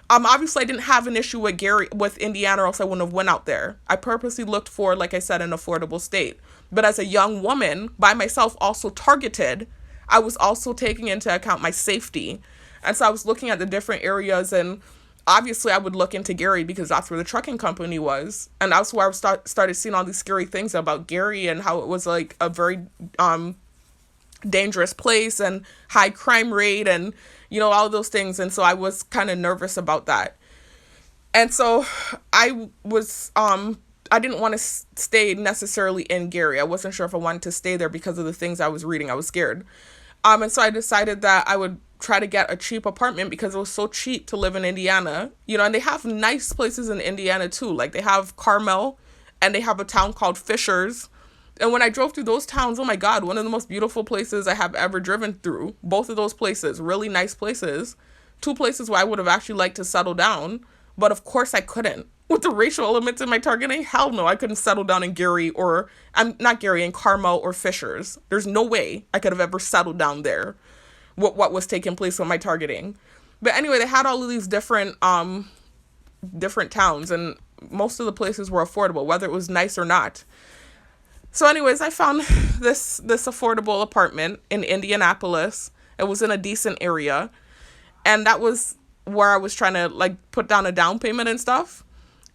Obviously, I didn't have an issue with Indiana, or else I wouldn't have went out there. I purposely looked for, like I said, an affordable state. But as a young woman, by myself, also targeted, I was also taking into account my safety. And so I was looking at the different areas, and obviously I would look into Gary because that's where the trucking company was. And that's where I started seeing all these scary things about Gary and how it was like a very dangerous place and high crime rate and, all of those things. And so I was kind of nervous about that. And so I didn't want to stay necessarily in Gary. I wasn't sure if I wanted to stay there because of the things I was reading. I was scared. And so I decided that I would try to get a cheap apartment because it was so cheap to live in Indiana, and they have nice places in Indiana too. Like, they have Carmel and they have a town called Fishers. And when I drove through those towns, oh my God, one of the most beautiful places I have ever driven through. Both of those places, really nice places. Two places where I would have actually liked to settle down. But of course I couldn't. With the racial elements in my targeting, hell no, I couldn't settle down in Gary in Carmel or Fishers. There's no way I could have ever settled down there. What was taking place with my targeting. But anyway, they had all of these different towns, and most of the places were affordable, whether it was nice or not. So anyways, I found this affordable apartment in Indianapolis. It was in a decent area, and that was where I was trying to put down a down payment and stuff.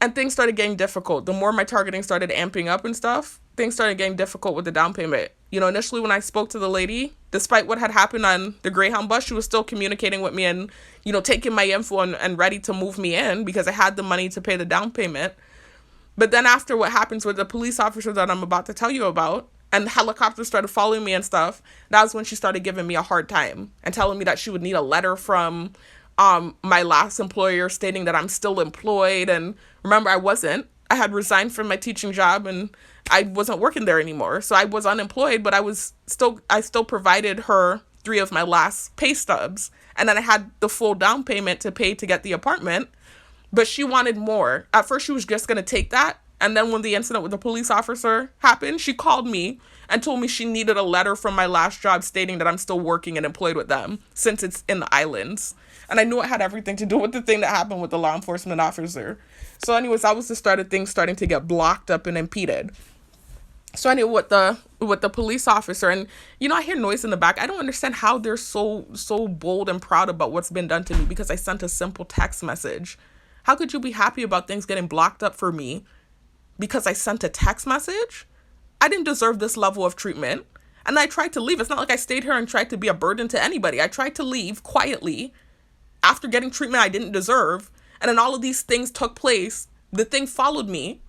And things started getting difficult. The more my targeting started amping up and stuff, things started getting difficult with the down payment. You know, initially when I spoke to the lady, despite what had happened on the Greyhound bus, she was still communicating with me and, you know, taking my info and ready to move me in because I had the money to pay the down payment. But then after what happens with the police officer that I'm about to tell you about, and the helicopters started following me and stuff, that was when she started giving me a hard time and telling me that she would need a letter from my last employer stating that I'm still employed. And remember, I wasn't. I had resigned from my teaching job and I wasn't working there anymore. So I was unemployed, but I still provided her 3 of my last pay stubs. And then I had the full down payment to pay to get the apartment. But she wanted more. At first, she was just going to take that. And then when the incident with the police officer happened, she called me and told me she needed a letter from my last job stating that I'm still working and employed with them since it's in the islands. And I knew it had everything to do with the thing that happened with the law enforcement officer. So anyways, that was the start of things starting to get blocked up and impeded. So anyway, with the police officer, and you know, I hear noise in the back. I don't understand how they're so bold and proud about what's been done to me because I sent a simple text message. How could you be happy about things getting blocked up for me because I sent a text message? I didn't deserve this level of treatment. And I tried to leave. It's not like I stayed here and tried to be a burden to anybody. I tried to leave quietly after getting treatment I didn't deserve. And then all of these things took place. The thing followed me.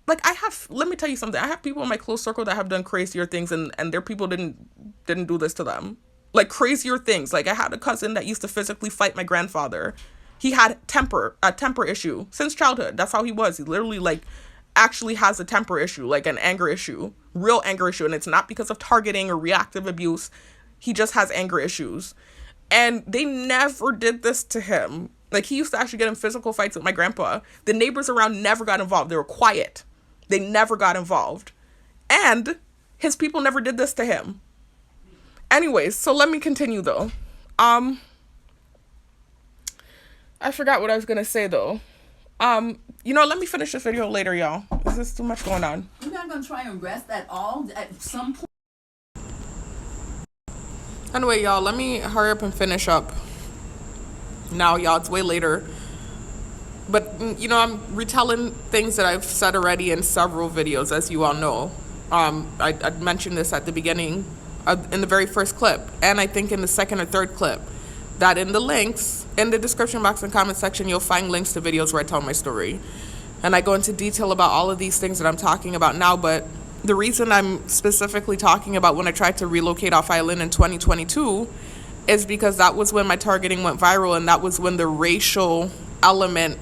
Like let me tell you something. I have people in my close circle that have done crazier things and their people didn't do this to them. Like crazier things. Like I had a cousin that used to physically fight my grandfather. He had a temper issue since childhood. That's how he was. He literally like actually has a temper issue, like an anger issue, real anger issue. And it's not because of targeting or reactive abuse. He just has anger issues. And they never did this to him. Like he used to actually get in physical fights with my grandpa. The neighbors around never got involved. They were quiet. They never got involved. And his people never did this to him. Anyways, so let me continue though. I forgot what I was going to say, though. You know, let me finish this video later, y'all. This is too much going on. You're not going to try and rest at all at some point? Anyway, y'all, let me hurry up and finish up. Now, y'all, it's way later. But, you know, I'm retelling things that I've said already in several videos, as you all know. I mentioned this at the beginning, in the very first clip, and I think in the second or third clip. That in the links, in the description box and comment section, you'll find links to videos where I tell my story. And I go into detail about all of these things that I'm talking about now, but the reason I'm specifically talking about when I tried to relocate off island in 2022 is because that was when my targeting went viral, and that was when the racial element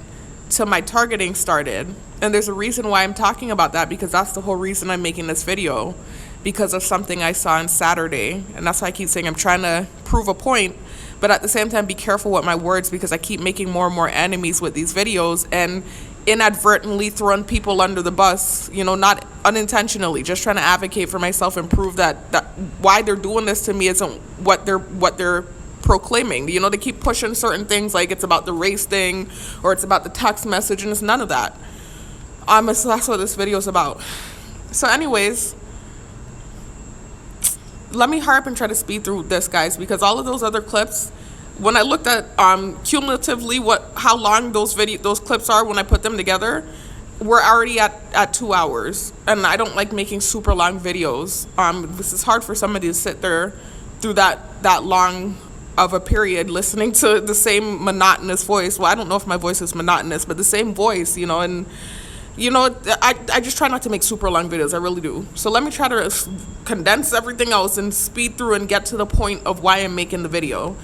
to my targeting started. And there's a reason why I'm talking about that, because that's the whole reason I'm making this video, because of something I saw on Saturday. And that's why I keep saying I'm trying to prove a point, but at the same time be careful with my words, because I keep making more and more enemies with these videos and inadvertently throwing people under the bus, you know, not unintentionally, just trying to advocate for myself and prove that why they're doing this to me isn't what they're proclaiming. You know, they keep pushing certain things like it's about the race thing or it's about the text message, and it's none of that. So that's what this video is about. So anyways, let me hurry up and try to speed through this, guys, because all of those other clips, when I looked at cumulatively how long those clips are when I put them together, we're already at 2 hours, and I don't like making super long videos. This is hard for somebody to sit there through that long of a period listening to the same monotonous voice. Well, I don't know if my voice is monotonous, but the same voice, you know, and you know, I just try not to make super long videos. I really do. So let me try to condense everything else and speed through and get to the point of why I'm making the video.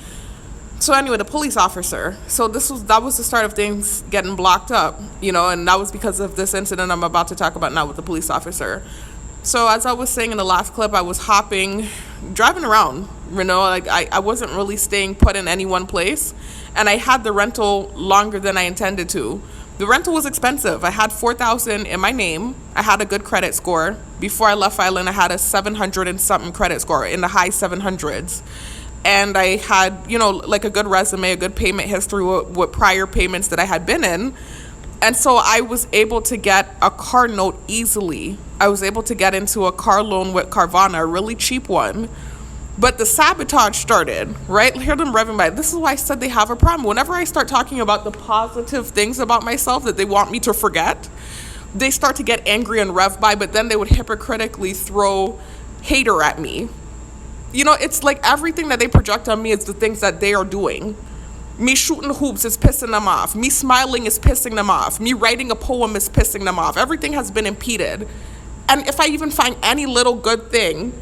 So anyway, the police officer. So that was the start of things getting blocked up, you know, and that was because of this incident I'm about to talk about now with the police officer. So as I was saying in the last clip, I was driving around, you know, like I wasn't really staying put in any one place, and I had the rental longer than I intended to. The rental was expensive. I had $4,000 in my name. I had a good credit score. Before I left Island, I had a 700 and something credit score, in the high 700s. And I had, you know, like a good resume, a good payment history with prior payments that I had been in. And so I was able to get a car note easily. I was able to get into a car loan with Carvana, a really cheap one. But the sabotage started, right? Hear them revving by. This is why I said they have a problem. Whenever I start talking about the positive things about myself that they want me to forget, they start to get angry and rev by, but then they would hypocritically throw hater at me. You know, it's like everything that they project on me is the things that they are doing. Me shooting hoops is pissing them off. Me smiling is pissing them off. Me writing a poem is pissing them off. Everything has been impeded. And if I even find any little good thing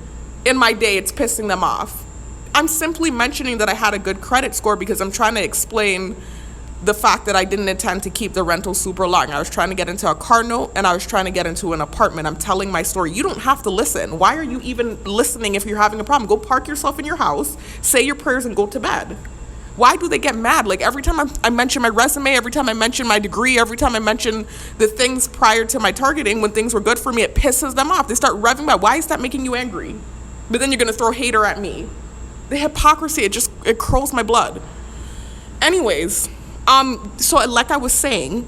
in my day, it's pissing them off. I'm simply mentioning that I had a good credit score because I'm trying to explain the fact that I didn't intend to keep the rental super long. I was trying to get into a car note and I was trying to get into an apartment. I'm telling my story. You don't have to listen. Why are you even listening if you're having a problem? Go park yourself in your house, say your prayers, and go to bed. Why do they get mad? Like every time I mention my resume, every time I mention my degree, every time I mention the things prior to my targeting, when things were good for me, it pisses them off. They start revving up. Why is that making you angry? But then you're going to throw hater at me. The hypocrisy, it curls my blood. Anyways, so like I was saying,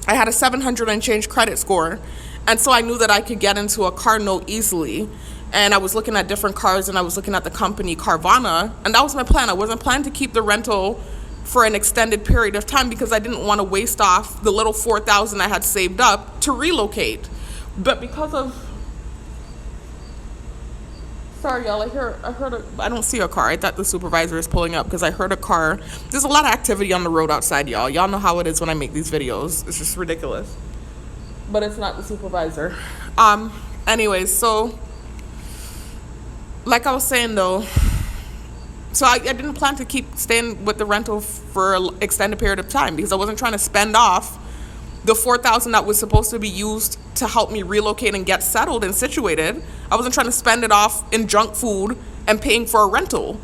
I had a 700 and change credit score. And so I knew that I could get into a car note easily. And I was looking at different cars and I was looking at the company Carvana. And that was my plan. I wasn't planning to keep the rental for an extended period of time because I didn't want to waste off the little $4,000 I had saved up to relocate. But because of... Sorry, y'all, I don't see a car. I thought the supervisor is pulling up because I heard a car. There's a lot of activity on the road outside, y'all. Y'all know how it is when I make these videos. It's just ridiculous. But it's not the supervisor. Anyways, so... Like I was saying, though, so I didn't plan to keep staying with the rental for an extended period of time because I wasn't trying to spend off the $4,000 that was supposed to be used to help me relocate and get settled and situated. I wasn't trying to spend it off in junk food and paying for a rental.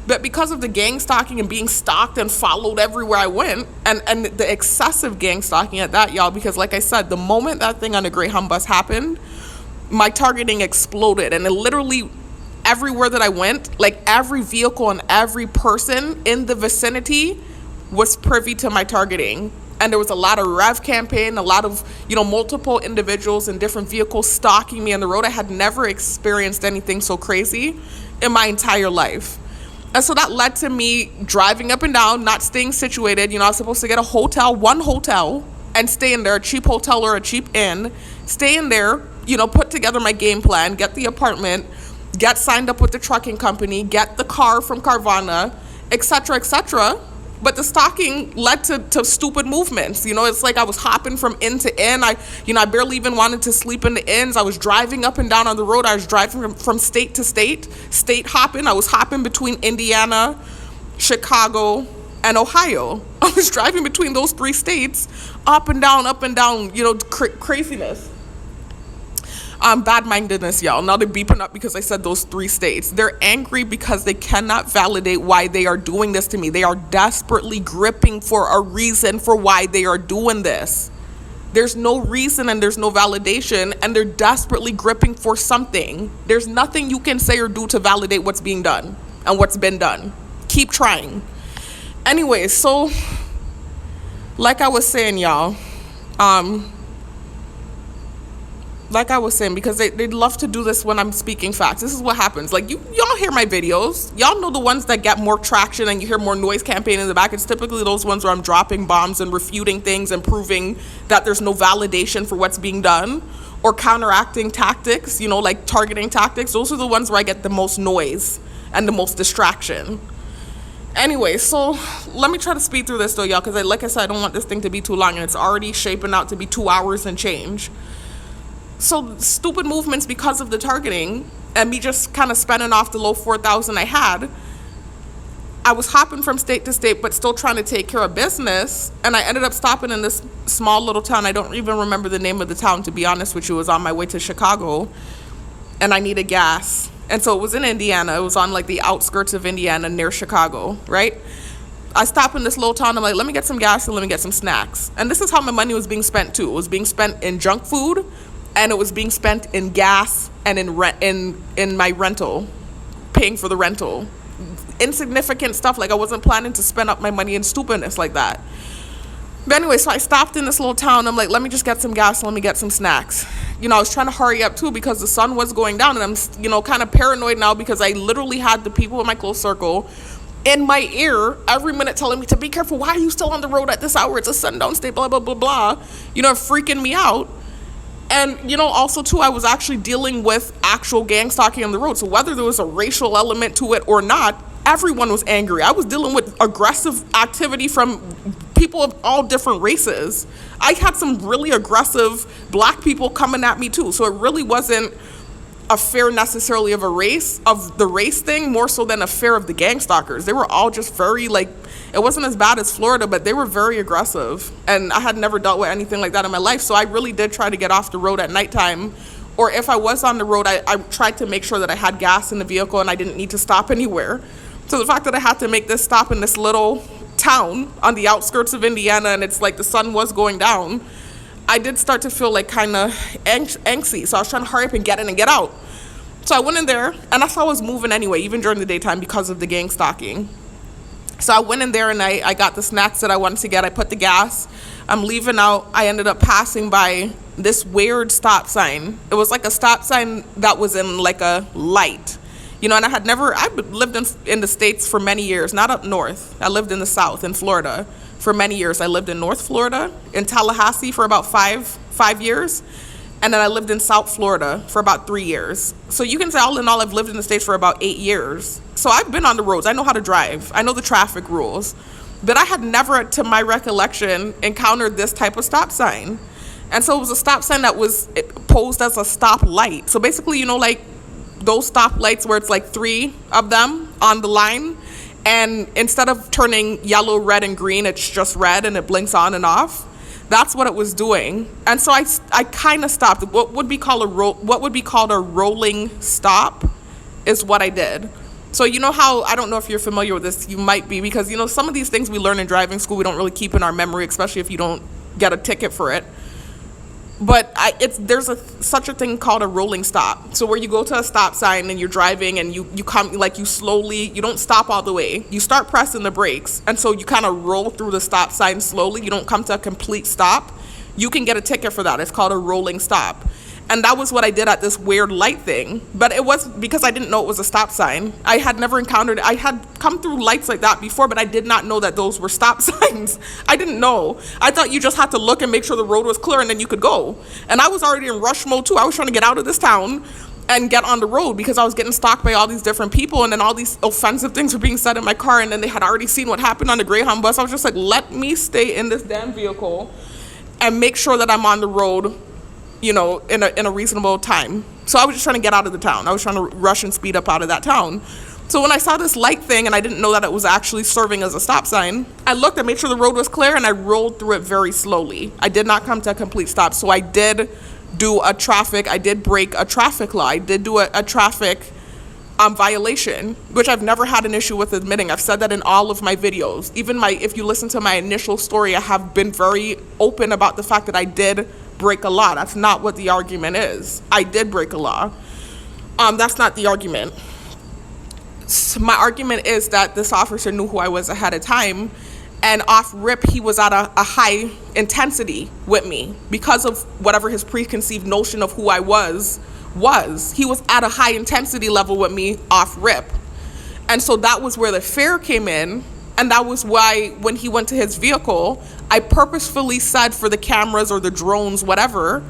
But because of the gang stalking and being stalked and followed everywhere I went, and the excessive gang stalking at that, y'all, because like I said, the moment that thing on the Greyhound bus happened, my targeting exploded. And it literally... everywhere that I went, like every vehicle and every person in the vicinity was privy to my targeting. And there was a lot of rev campaign, a lot of, multiple individuals in different vehicles stalking me on the road. I had never experienced anything so crazy in my entire life. And so that led to me driving up and down, not staying situated. I was supposed to get one hotel, and stay in there, a cheap hotel or a cheap inn, stay in there, put together my game plan, get the apartment, get signed up with the trucking company, get the car from Carvana, etc., etc. But the stalking led to stupid movements. It's like I was hopping from inn to inn. I barely even wanted to sleep in the inns. I was driving up and down on the road. I was driving from state to state hopping. I was hopping between Indiana, Chicago, and Ohio. I was driving between those 3 states, up and down, craziness. Bad-mindedness, y'all. Now they're beeping up because I said those 3 states. They're angry because they cannot validate why they are doing this to me. They are desperately gripping for a reason for why they are doing this. There's no reason and there's no validation, and they're desperately gripping for something. There's nothing you can say or do to validate what's being done and what's been done. Keep trying. Anyway, so like I was saying, y'all, because they love to do this when I'm speaking facts. This is what happens. Like, y'all hear my videos. Y'all know the ones that get more traction and you hear more noise campaign in the back. It's typically those ones where I'm dropping bombs and refuting things and proving that there's no validation for what's being done, or counteracting tactics, like targeting tactics. Those are the ones where I get the most noise and the most distraction. Anyway, so let me try to speed through this, though, y'all, because like I said, I don't want this thing to be too long, and it's already shaping out to be 2 hours and change. So stupid movements because of the targeting and me just kind of spending off the low $4,000 I had. I was hopping from state to state, but still trying to take care of business. And I ended up stopping in this small little town. I don't even remember the name of the town, to be honest with you. It was on my way to Chicago, and I needed gas. And so it was in Indiana. It was on like the outskirts of Indiana near Chicago, right? I stopped in this little town. I'm like, let me get some gas and let me get some snacks. And this is how my money was being spent too. It was being spent in junk food, and it was being spent in gas and in rent, in my rental, paying for the rental. Insignificant stuff. Like, I wasn't planning to spend up my money in stupidness like that. But anyway, so I stopped in this little town. I'm like, let me just get some gas, let me get some snacks. I was trying to hurry up too because the sun was going down, and I'm kind of paranoid now because I literally had the people in my close circle in my ear every minute telling me to be careful. Why are you still on the road at this hour? It's a sundown state, blah, blah, blah, blah. Freaking me out. And, also, too, I was actually dealing with actual gang stalking on the road. So whether there was a racial element to it or not, everyone was angry. I was dealing with aggressive activity from people of all different races. I had some really aggressive black people coming at me, too. So it really wasn't a fear necessarily of the race thing, more so than a fear of the gang stalkers. They were all just very, it wasn't as bad as Florida, but they were very aggressive. And I had never dealt with anything like that in my life. So I really did try to get off the road at nighttime. Or if I was on the road, I tried to make sure that I had gas in the vehicle and I didn't need to stop anywhere. So the fact that I had to make this stop in this little town on the outskirts of Indiana, and it's like the sun was going down, I did start to feel kind of angsty. So I was trying to hurry up and get in and get out. So I went in there, and that's how I was moving anyway, even during the daytime, because of the gang stalking. So I went in there, and I got the snacks that I wanted to get. I put the gas. I'm leaving out. I ended up passing by this weird stop sign. It was like a stop sign that was in like a light. And I've lived in the States for many years, not up north. I lived in the South, in Florida, for many years. I lived in North Florida, in Tallahassee for about five years. And then I lived in South Florida for about 3 years. So you can say all in all, I've lived in the States for about 8 years. So I've been on the roads. I know how to drive. I know the traffic rules. But I had never, to my recollection, encountered this type of stop sign. And so it was a stop sign that was posed as a stop light. So basically, those stop lights where it's like 3 of them on the line. And instead of turning yellow, red, and green, it's just red and it blinks on and off. That's what it was doing. And so I kind of stopped. What would be called a rolling stop is what I did. So how, I don't know if you're familiar with this, you might be, because some of these things we learn in driving school we don't really keep in our memory, especially if you don't get a ticket for it. But there's such a thing called a rolling stop. So where you go to a stop sign and you're driving and you come, you slowly, you don't stop all the way. You start pressing the brakes. And so you kind of roll through the stop sign slowly. You don't come to a complete stop. You can get a ticket for that. It's called a rolling stop. And that was what I did at this weird light thing. But it was because I didn't know it was a stop sign. I had never encountered, I had come through lights like that before, but I did not know that those were stop signs. I didn't know. I thought you just had to look and make sure the road was clear and then you could go. And I was already in rush mode too. I was trying to get out of this town and get on the road because I was getting stalked by all these different people, and then all these offensive things were being said in my car, and then they had already seen what happened on the Greyhound bus. I was just like, let me stay in this damn vehicle and make sure that I'm on the road in a reasonable time. So I was just trying to get out of the town. I was trying to rush and speed up out of that town. So when I saw this light thing and I didn't know that it was actually serving as a stop sign, I looked and made sure the road was clear and I rolled through it very slowly. I did not come to a complete stop. So I did break a traffic law. I did do a traffic violation, which I've never had an issue with admitting. I've said that in all of my videos. Even if you listen to my initial story, I have been very open about the fact that I did break a law. That's not what the argument is. I did break a law. That's not the argument. So my argument is that this officer knew who I was ahead of time, and off rip, he was at a high intensity with me because of whatever his preconceived notion of who I was. He was at a high intensity level with me off rip. And so that was where the fear came in. And that was why when he went to his vehicle, I purposefully said for the cameras or the drones, whatever,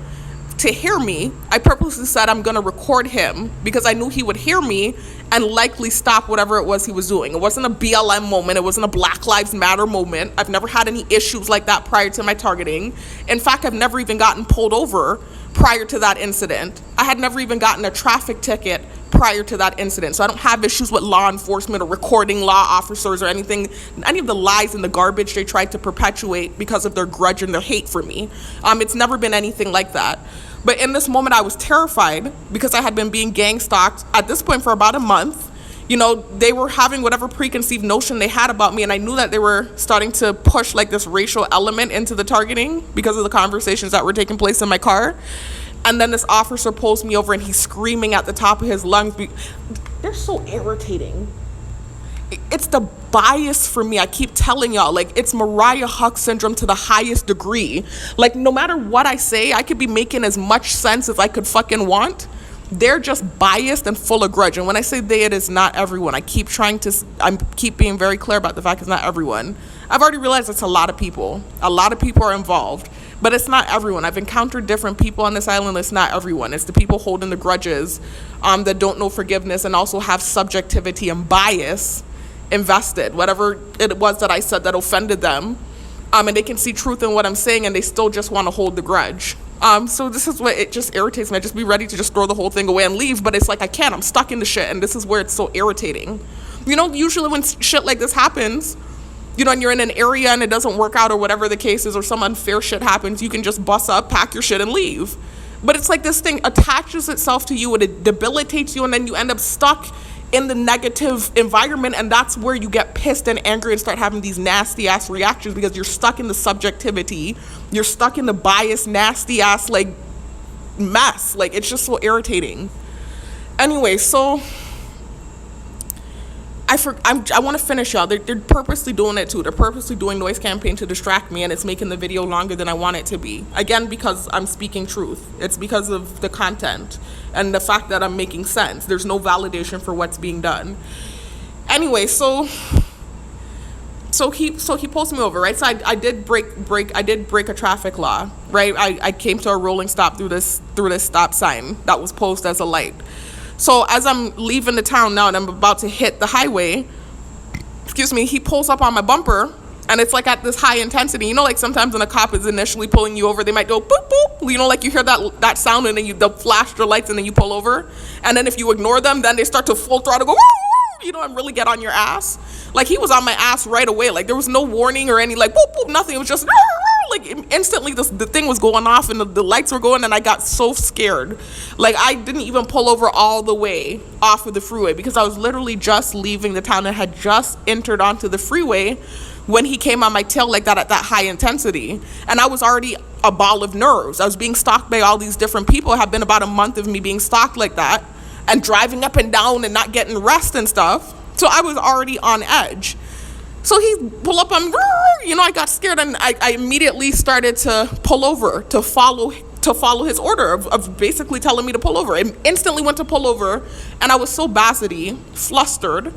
to hear me. I purposely said I'm going to record him because I knew he would hear me and likely stop whatever it was he was doing. It wasn't a BLM moment. It wasn't a Black Lives Matter moment. I've never had any issues like that prior to my targeting. In fact, I've never even gotten pulled over prior to that incident. I had never even gotten a traffic ticket prior to that incident. So I don't have issues with law enforcement or recording law officers or anything, any of the lies and the garbage they tried to perpetuate because of their grudge and their hate for me. It's never been anything like that. But in this moment, I was terrified because I had been being gang stalked at this point for about a month. They were having whatever preconceived notion they had about me, and I knew that they were starting to push this racial element into the targeting because of the conversations that were taking place in my car. And then this officer pulls me over and he's screaming at the top of his lungs. They're so irritating. It's the bias for me. I keep telling y'all, it's Mariah Huck syndrome to the highest degree. No matter what I say, I could be making as much sense as I could fucking want. They're just biased and full of grudge. And when I say they, it is not everyone. I keep being very clear about the fact it's not everyone. I've already realized it's a lot of people. A lot of people are involved. But it's not everyone. I've encountered different people on this island. It's not everyone. It's the people holding the grudges, that don't know forgiveness and also have subjectivity and bias invested. Whatever it was that I said that offended them, and they can see truth in what I'm saying, and they still just want to hold the grudge. So this is what it just irritates me. I just be ready to just throw the whole thing away and leave, but it's like I can't. I'm stuck in the shit, and this is where it's so irritating. You know, usually when shit like this happens, you know, and you're in an area and it doesn't work out or whatever the case is, or some unfair shit happens, you can just bust up, pack your shit, and leave. But it's like this thing attaches itself to you and it debilitates you, and then you end up stuck in the negative environment, and that's where you get pissed and angry and start having these nasty ass reactions, because you're stuck in the subjectivity, you're stuck in the biased, nasty ass like mess. Like, it's just so irritating. Anyway, so I want to finish, y'all. They're purposely doing it too. They're purposely doing noise campaign to distract me, and it's making the video longer than I want it to be. Again, because I'm speaking truth. It's because of the content and the fact that I'm making sense. There's no validation for what's being done. Anyway, so he pulls me over, right? So I did break a traffic law, right? I came to a rolling stop through this stop sign that was posed as a light. So as I'm leaving the town now and I'm about to hit the highway, he pulls up on my bumper, and it's like at this high intensity. You know, like sometimes when a cop is initially pulling you over, they might go boop, boop. You know, like you hear that sound, and then they'll flash their lights, and then you pull over. And then if you ignore them, then they start to full throttle go, woo, woo, you know, and really get on your ass. Like, he was on my ass right away. Like, there was no warning or any like boop, boop, nothing. It was just like instantly the thing was going off, and the lights were going, and I got so scared. Like, I didn't even pull over all the way off of the freeway, because I was literally just leaving the town and had just entered onto the freeway when he came on my tail like that at that high intensity. And I was already a ball of nerves. I was being stalked by all these different people. It had been about a month of me being stalked like that and driving up and down and not getting rest and stuff. So I was already on edge. So he pulled up on, you know, I got scared, and I immediately started to pull over to follow his order of basically telling me to pull over. I instantly went to pull over, and I was so flustered,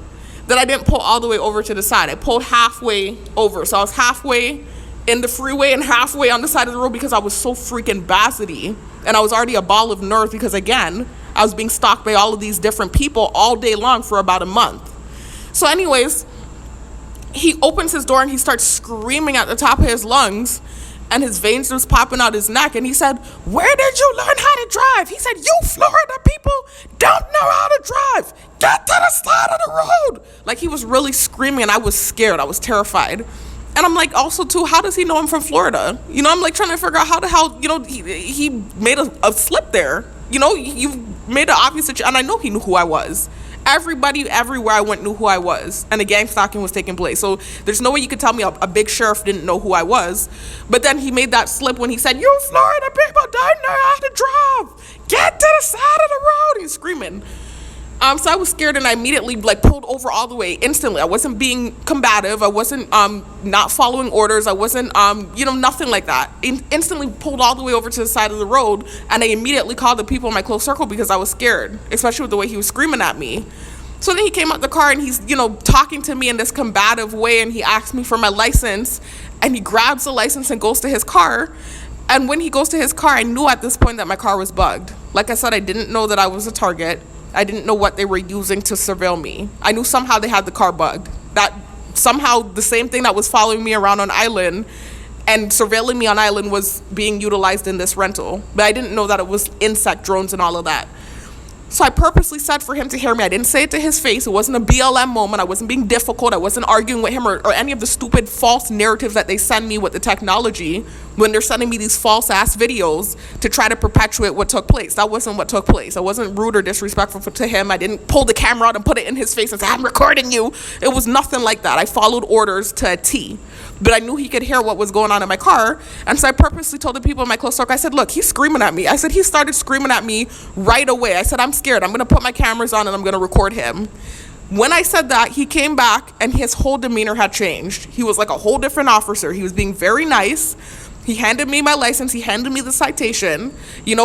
that I didn't pull all the way over to the side. I pulled halfway over. So I was halfway in the freeway and halfway on the side of the road, because I was so freaking bassety, and I was already a ball of nerves, because again, I was being stalked by all of these different people all day long for about a month. So anyways, he opens his door and he starts screaming at the top of his lungs, and his veins was popping out his neck, and he said, "Where did you learn how to drive?" He said, "You Florida people don't know how to drive. Get to the side of the road." Like, he was really screaming, and I was scared. I was terrified. And I'm like, also too, how does he know I'm from Florida? You know, I'm like trying to figure out how the hell, you know, he made a slip there. You know, you made an obvious situation, and I know he knew who I was. Everybody everywhere I went knew who I was, and the gang stalking was taking place. So there's no way you could tell me a big sheriff didn't know who I was. But then he made that slip when he said, "You Florida people don't know how to drive. Get to the side of the road." He's screaming. So I was scared, and I immediately pulled over all the way instantly. I wasn't being combative. I wasn't not following orders. I wasn't nothing like that. Instantly pulled all the way over to the side of the road, and I immediately called the people in my close circle because I was scared, especially with the way he was screaming at me. So then he came out the car, and he's talking to me in this combative way, and he asked me for my license, and he grabs the license and goes to his car. And when he goes to his car, I knew at this point that my car was bugged. Like I said, I didn't know that I was a target. I didn't know what they were using to surveil me. I knew somehow they had the car bugged. That somehow the same thing that was following me around on island and surveilling me on island was being utilized in this rental. But I didn't know that it was insect drones and all of that. So I purposely said for him to hear me. I didn't say it to his face. It wasn't a BLM moment. I wasn't being difficult. I wasn't arguing with him or any of the stupid false narratives that they send me with the technology when they're sending me these false ass videos to try to perpetuate what took place. That wasn't what took place. I wasn't rude or disrespectful to him. I didn't pull the camera out and put it in his face and say, "I'm recording you." It was nothing like that. I followed orders to a T. But I knew he could hear what was going on in my car. And so I purposely told the people in my close circle, I said, "Look, he's screaming at me." I said, he started screaming at me right away. I said, "I'm scared. I'm going to put my cameras on and I'm going to record him." When I said that, he came back and his whole demeanor had changed. He was like a whole different officer. He was being very nice. He handed me my license. He handed me the citation.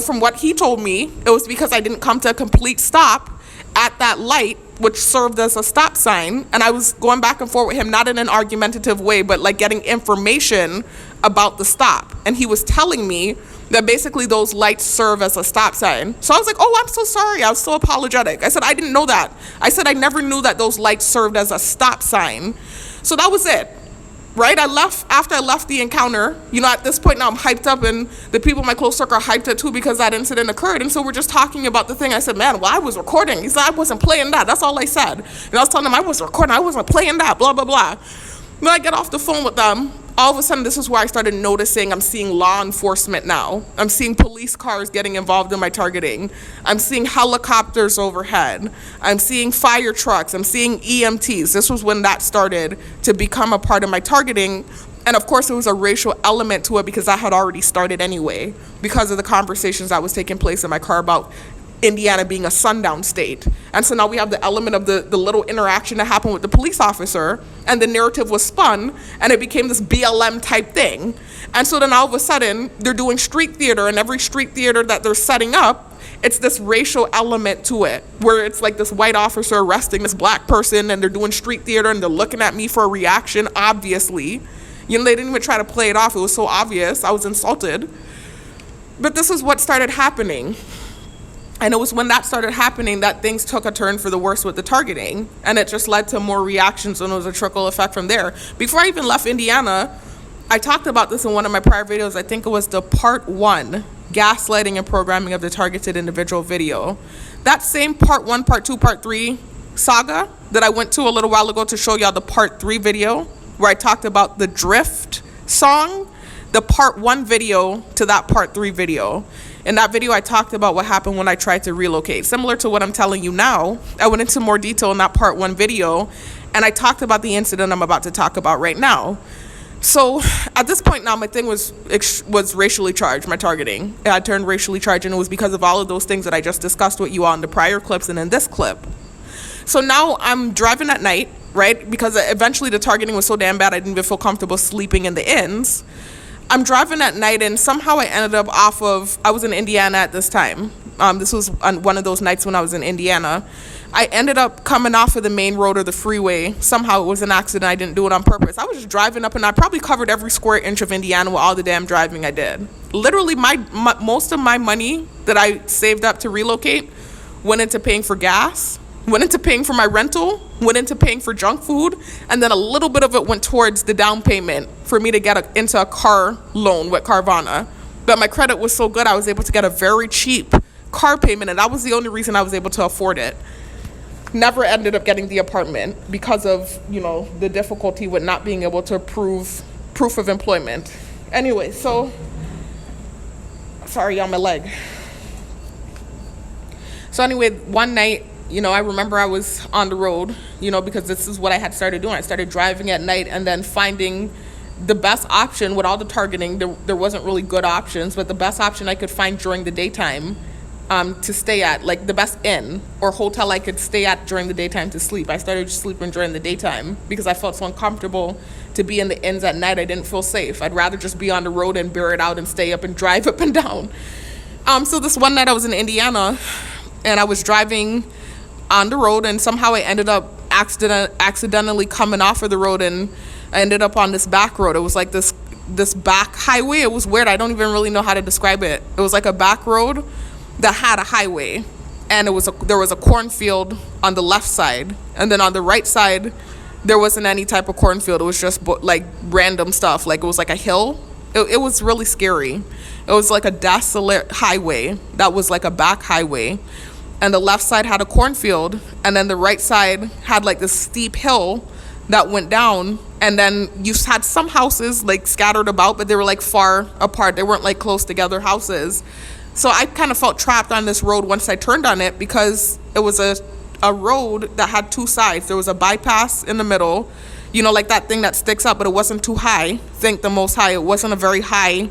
From what he told me, it was because I didn't come to a complete stop at that light which served as a stop sign, and I was going back and forth with him, not in an argumentative way, but like getting information about the stop. And he was telling me that basically those lights serve as a stop sign. So I was like, oh, I'm so sorry. I was so apologetic. I said, I didn't know that. I said, I never knew that those lights served as a stop sign. So that was it. Right? After I left the encounter, at this point now I'm hyped up, and the people in my close circle are hyped up too because that incident occurred. And so we're just talking about the thing. I said, man, well, I was recording. He said, I wasn't playing that. That's all I said. And I was telling him I was recording. I wasn't playing that, blah, blah, blah. Then I get off the phone with them. All of a sudden, this is where I started noticing I'm seeing law enforcement now. I'm seeing police cars getting involved in my targeting. I'm seeing helicopters overhead. I'm seeing fire trucks. I'm seeing EMTs. This was when that started to become a part of my targeting. And of course, there was a racial element to it because that had already started anyway, because of the conversations that was taking place in my car about Indiana being a sundown state. And so now we have the element of the little interaction that happened with the police officer, and the narrative was spun, and it became this BLM type thing. And so then all of a sudden, they're doing street theater, and every street theater that they're setting up, it's this racial element to it, where it's like this white officer arresting this black person, and they're doing street theater, and they're looking at me for a reaction, obviously. They didn't even try to play it off. It was so obvious. I was insulted. But this is what started happening. And it was when that started happening that things took a turn for the worse with the targeting. And it just led to more reactions, and it was a trickle effect from there. Before I even left Indiana, I talked about this in one of my prior videos. I think it was the part 1, gaslighting and programming of the targeted individual video. That same part 1, part 2, part 3 saga that I went to a little while ago to show y'all the part 3 video, where I talked about the drift song, the part 1 video to that part 3 video. In that video, I talked about what happened when I tried to relocate. Similar to what I'm telling you now, I went into more detail in that part 1 video, and I talked about the incident I'm about to talk about right now. So at this point now, my thing was racially charged, my targeting. It had turned racially charged, and it was because of all of those things that I just discussed with you all in the prior clips and in this clip. So now I'm driving at night, right? Because eventually the targeting was so damn bad, I didn't even feel comfortable sleeping in the inns. I'm driving at night, and somehow I ended up I was in Indiana at this time. This was on one of those nights when I was in Indiana. I ended up coming off of the main road or the freeway. Somehow it was an accident. I didn't do it on purpose. I was just driving up, and I probably covered every square inch of Indiana with all the damn driving I did. Literally, most of my money that I saved up to relocate went into paying for gas, went into paying for my rental, went into paying for junk food, and then a little bit of it went towards the down payment for me to get into a car loan with Carvana. But my credit was so good, I was able to get a very cheap car payment, and that was the only reason I was able to afford it. Never ended up getting the apartment because of, the difficulty with not being able to prove proof of employment. Anyway, so, sorry on my leg. So anyway, one night, I remember I was on the road, because this is what I had started doing. I started driving at night and then finding the best option with all the targeting. There wasn't really good options, but the best option I could find during the daytime to stay at, like the best inn or hotel I could stay at during the daytime to sleep. I started sleeping during the daytime because I felt so uncomfortable to be in the inns at night. I didn't feel safe. I'd rather just be on the road and bear it out and stay up and drive up and down. So this one night I was in Indiana, and I was driving on the road, and somehow I ended up accidentally coming off of the road, and I ended up on this back road. It was like this back highway. It was weird. I don't even really know how to describe it. It was like a back road that had a highway, and there was a cornfield on the left side, and then on the right side there wasn't any type of cornfield. It was just like random stuff. Like it was like a hill. It was really scary. It was like a desolate highway that was like a back highway, and the left side had a cornfield, and then the right side had like this steep hill that went down, and then you had some houses like scattered about, but they were like far apart. They weren't like close together houses. So I kind of felt trapped on this road once I turned on it, because it was a road that had two sides. There was a bypass in the middle, like that thing that sticks up, but it wasn't too high. Think the most high. It wasn't a very high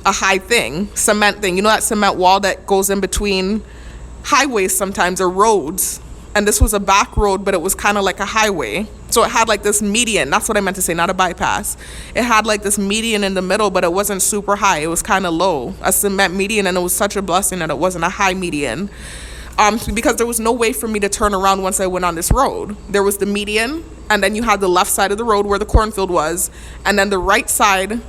thing, cement thing. That cement wall that goes in between highways sometimes, or roads. And this was a back road, but it was kind of like a highway. So it had like this median. That's what I meant to say, not a bypass. It had like this median in the middle, but it wasn't super high. It was kind of low, a cement median, and it was such a blessing that it wasn't a high median. because there was no way for me to turn around once I went on this road. There was the median, and then you had the left side of the road where the cornfield was, and then the right side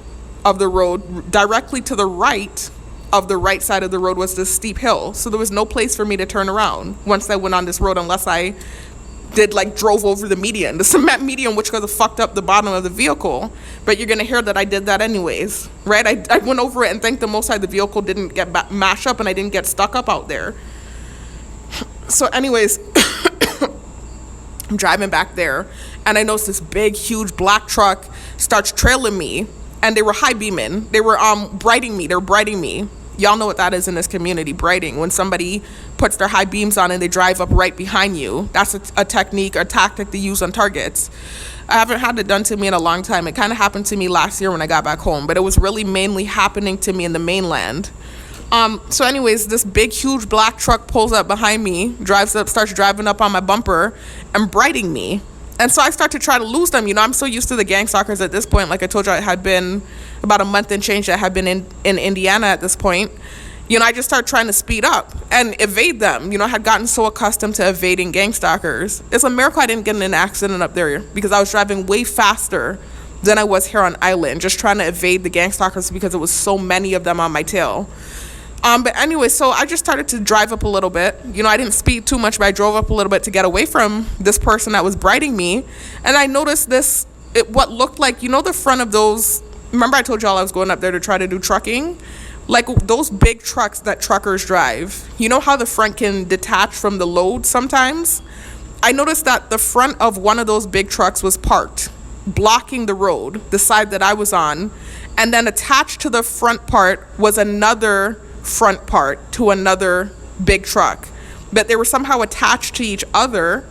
of the road, directly to the right of the right side of the road was this steep hill. So there was no place for me to turn around once I went on this road unless I drove over the median, the cement median, which could have fucked up the bottom of the vehicle. But you're going to hear that I did that anyways, right? I went over it, and thank the Most High the vehicle didn't get mashed up and I didn't get stuck up out there. So anyways, I'm driving back there, and I noticed this big, huge black truck starts trailing me, and they were high beaming. They were brighting me. They're brighting me. Y'all know what that is in this community, brighting. When somebody puts their high beams on and they drive up right behind you, that's a technique, a tactic they use on targets. I haven't had it done to me in a long time. It kind of happened to me last year when I got back home, but it was really mainly happening to me in the mainland. So anyways, this big, huge black truck pulls up behind me, starts driving up on my bumper and brighting me. And so I start to try to lose them. I'm so used to the gang stalkers at this point. Like I told you, it had been about a month and change that I had been in Indiana at this point. I just started trying to speed up and evade them. I had gotten so accustomed to evading gang stalkers. It's a miracle I didn't get in an accident up there because I was driving way faster than I was here on island, just trying to evade the gang stalkers because there was so many of them on my tail. But anyway, so I just started to drive up a little bit. I didn't speed too much, but I drove up a little bit to get away from this person that was brighting me. And I noticed what looked like, the front of those. Remember I told y'all I was going up there to try to do trucking? Like those big trucks that truckers drive. You know how the front can detach from the load sometimes? I noticed that the front of one of those big trucks was parked, blocking the road, the side that I was on. And then attached to the front part was another front part to another big truck, but they were somehow attached to each other,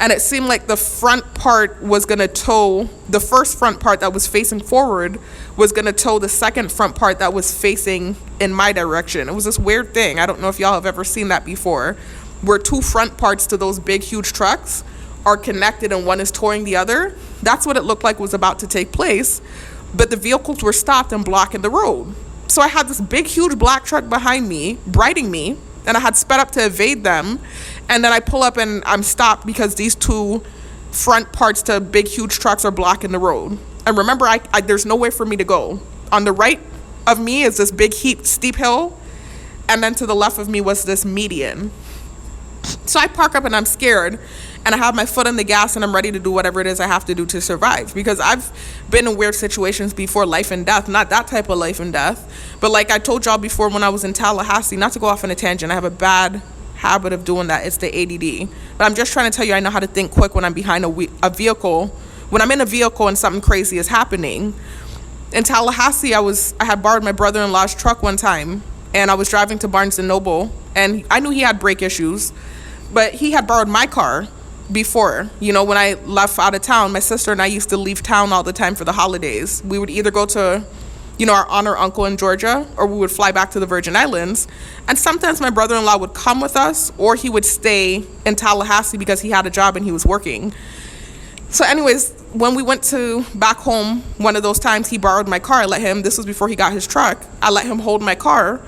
and it seemed like the front part was going to tow the first front part that was facing forward was going to tow the second front part that was facing in my direction. It was this weird thing. I don't know if y'all have ever seen that before, where two front parts to those big huge trucks are connected and one is towing the other. That's what it looked like was about to take place, but the vehicles were stopped and blocking the road. So I had this big, huge black truck behind me, brighting me, and I had sped up to evade them. And then I pull up and I'm stopped because these two front parts to big, huge trucks are blocking the road. And remember, there's nowhere for me to go. On the right of me is this big, steep hill. And then to the left of me was this median. So I park up and I'm scared. And I have my foot on the gas and I'm ready to do whatever it is I have to do to survive. Because I've been in weird situations before, life and death. Not that type of life and death. But like I told y'all before when I was in Tallahassee, not to go off on a tangent, I have a bad habit of doing that. It's the ADD. But I'm just trying to tell you I know how to think quick when I'm behind a vehicle. When I'm in a vehicle and something crazy is happening. In Tallahassee, I had borrowed my brother-in-law's truck one time. And I was driving to Barnes & Noble. And I knew he had brake issues. But he had borrowed my car before. When I left out of town, my sister and I used to leave town all the time for the holidays. We would either go to, our aunt or uncle in Georgia, or we would fly back to the Virgin Islands. And sometimes my brother-in-law would come with us, or he would stay in Tallahassee because he had a job and he was working. So anyways, when we went to back home, one of those times he borrowed my car. This was before he got his truck. I let him hold my car.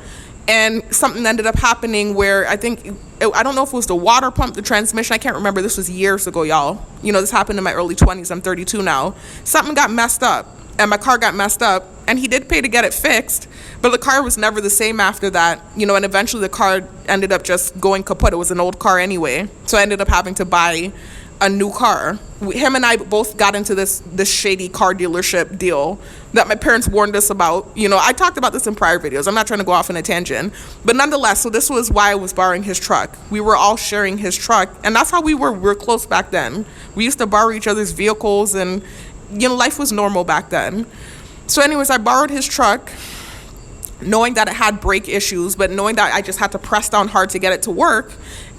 And something ended up happening where I don't know if it was the water pump, the transmission. I can't remember. This was years ago, y'all. This happened in my early 20s. I'm 32 now. Something got messed up and my car got messed up, and he did pay to get it fixed, but the car was never the same after that, and eventually the car ended up just going kaput. It was an old car anyway. So I ended up having to buy a new car. Him and I both got into this shady car dealership deal that my parents warned us about. I talked about this in prior videos. I'm not trying to go off on a tangent. But nonetheless, so this was why I was borrowing his truck. We were all sharing his truck. And that's how we were close back then. We used to borrow each other's vehicles and, life was normal back then. So anyways, I borrowed his truck, knowing that it had brake issues, but knowing that I just had to press down hard to get it to work.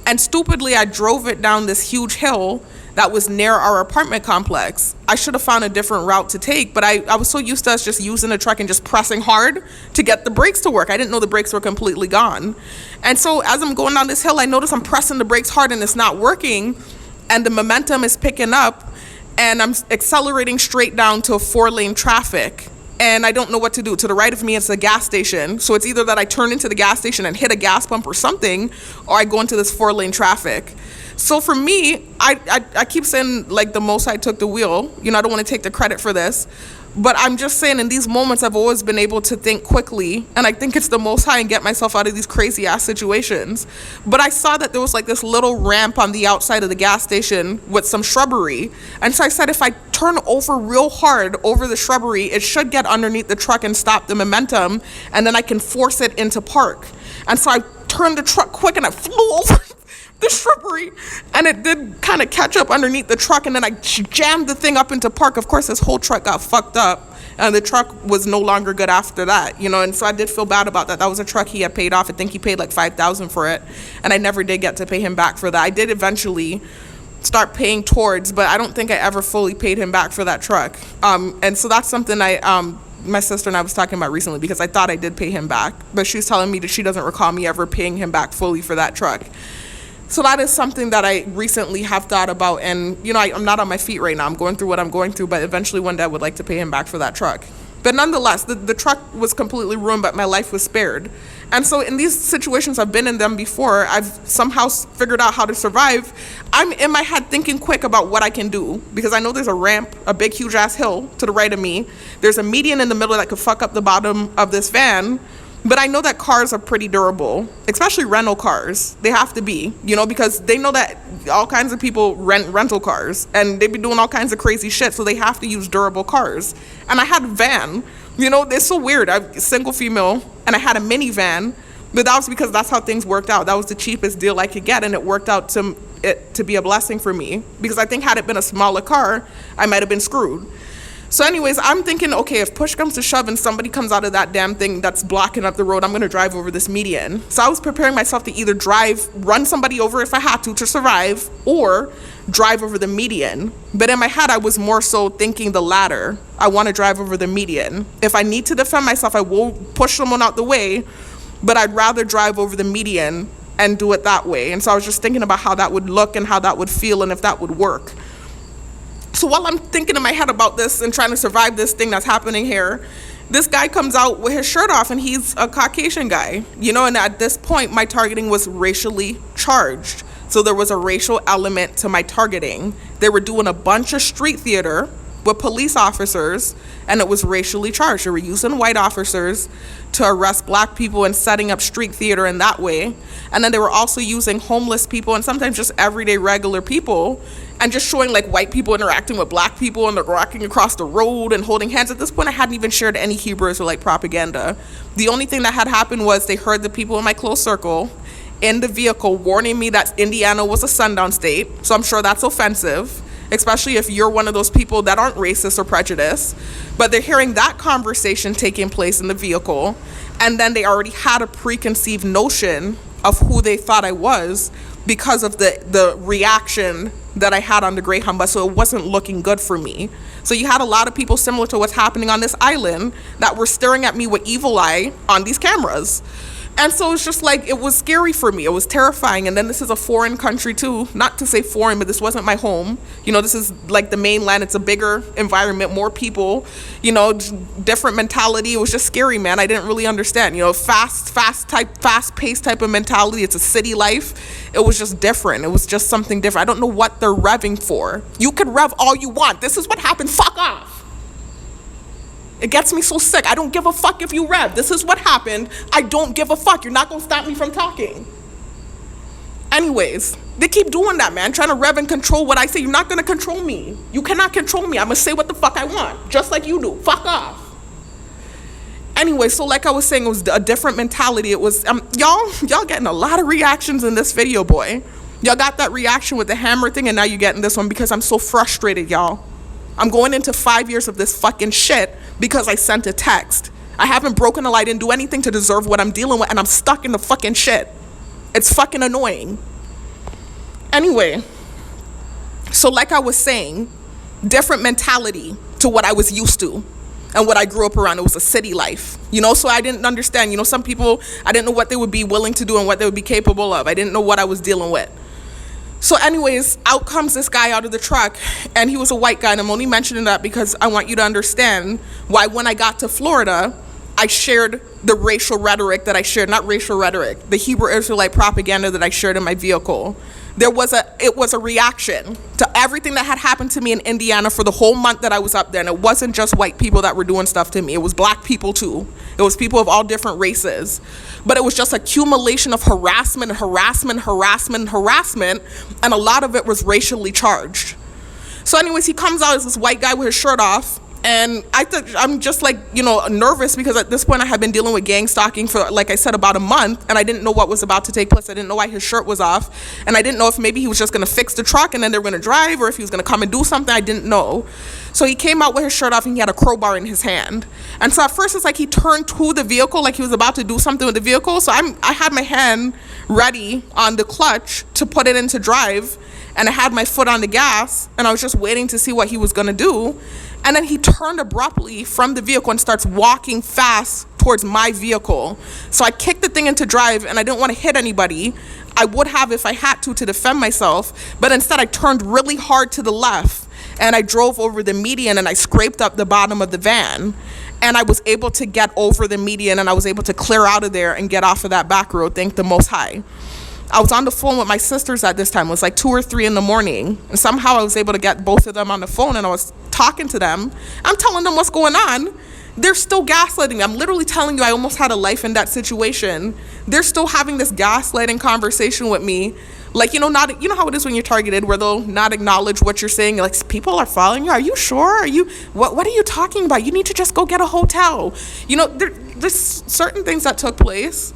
And stupidly, I drove it down this huge hill that was near our apartment complex. I should have found a different route to take, but I was so used to us just using the truck and just pressing hard to get the brakes to work. I didn't know the brakes were completely gone. And so as I'm going down this hill, I notice I'm pressing the brakes hard and it's not working, and the momentum is picking up, and I'm accelerating straight down to 4-lane traffic. and I don't know what to do. To the right of me, it's a gas station. So it's either that I turn into the gas station and hit a gas pump or something, or I go into this 4-lane traffic. So for me, I keep saying, like, the Most High took the wheel. You know, I don't want to take the credit for this. But I'm just saying, in these moments, I've always been able to think quickly, and I think it's the Most High, and get myself out of these crazy ass situations. But I saw that there was like this little ramp on the outside of the gas station with some shrubbery, and so I said, if I turn over real hard over the shrubbery, it should get underneath the truck and stop the momentum, and then I can force it into park. And so I turned the truck quick, and I flew over the shrubbery, and it did kind of catch up underneath the truck, and then I jammed the thing up into park. Of course, this whole truck got fucked up, and the truck was no longer good after that, you know. And so I did feel bad about that. That was a truck he had paid off. I think he paid like $5,000 for it, and I never did get to pay him back for that. I did eventually start paying towards, but I don't think I ever fully paid him back for that truck. And so that's something my sister and I was talking about recently, because I thought I did pay him back, but she's telling me that she doesn't recall me ever paying him back fully for that truck. So that is something that I recently have thought about, and, you know, I'm not on my feet right now. I'm going through what I'm going through, but eventually one day I would like to pay him back for that truck. But nonetheless, the truck was completely ruined, but my life was spared. And so in these situations, I've been in them before. I've somehow figured out how to survive. I'm in my head thinking quick about what I can do, because I know there's a ramp, a big, huge ass hill to the right of me. There's a median in the middle that could fuck up the bottom of this van. But I know that cars are pretty durable, especially rental cars. They have to be, you know, because they know that all kinds of people rent rental cars, and they be doing all kinds of crazy shit, so they have to use durable cars. And I had a van, you know, it's so weird. I'm a single female, and I had a minivan, but that was because that's how things worked out. That was the cheapest deal I could get, and it worked out to be a blessing for me, because I think had it been a smaller car, I might have been screwed. So anyways, I'm thinking, okay, if push comes to shove and somebody comes out of that damn thing that's blocking up the road, I'm going to drive over this median. So I was preparing myself to either run somebody over if I had to survive, or drive over the median. But in my head, I was more so thinking the latter. I want to drive over the median. If I need to defend myself, I will push someone out the way, but I'd rather drive over the median and do it that way. And so I was just thinking about how that would look and how that would feel and if that would work. So while I'm thinking in my head about this and trying to survive this thing that's happening here, this guy comes out with his shirt off, and he's a Caucasian guy, you know, and at this point, my targeting was racially charged. So there was a racial element to my targeting. They were doing a bunch of street theater with police officers, and it was racially charged. They were using white officers to arrest black people and setting up street theater in that way. And then they were also using homeless people and sometimes just everyday regular people, and just showing like white people interacting with black people, and they're walking across the road and holding hands. At this point, I hadn't even shared any Hebrew Israelite propaganda. The only thing that had happened was they heard the people in my close circle in the vehicle warning me that Indiana was a sundown state. So I'm sure that's offensive, especially if you're one of those people that aren't racist or prejudiced. But they're hearing that conversation taking place in the vehicle, and then they already had a preconceived notion of who they thought I was because of the reaction that I had on the Greyhound bus. So it wasn't looking good for me. So you had a lot of people similar to what's happening on this island that were staring at me with evil eye on these cameras. And so it's just like, it was scary for me. It was terrifying. And then this is a foreign country too. Not to say foreign, but this wasn't my home. You know, this is like the mainland. It's a bigger environment, more people, you know, different mentality. It was just scary, man. I didn't really understand, you know, fast-paced type of mentality. It's a city life. It was just different. It was just something different. I don't know what they're revving for. You could rev all you want. This is what happened. Fuck off. It gets me so sick. I don't give a fuck if you rev. This is what happened. I don't give a fuck. You're not going to stop me from talking. Anyways, they keep doing that, man. Trying to rev and control what I say. You're not going to control me. You cannot control me. I'm going to say what the fuck I want. Just like you do. Fuck off. Anyway, so like I was saying, it was a different mentality. It was, y'all getting a lot of reactions in this video, boy. Y'all got that reaction with the hammer thing, and now you're getting this one because I'm so frustrated, y'all. I'm going into 5 years of this fucking shit because I sent a text. I haven't broken a lie, I didn't do anything to deserve what I'm dealing with, and I'm stuck in the fucking shit. It's fucking annoying. Anyway, so like I was saying, different mentality to what I was used to and what I grew up around. It was a city life, you know, so I didn't understand, you know, some people, I didn't know what they would be willing to do and what they would be capable of. I didn't know what I was dealing with. So anyways, out comes this guy out of the truck, and he was a white guy, and I'm only mentioning that because I want you to understand why when I got to Florida, I shared the racial rhetoric that I shared, not racial rhetoric, the Hebrew Israelite propaganda that I shared in my vehicle. It was a reaction to everything that had happened to me in Indiana for the whole month that I was up there. And it wasn't just white people that were doing stuff to me. It was black people too. It was people of all different races. But it was just accumulation of harassment, and a lot of it was racially charged. So anyways, he comes out as this white guy with his shirt off. And I'm just like, nervous because at this point I had been dealing with gang stalking for, like I said, about a month, and I didn't know what was about to take place. I didn't know why his shirt was off, and I didn't know if maybe he was just going to fix the truck and then they were going to drive, or if he was going to come and do something. I didn't know. So he came out with his shirt off and he had a crowbar in his hand. And so at first it's like he turned to the vehicle like he was about to do something with the vehicle. So I had my hand ready on the clutch to put it into drive, and I had my foot on the gas, and I was just waiting to see what he was going to do. And then he turned abruptly from the vehicle and starts walking fast towards my vehicle. So I kicked the thing into drive, and I didn't want to hit anybody. I would have if I had to defend myself, but instead I turned really hard to the left, and I drove over the median, and I scraped up the bottom of the van. And I was able to get over the median, and I was able to clear out of there and get off of that back road, thank the Most High. I was on the phone with my sisters at this time. It was like 2 or 3 in the morning. And somehow I was able to get both of them on the phone, and I was talking to them. I'm telling them what's going on. They're still gaslighting me. I'm literally telling you I almost had a life and death situation. They're still having this gaslighting conversation with me. Like, how it is when you're targeted, where they'll not acknowledge what you're saying. Like, people are following you. Are you sure? What are you talking about? You need to just go get a hotel. There's certain things that took place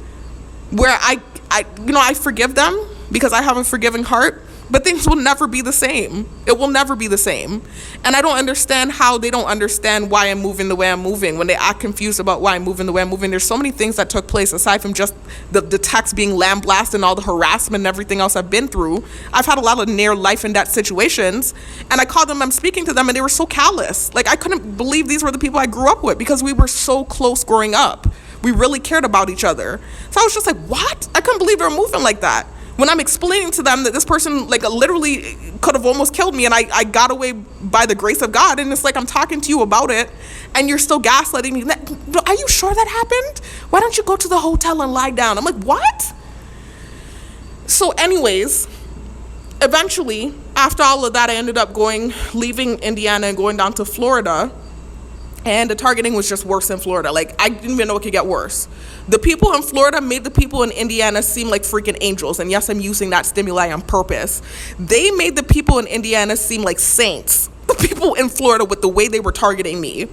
where I forgive them because I have a forgiving heart, but things will never be the same. It will never be the same. And I don't understand how they don't understand why I'm moving the way I'm moving when they act confused about why I'm moving the way I'm moving. There's so many things that took place aside from just the text being lambasted and all the harassment and everything else I've been through. I've had a lot of near life and death situations, and I called them, I'm speaking to them, and they were so callous. Like, I couldn't believe these were the people I grew up with because we were so close growing up. We really cared about each other. So I was just like, what? I couldn't believe they were moving like that. When I'm explaining to them that this person literally could have almost killed me, and I got away by the grace of God, and it's like I'm talking to you about it and you're still gaslighting me. Are you sure that happened? Why don't you go to the hotel and lie down? I'm like, what? So anyways, eventually, after all of that, I ended up leaving Indiana and going down to Florida. And the targeting was just worse in Florida. Like, I didn't even know it could get worse. The people in Florida made the people in Indiana seem like freaking angels. And yes, I'm using that stimuli on purpose. They made the people in Indiana seem like saints. The people in Florida, with the way they were targeting me,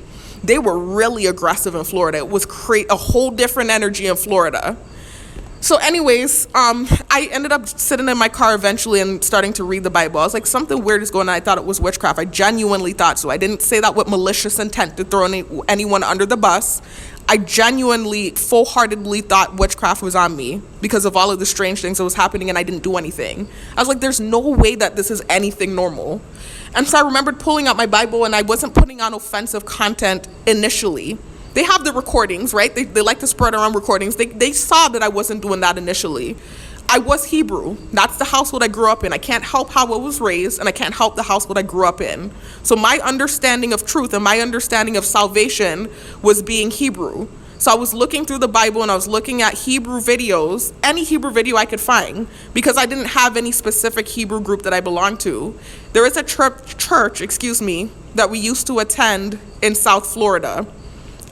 they were really aggressive in Florida. It was create a whole different energy in Florida. So anyways, I ended up sitting in my car eventually and starting to read the Bible. I was like, something weird is going on. I thought it was witchcraft. I genuinely thought so. I didn't say that with malicious intent to throw anyone under the bus. I genuinely, full-heartedly thought witchcraft was on me because of all of the strange things that was happening, and I didn't do anything. I was like, there's no way that this is anything normal. And so I remembered pulling out my Bible, and I wasn't putting on offensive content initially. They have the recordings, right? They like to spread around recordings. They saw that I wasn't doing that initially. I was Hebrew. That's the household I grew up in. I can't help how I was raised, and I can't help the household I grew up in. So my understanding of truth and my understanding of salvation was being Hebrew. So I was looking through the Bible, and I was looking at Hebrew videos, any Hebrew video I could find, because I didn't have any specific Hebrew group that I belonged to. There is a church, that we used to attend in South Florida.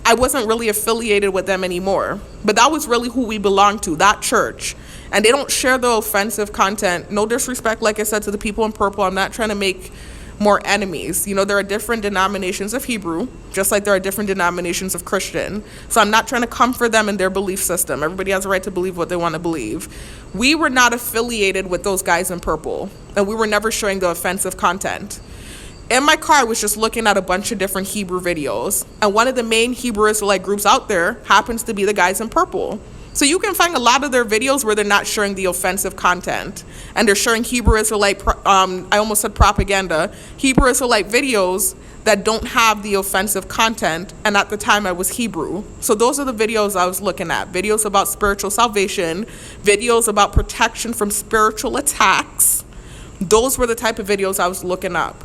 I wasn't really affiliated with them anymore, but that was really who we belonged to, that church. And they don't share the offensive content. No disrespect, like I said, to the people in purple. I'm not trying to make more enemies. There are different denominations of Hebrew, just like there are different denominations of Christian. So I'm not trying to come for them and their belief system. Everybody has a right to believe what they want to believe. We were not affiliated with those guys in purple, and we were never showing the offensive content. In my car, I was just looking at a bunch of different Hebrew videos, and one of the main Hebrew Israelite groups out there happens to be the guys in purple. So you can find a lot of their videos where they're not showing the offensive content, and they're showing Hebrew Israelite, I almost said propaganda, Hebrew Israelite videos that don't have the offensive content, and at the time I was Hebrew. So those are the videos I was looking at, videos about spiritual salvation, videos about protection from spiritual attacks, Those were the type of videos I was looking up.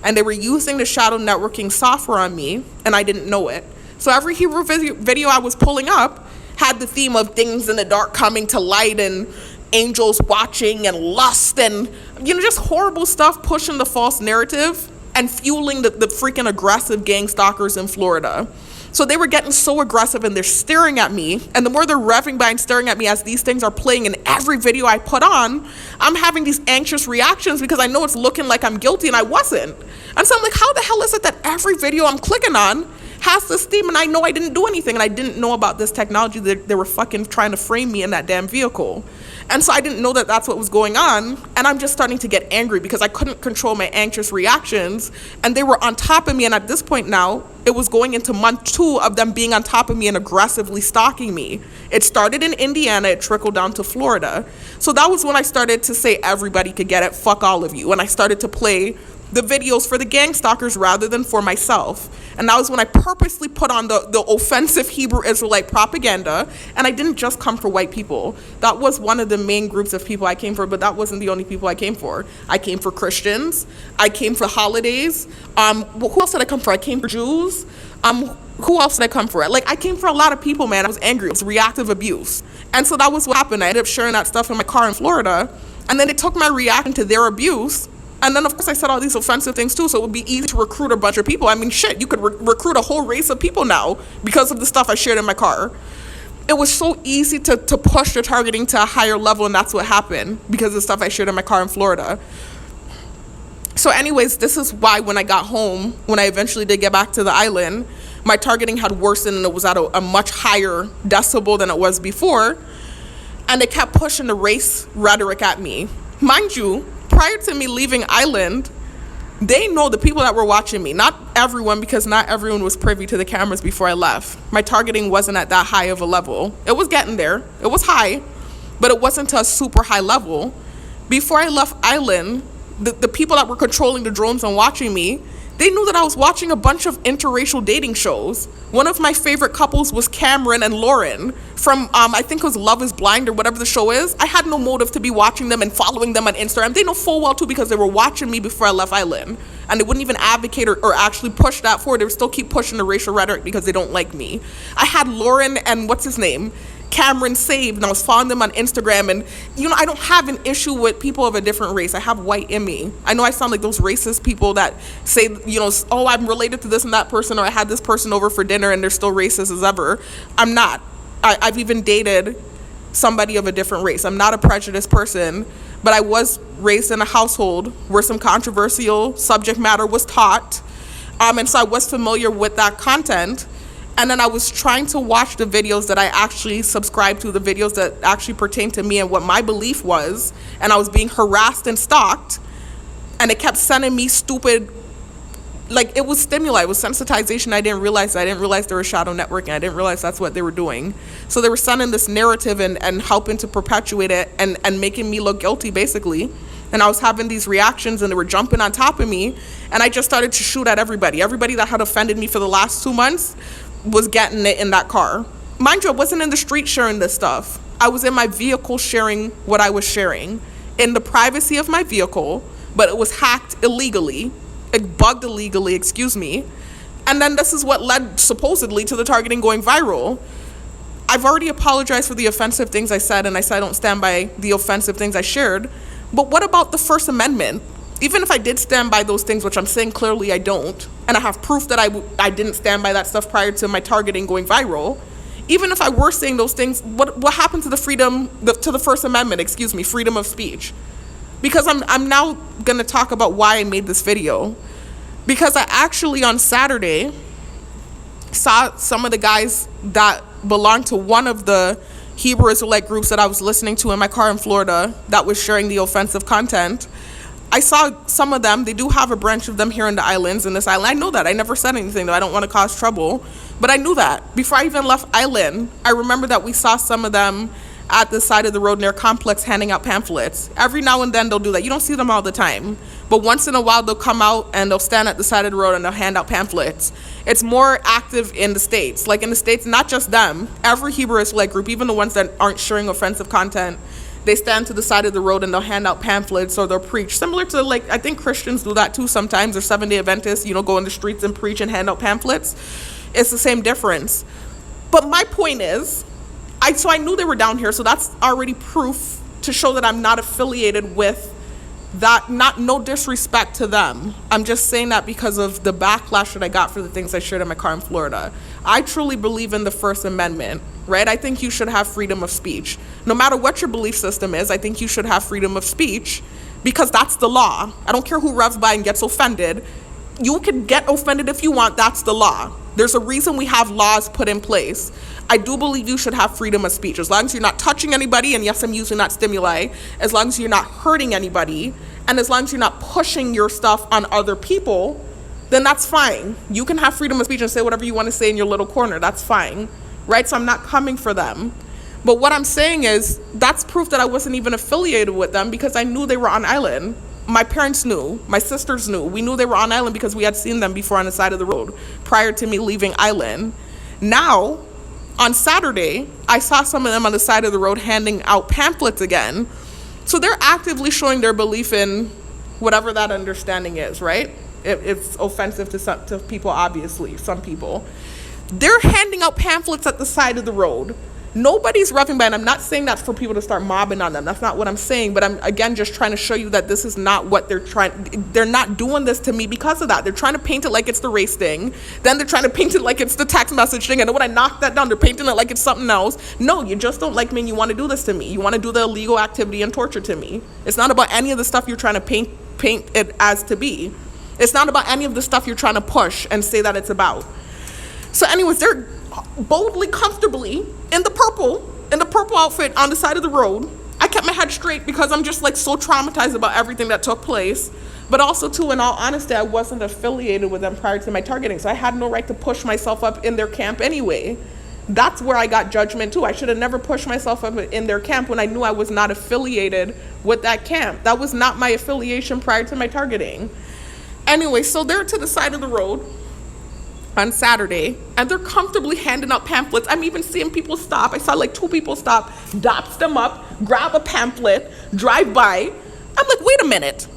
And they were using the shadow networking software on me, and I didn't know it. So every Hebrew video I was pulling up had the theme of things in the dark coming to light and angels watching and lust and, just horrible stuff, pushing the false narrative and fueling the freaking aggressive gang stalkers in Florida. So they were getting so aggressive, and they're staring at me. And the more they're revving by and staring at me as these things are playing in every video I put on, I'm having these anxious reactions because I know it's looking like I'm guilty, and I wasn't. And so I'm like, how the hell is it that every video I'm clicking on has this theme, and I know I didn't do anything, and I didn't know about this technology that they were fucking trying to frame me in that damn vehicle. And so I didn't know that that's what was going on, and I'm just starting to get angry because I couldn't control my anxious reactions, and they were on top of me. And at this point now, it was going into month 2 of them being on top of me and aggressively stalking me. It started in Indiana, it trickled down to Florida. So that was when I started to say everybody could get it, fuck all of you. And I started to play the videos for the gang stalkers rather than for myself. And that was when I purposely put on the offensive Hebrew Israelite propaganda. And I didn't just come for white people. That was one of the main groups of people I came for, but that wasn't the only people I came for. I came for Christians. I came for holidays. Who else did I come for? I came for Jews. Who else did I come for? Like, I came for a lot of people, man. I was angry. It was reactive abuse. And so that was what happened. I ended up sharing that stuff in my car in Florida. And then they took my reaction to their abuse. And then, of course, I said all these offensive things, too, so it would be easy to recruit a bunch of people. I mean, shit, you could recruit a whole race of people now because of the stuff I shared in my car. It was so easy to push the targeting to a higher level, and that's what happened because of the stuff I shared in my car in Florida. So anyways, this is why when I got home, when I eventually did get back to the island, my targeting had worsened, and it was at a much higher decibel than it was before. And they kept pushing the race rhetoric at me. Mind you, prior to me leaving island, they know the people that were watching me. Not everyone, because not everyone was privy to the cameras before I left. My targeting wasn't at that high of a level. It was getting there. It was high, but it wasn't to a super high level. Before I left island, the people that were controlling the drones and watching me, they knew that I was watching a bunch of interracial dating shows. One of my favorite couples was Cameron and Lauren from, I think it was Love is Blind or whatever the show is. I had no motive to be watching them and following them on Instagram. They know full well, too, because they were watching me before I left island. And they wouldn't even advocate or actually push that forward. They would still keep pushing the racial rhetoric because they don't like me. I had Lauren and what's his name? Cameron saved, and I was following them on Instagram. And I don't have an issue with people of a different race. I have white in me. I know I sound like those racist people that say, oh, I'm related to this and that person, or I had this person over for dinner and they're still racist as ever. I'm not. I've even dated somebody of a different race. I'm not a prejudiced person, but I was raised in a household where some controversial subject matter was taught, and so I was familiar with that content. And then I was trying to watch the videos that I actually subscribed to, the videos that actually pertain to me and what my belief was. And I was being harassed and stalked. And it kept sending me stupid, like, it was stimuli. It was sensitization. I didn't realize that. I didn't realize there was shadow networking. I didn't realize that's what they were doing. So they were sending this narrative and helping to perpetuate it and making me look guilty, basically. And I was having these reactions, and they were jumping on top of me. And I just started to shoot at everybody. Everybody that had offended me for the last 2 months was getting it in that car. Mind you, I wasn't in the street sharing this stuff. I was in my vehicle sharing what I was sharing in the privacy of my vehicle, but it was hacked illegally. It bugged illegally, excuse me. And then this is what led supposedly to the targeting going viral. I've already apologized for the offensive things I said, and I said I don't stand by the offensive things I shared. But what about the First Amendment? Even if I did stand by those things, which I'm saying clearly I don't, and I have proof that I didn't stand by that stuff prior to my targeting going viral, even if I were saying those things, what happened to the First Amendment, freedom of speech? Because I'm now going to talk about why I made this video. Because I actually on Saturday saw some of the guys that belonged to one of the Hebrew Israelite groups that I was listening to in my car in Florida that was sharing the offensive content. I saw some of them. They do have a branch of them here in the islands, in this island. I know that. I never said anything, though. I don't want to cause trouble. But I knew that. Before I even left island, I remember that we saw some of them at the side of the road near Complex handing out pamphlets. Every now and then they'll do that. You don't see them all the time. But once in a while they'll come out and they'll stand at the side of the road and they'll hand out pamphlets. It's more active in the States. Like in the States, not just them. Every Hebrew Israelite group, even the ones that aren't sharing offensive content, They stand to the side of the road and they'll hand out pamphlets or they'll preach. Similar to, like, I think Christians do that too sometimes, or Seventh-day Adventists, go in the streets and preach and hand out pamphlets. It's the same difference. But my point is, I knew they were down here, so that's already proof to show that I'm not affiliated with that. No disrespect to them. I'm just saying that because of the backlash that I got for the things I shared in my car in Florida. I truly believe in the First Amendment, right? I think you should have freedom of speech. No matter what your belief system is, I think you should have freedom of speech because that's the law. I don't care who revs by and gets offended. You can get offended if you want. That's the law. There's a reason we have laws put in place. I do believe you should have freedom of speech as long as you're not touching anybody, and yes, I'm using that stimuli, as long as you're not hurting anybody, and as long as you're not pushing your stuff on other people, then that's fine. You can have freedom of speech and say whatever you want to say in your little corner. That's fine, right? So I'm not coming for them. But what I'm saying is that's proof that I wasn't even affiliated with them because I knew they were on island. My parents knew. My sisters knew. We knew they were on island because we had seen them before on the side of the road prior to me leaving island. Now, on Saturday, I saw some of them on the side of the road handing out pamphlets again. So they're actively showing their belief in whatever that understanding is, right? It's offensive to people, obviously, some people. They're handing out pamphlets at the side of the road. Nobody's revving by, and I'm not saying that for people to start mobbing on them. That's not what I'm saying, but I'm, again, just trying to show you that this is not what they're not doing this to me because of that. They're trying to paint it like it's the race thing. Then they're trying to paint it like it's the text message thing, and then when I knock that down, they're painting it like it's something else. No, you just don't like me and you want to do this to me. You want to do the illegal activity and torture to me. It's not about any of the stuff you're trying to paint it as to be. It's not about any of the stuff you're trying to push and say that it's about. So anyways, they're boldly, comfortably in the purple outfit on the side of the road. I kept my head straight because I'm just like so traumatized about everything that took place. But also too, in all honesty, I wasn't affiliated with them prior to my targeting. So I had no right to push myself up in their camp anyway. That's where I got judgment too. I should have never pushed myself up in their camp when I knew I was not affiliated with that camp. That was not my affiliation prior to my targeting. Anyway, so they're to the side of the road on Saturday, and they're comfortably handing out pamphlets. I'm even seeing people stop. I saw like 2 people stop, dots them up, grab a pamphlet, drive by. I'm like, wait a minute.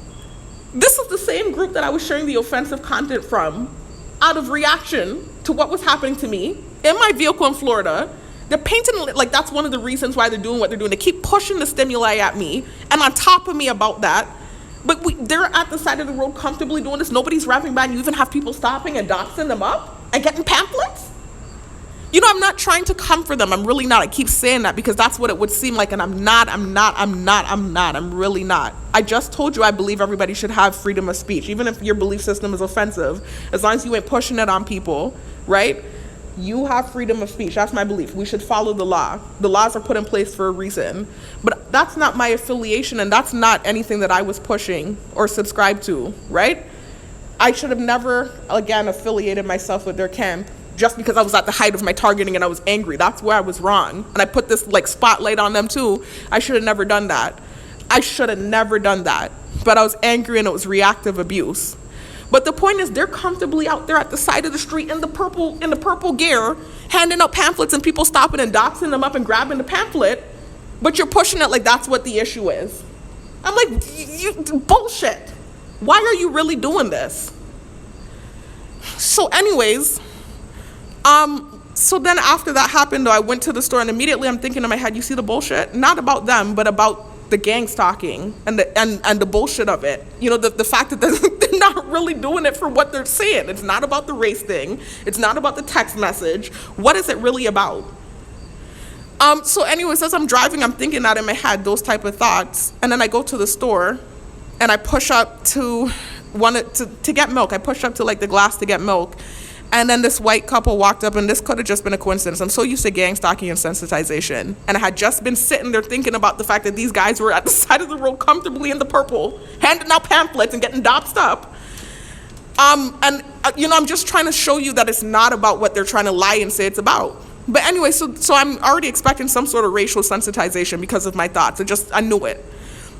This is the same group that I was sharing the offensive content from out of reaction to what was happening to me in my vehicle in Florida. They're painting like that's one of the reasons why they're doing what they're doing. They keep pushing the stimuli at me and on top of me about that. But they're at the side of the road comfortably doing this. Nobody's revving by, and you even have people stopping and doxing them up and getting pamphlets. I'm not trying to come for them. I'm really not. I keep saying that because that's what it would seem like, and I'm really not. I just told you I believe everybody should have freedom of speech, even if your belief system is offensive, as long as you ain't pushing it on people, right? You have freedom of speech. That's my belief. We should follow the law. The laws are put in place for a reason. But that's not my affiliation, and that's not anything that I was pushing or subscribed to, right? I should have never, again, affiliated myself with their camp just because I was at the height of my targeting and I was angry. That's where I was wrong. And I put this like spotlight on them too. I should have never done that. But I was angry and it was reactive abuse. But the point is, they're comfortably out there at the side of the street in the purple gear, handing out pamphlets and people stopping and doxing them up and grabbing the pamphlet, but you're pushing it like that's what the issue is. I'm like, bullshit. Why are you really doing this? So anyways, so then after that happened, though, I went to the store and immediately I'm thinking in my head, you see the bullshit? Not about them, but about the gang stalking and the bullshit of it. The fact that they're not really doing it for what they're saying. It's not about the race thing. It's not about the text message. What is it really about? So anyways, as I'm driving, I'm thinking that in my head, those type of thoughts. And then I go to the store and I push up to get milk. I pushed up to like the glass to get milk. And then this white couple walked up, and this could have just been a coincidence. I'm so used to gang stalking and sensitization. And I had just been sitting there thinking about the fact that these guys were at the side of the road comfortably in the purple, handing out pamphlets and getting doxed up. I'm just trying to show you that it's not about what they're trying to lie and say it's about. But anyway, so I'm already expecting some sort of racial sensitization because of my thoughts. I knew it.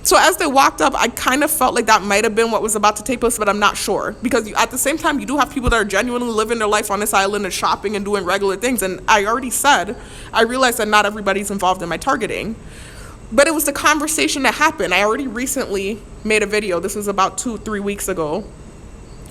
So as they walked up, I kind of felt like that might have been what was about to take place, but I'm not sure. Because at the same time, you do have people that are genuinely living their life on this island and shopping and doing regular things. And I already said, I realized that not everybody's involved in my targeting. But it was the conversation that happened. I already recently made a video. This was about 2-3 weeks ago,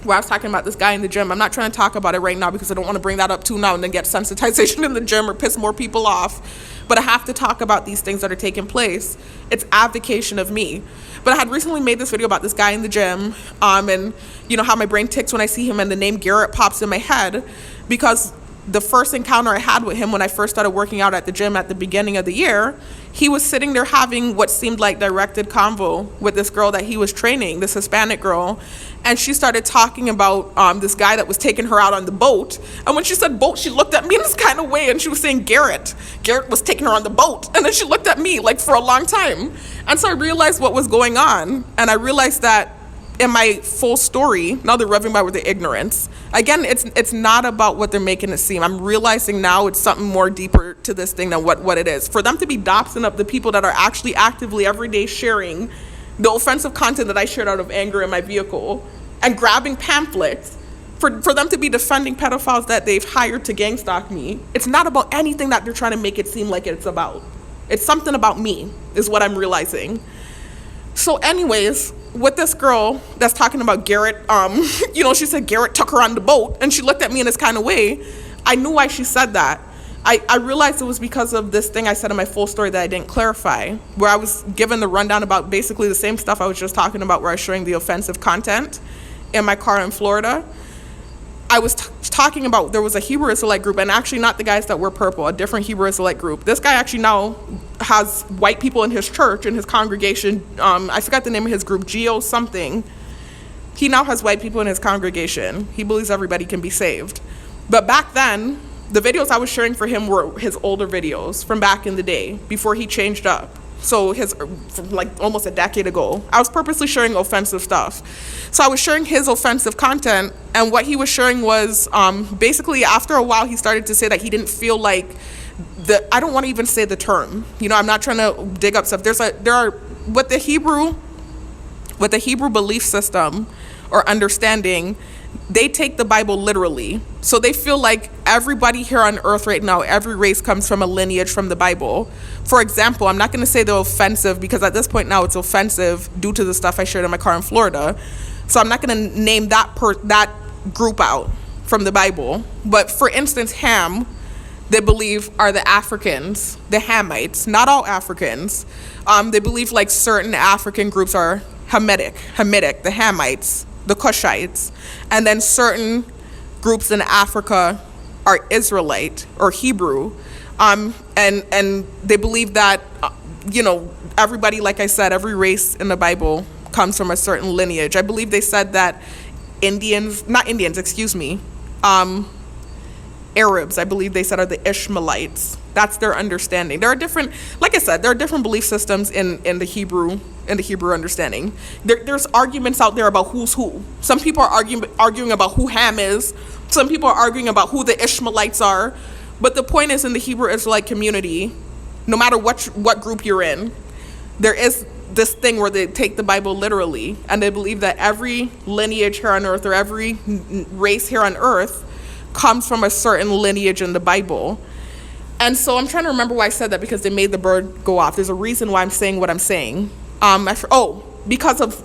where I was talking about this guy in the gym. I'm not trying to talk about it right now because I don't want to bring that up too now and then get sensitization in the gym or piss more people off. But I have to talk about these things that are taking place. It's advocation of me. But I had recently made this video about this guy in the gym, and you know how my brain ticks when I see him and the name Garrett pops in my head, because the first encounter I had with him when I first started working out at the gym at the beginning of the year, he was sitting there having what seemed like directed convo with this girl that he was training, this Hispanic girl. And she started talking about this guy that was taking her out on the boat. And when she said boat, she looked at me in this kind of way and she was saying Garrett. Garrett was taking her on the boat. And then she looked at me like for a long time. And so I realized what was going on. And I realized that in my full story, now they're revving by with the ignorance. Again, it's not about what they're making it seem. I'm realizing now it's something more deeper to this thing than what it is. For them to be doxing up the people that are actually actively every day sharing the offensive content that I shared out of anger in my vehicle and grabbing pamphlets, for them to be defending pedophiles that they've hired to gang stalk me, it's not about anything that they're trying to make it seem like it's about. It's something about me, is what I'm realizing. So anyways, with this girl that's talking about Garrett, she said Garrett took her on the boat, and she looked at me in this kind of way. I knew why she said that. I realized it was because of this thing I said in my full story that I didn't clarify, where I was given the rundown about basically the same stuff I was just talking about, where I was showing the offensive content in my car in Florida. I was talking about there was a Hebrew Israelite group, and actually not the guys that wear purple, a different Hebrew Israelite group. This guy actually now has white people in his church, in his congregation. I forgot the name of his group, Geo something. He now has white people in his congregation. He believes everybody can be saved. But back then, the videos I was sharing for him were his older videos from back in the day, before he changed up. So from like almost a decade ago, I was purposely sharing offensive stuff. So I was sharing his offensive content, and what he was sharing was basically after a while he started to say that he didn't feel like I don't want to even say the term. I'm not trying to dig up stuff. There are with the Hebrew belief system or understanding, they take the Bible literally. So they feel like everybody here on earth right now, every race comes from a lineage from the Bible. For example, I'm not going to say they're offensive, because at this point now it's offensive due to the stuff I shared in my car in Florida. So I'm not going to name that group out from the Bible. But for instance, Ham, they believe are the Africans, the Hamites, not all Africans. They believe like certain African groups are Hamitic, the Hamites, the Cushites, and then certain groups in Africa are Israelite or Hebrew, and they believe that everybody, like I said, every race in the Bible comes from a certain lineage. I believe they said that Arabs, I believe they said, are the Ishmaelites. That's their understanding. There are different, like I said, there are different belief systems in the Hebrew understanding. There's arguments out there about who's who. Some people are arguing about who Ham is. Some people are arguing about who the Ishmaelites are. But the point is, in the Hebrew Israelite community, no matter what group you're in, there is this thing where they take the Bible literally, and they believe that every lineage here on earth, or every race here on earth, comes from a certain lineage in the Bible. And so I'm trying to remember why I said that, because they made the bird go off. There's a reason why I'm saying what I'm saying. Because of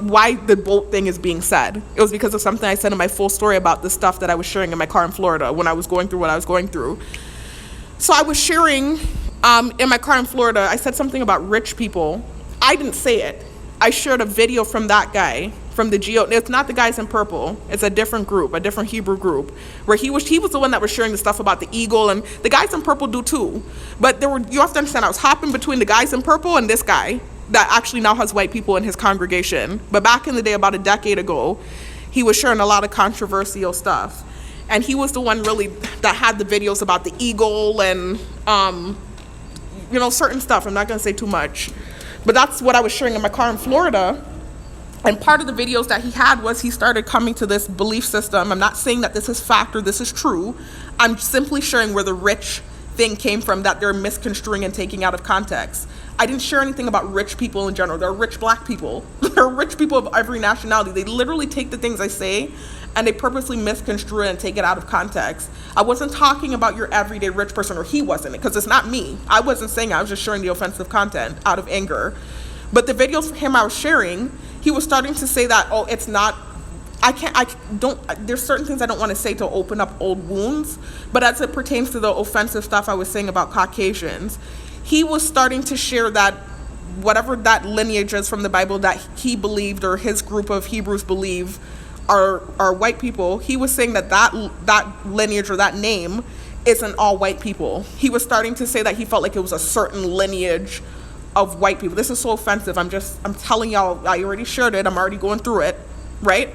why the boat thing is being said. It was because of something I said in my full story about the stuff that I was sharing in my car in Florida when I was going through what I was going through. So I was sharing in my car in Florida, I said something about rich people. I didn't say it. I shared a video from that guy, from the Geo. It's not the guys in purple. It's a different group, a different Hebrew group, where he was the one that was sharing the stuff about the eagle, and the guys in purple do too. But you have to understand, I was hopping between the guys in purple and this guy that actually now has white people in his congregation. But back in the day, about a decade ago, he was sharing a lot of controversial stuff. And he was the one really that had the videos about the eagle and, certain stuff. I'm not going to say too much. But that's what I was sharing in my car in Florida. And part of the videos that he had was he started coming to this belief system. I'm not saying that this is fact or this is true. I'm simply sharing where the rich thing came from that they're misconstruing and taking out of context. I didn't share anything about rich people in general. There are rich black people. There are rich people of every nationality. They literally take the things I say and they purposely misconstrue it and take it out of context. I wasn't talking about your everyday rich person, or he wasn't, because it's not me. I wasn't saying, I was just sharing the offensive content out of anger. But the videos for him I was sharing, he was starting to say that, oh, it's not, there's certain things I don't want to say to open up old wounds, but as it pertains to the offensive stuff I was saying about Caucasians, he was starting to share that whatever that lineage is from the Bible that he believed, or his group of Hebrews believe are white people. He was saying that lineage, or that name, isn't all white people. He was starting to say that he felt like it was a certain lineage of white people. This is so offensive. I'm telling y'all, I already shared it. I'm already going through it, right?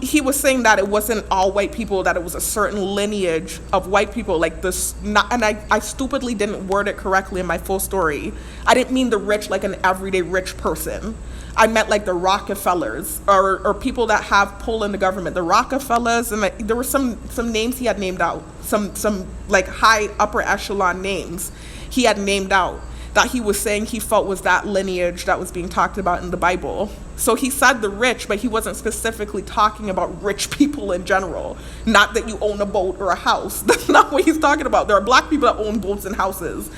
He was saying that it wasn't all white people, that it was a certain lineage of white people, like this. And I stupidly didn't word it correctly in my full story. I didn't mean the rich like an everyday rich person. I meant like the Rockefellers, or people that have pull in the government. The Rockefellers, and there were some names he had named out, some like high upper echelon names he had named out, that he was saying he felt was that lineage that was being talked about in the Bible. So he said the rich, but he wasn't specifically talking about rich people in general. Not that you own a boat or a house. That's not what he's talking about. There are black people that own boats and houses.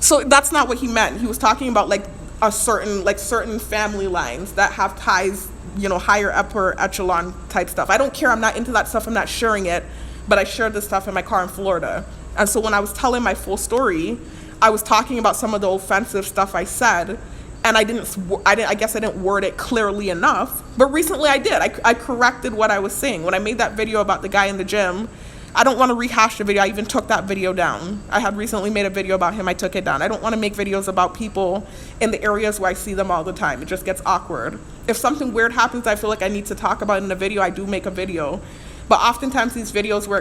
So that's not what he meant. He was talking about like certain family lines that have ties, higher upper echelon type stuff. I don't care. I'm not into that stuff. I'm not sharing it, but I shared this stuff in my car in Florida. And so when I was telling my full story, I was talking about some of the offensive stuff I said, and I guess I didn't word it clearly enough, but recently I did. I corrected what I was saying. When I made that video about the guy in the gym, I don't want to rehash the video. I even took that video down. I had recently made a video about him. I took it down. I don't want to make videos about people in the areas where I see them all the time. It just gets awkward. If something weird happens I feel like I need to talk about in a video, I do make a video. But oftentimes these videos where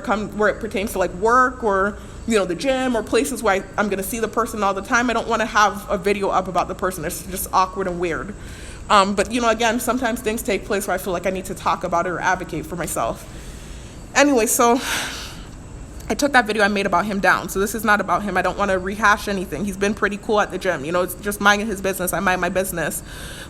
it pertains to like work, or the gym, or places where I'm going to see the person all the time, I don't want to have a video up about the person. It's just awkward and weird. But again, sometimes things take place where I feel like I need to talk about it or advocate for myself. Anyway, so I took that video I made about him down. So this is not about him. I don't want to rehash anything. He's been pretty cool at the gym. It's just minding his business. I mind my business.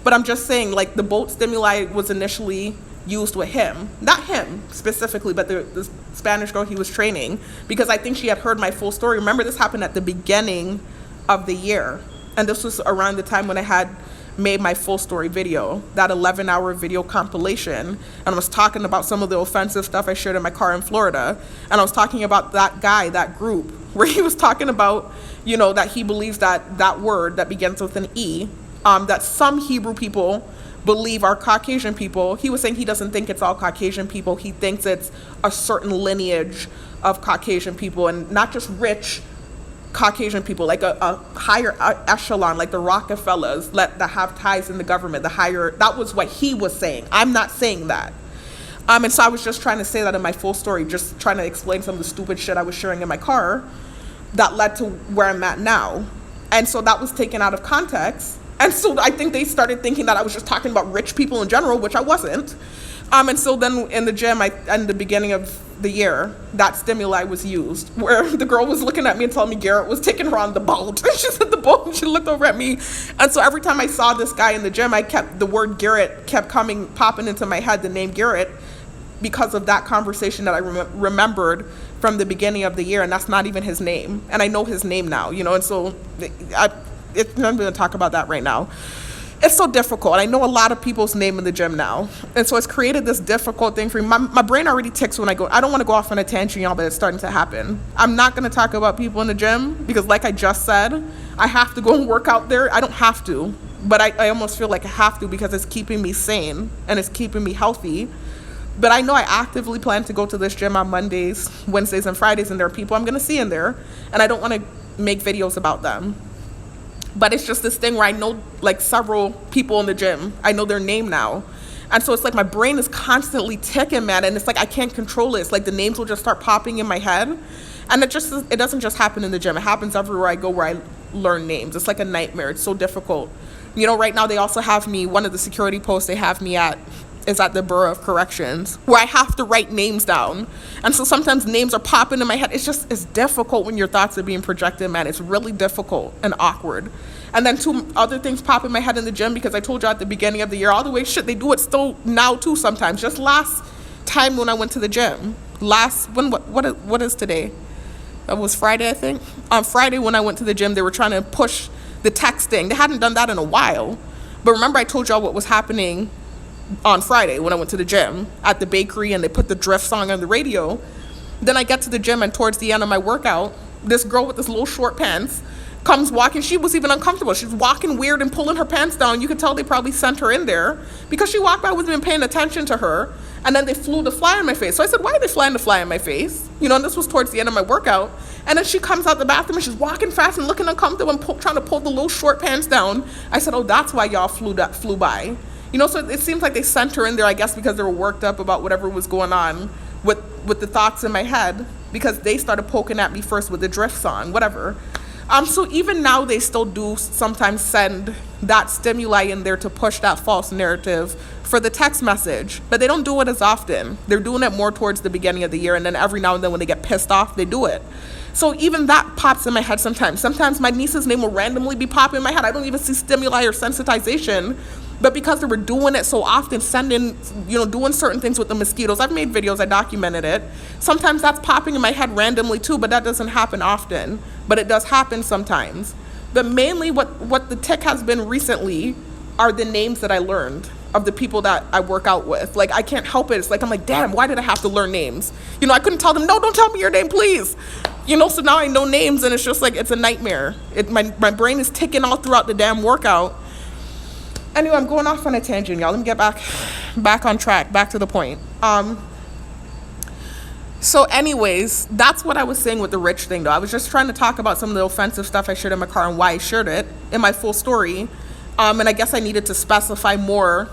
But I'm just saying, like, the boat stimuli was initially used with him. Not him specifically, but the Spanish girl he was training, because I think she had heard my full story. Remember, this happened at the beginning of the year. And this was around the time when I had made my full story video, that 11-hour video compilation, and I was talking about some of the offensive stuff I shared in my car in Florida, and I was talking about that guy, that group, where he was talking about, that he believes that word that begins with an E, that some Hebrew people believe are Caucasian people. He was saying he doesn't think it's all Caucasian people. He thinks it's a certain lineage of Caucasian people, and not just rich Caucasian people, like a higher echelon, like the Rockefellers that have ties in the government, that was what he was saying. I'm not saying that. And so I was just trying to say that in my full story, just trying to explain some of the stupid shit I was sharing in my car that led to where I'm at now. And so that was taken out of context. And so I think they started thinking that I was just talking about rich people in general, which I wasn't. And so then in the gym, in the beginning of the year, that stimuli was used, where the girl was looking at me and telling me Garrett was taking her on the boat. And she said the boat, and she looked over at me. And so every time I saw this guy in the gym, the word Garrett kept popping into my head, the name Garrett, because of that conversation that I remembered from the beginning of the year. And that's not even his name. And I know his name now, and so I'm going to talk about that right now. It's so difficult. I know a lot of people's name in the gym now. And so it's created this difficult thing for me. My brain already ticks when I don't want to go off on a tangent, y'all, but it's starting to happen. I'm not going to talk about people in the gym because, like I just said, I have to go and work out there. I don't have to, but I almost feel like I have to because it's keeping me sane and it's keeping me healthy. But I know I actively plan to go to this gym on Mondays, Wednesdays, and Fridays, and there are people I'm going to see in there, and I don't want to make videos about them. But it's just this thing where I know like several people in the gym. I know their name now. And so it's like my brain is constantly ticking, man. And it's like I can't control it. It's like the names will just start popping in my head. And it doesn't just happen in the gym. It happens everywhere I go where I learn names. It's like a nightmare. It's so difficult. Right now they also have me, one of the security posts they have me at is at the Bureau of Corrections, where I have to write names down. And so sometimes names are popping in my head. It's difficult when your thoughts are being projected, man. It's really difficult and awkward. And then two other things pop in my head in the gym, because I told you at the beginning of the year, all the way, they do it still now too sometimes. Just last time when I went to the gym. What is today? It was Friday, I think. On Friday when I went to the gym, they were trying to push the texting. They hadn't done that in a while. But remember I told y'all what was happening on Friday when I went to the gym at the bakery and they put the Drift song on the radio. Then I get to the gym and towards the end of my workout, this girl with this little short pants comes walking. She was even uncomfortable. She's walking weird and pulling her pants down. You could tell they probably sent her in there because she walked by, I wasn't even paying attention to her. And then they flew the fly in my face. So I said, why are they flying the fly in my face? And this was towards the end of my workout. And then she comes out the bathroom and she's walking fast and looking uncomfortable and trying to pull the little short pants down. I said, oh, that's why y'all flew by. So it seems like they sent her in there, I guess, because they were worked up about whatever was going on with the thoughts in my head, because they started poking at me first with the Drift song, whatever. So even now they still do sometimes send that stimuli in there to push that false narrative for the text message, but they don't do it as often. They're doing it more towards the beginning of the year, and then every now and then when they get pissed off, they do it. So even that pops in my head sometimes. Sometimes my niece's name will randomly be popping in my head. I don't even see stimuli or sensitization, but because they were doing it so often, doing certain things with the mosquitoes. I've made videos, I documented it. Sometimes that's popping in my head randomly too, but that doesn't happen often. But it does happen sometimes. But mainly what the tick has been recently are the names that I learned of the people that I work out with. Like, I can't help it. It's like, I'm like, damn, why did I have to learn names? I couldn't tell them, no, don't tell me your name, please. So now I know names, and it's just like, it's a nightmare. My brain is ticking all throughout the damn workout. Anyway, I'm going off on a tangent, y'all. Let me get back on track, back to the point. So anyways, that's what I was saying with the rich thing, though. I was just trying to talk about some of the offensive stuff I shared in my car and why I shared it in my full story. And I guess I needed to specify more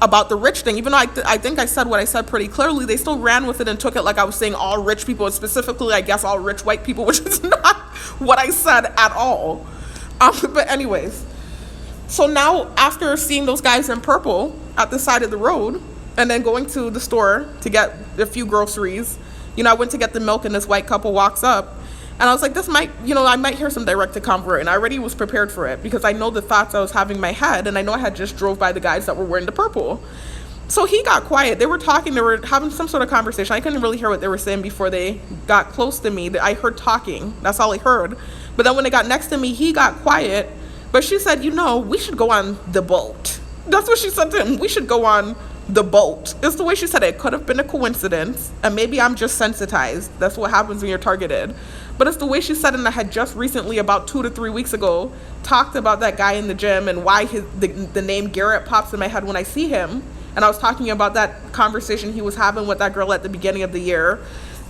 about the rich thing. Even though I think I said what I said pretty clearly, they still ran with it and took it like I was saying all rich people, and specifically, I guess, all rich white people, which is not what I said at all. But anyways, so now after seeing those guys in purple at the side of the road and then going to the store to get a few groceries, I went to get the milk and this white couple walks up. And I was like, I might hear some direct to convert. And I already was prepared for it because I know the thoughts I was having in my head. And I know I had just drove by the guys that were wearing the purple. So he got quiet. They were talking. They were having some sort of conversation. I couldn't really hear what they were saying before they got close to me. I heard talking. That's all I heard. But then when they got next to me, he got quiet. But she said, we should go on the boat. That's what she said to him. We should go on the boat. It's the way she said it. It could have been a coincidence. And maybe I'm just sensitized. That's what happens when you're targeted. But it's the way she said it, and I had just recently, about 2 to 3 weeks ago, talked about that guy in the gym and why the name Garrett pops in my head when I see him. And I was talking about that conversation he was having with that girl at the beginning of the year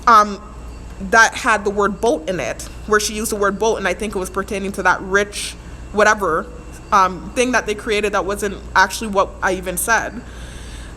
that had the word boat in it, where she used the word boat, and I think it was pertaining to that rich whatever thing that they created that wasn't actually what I even said.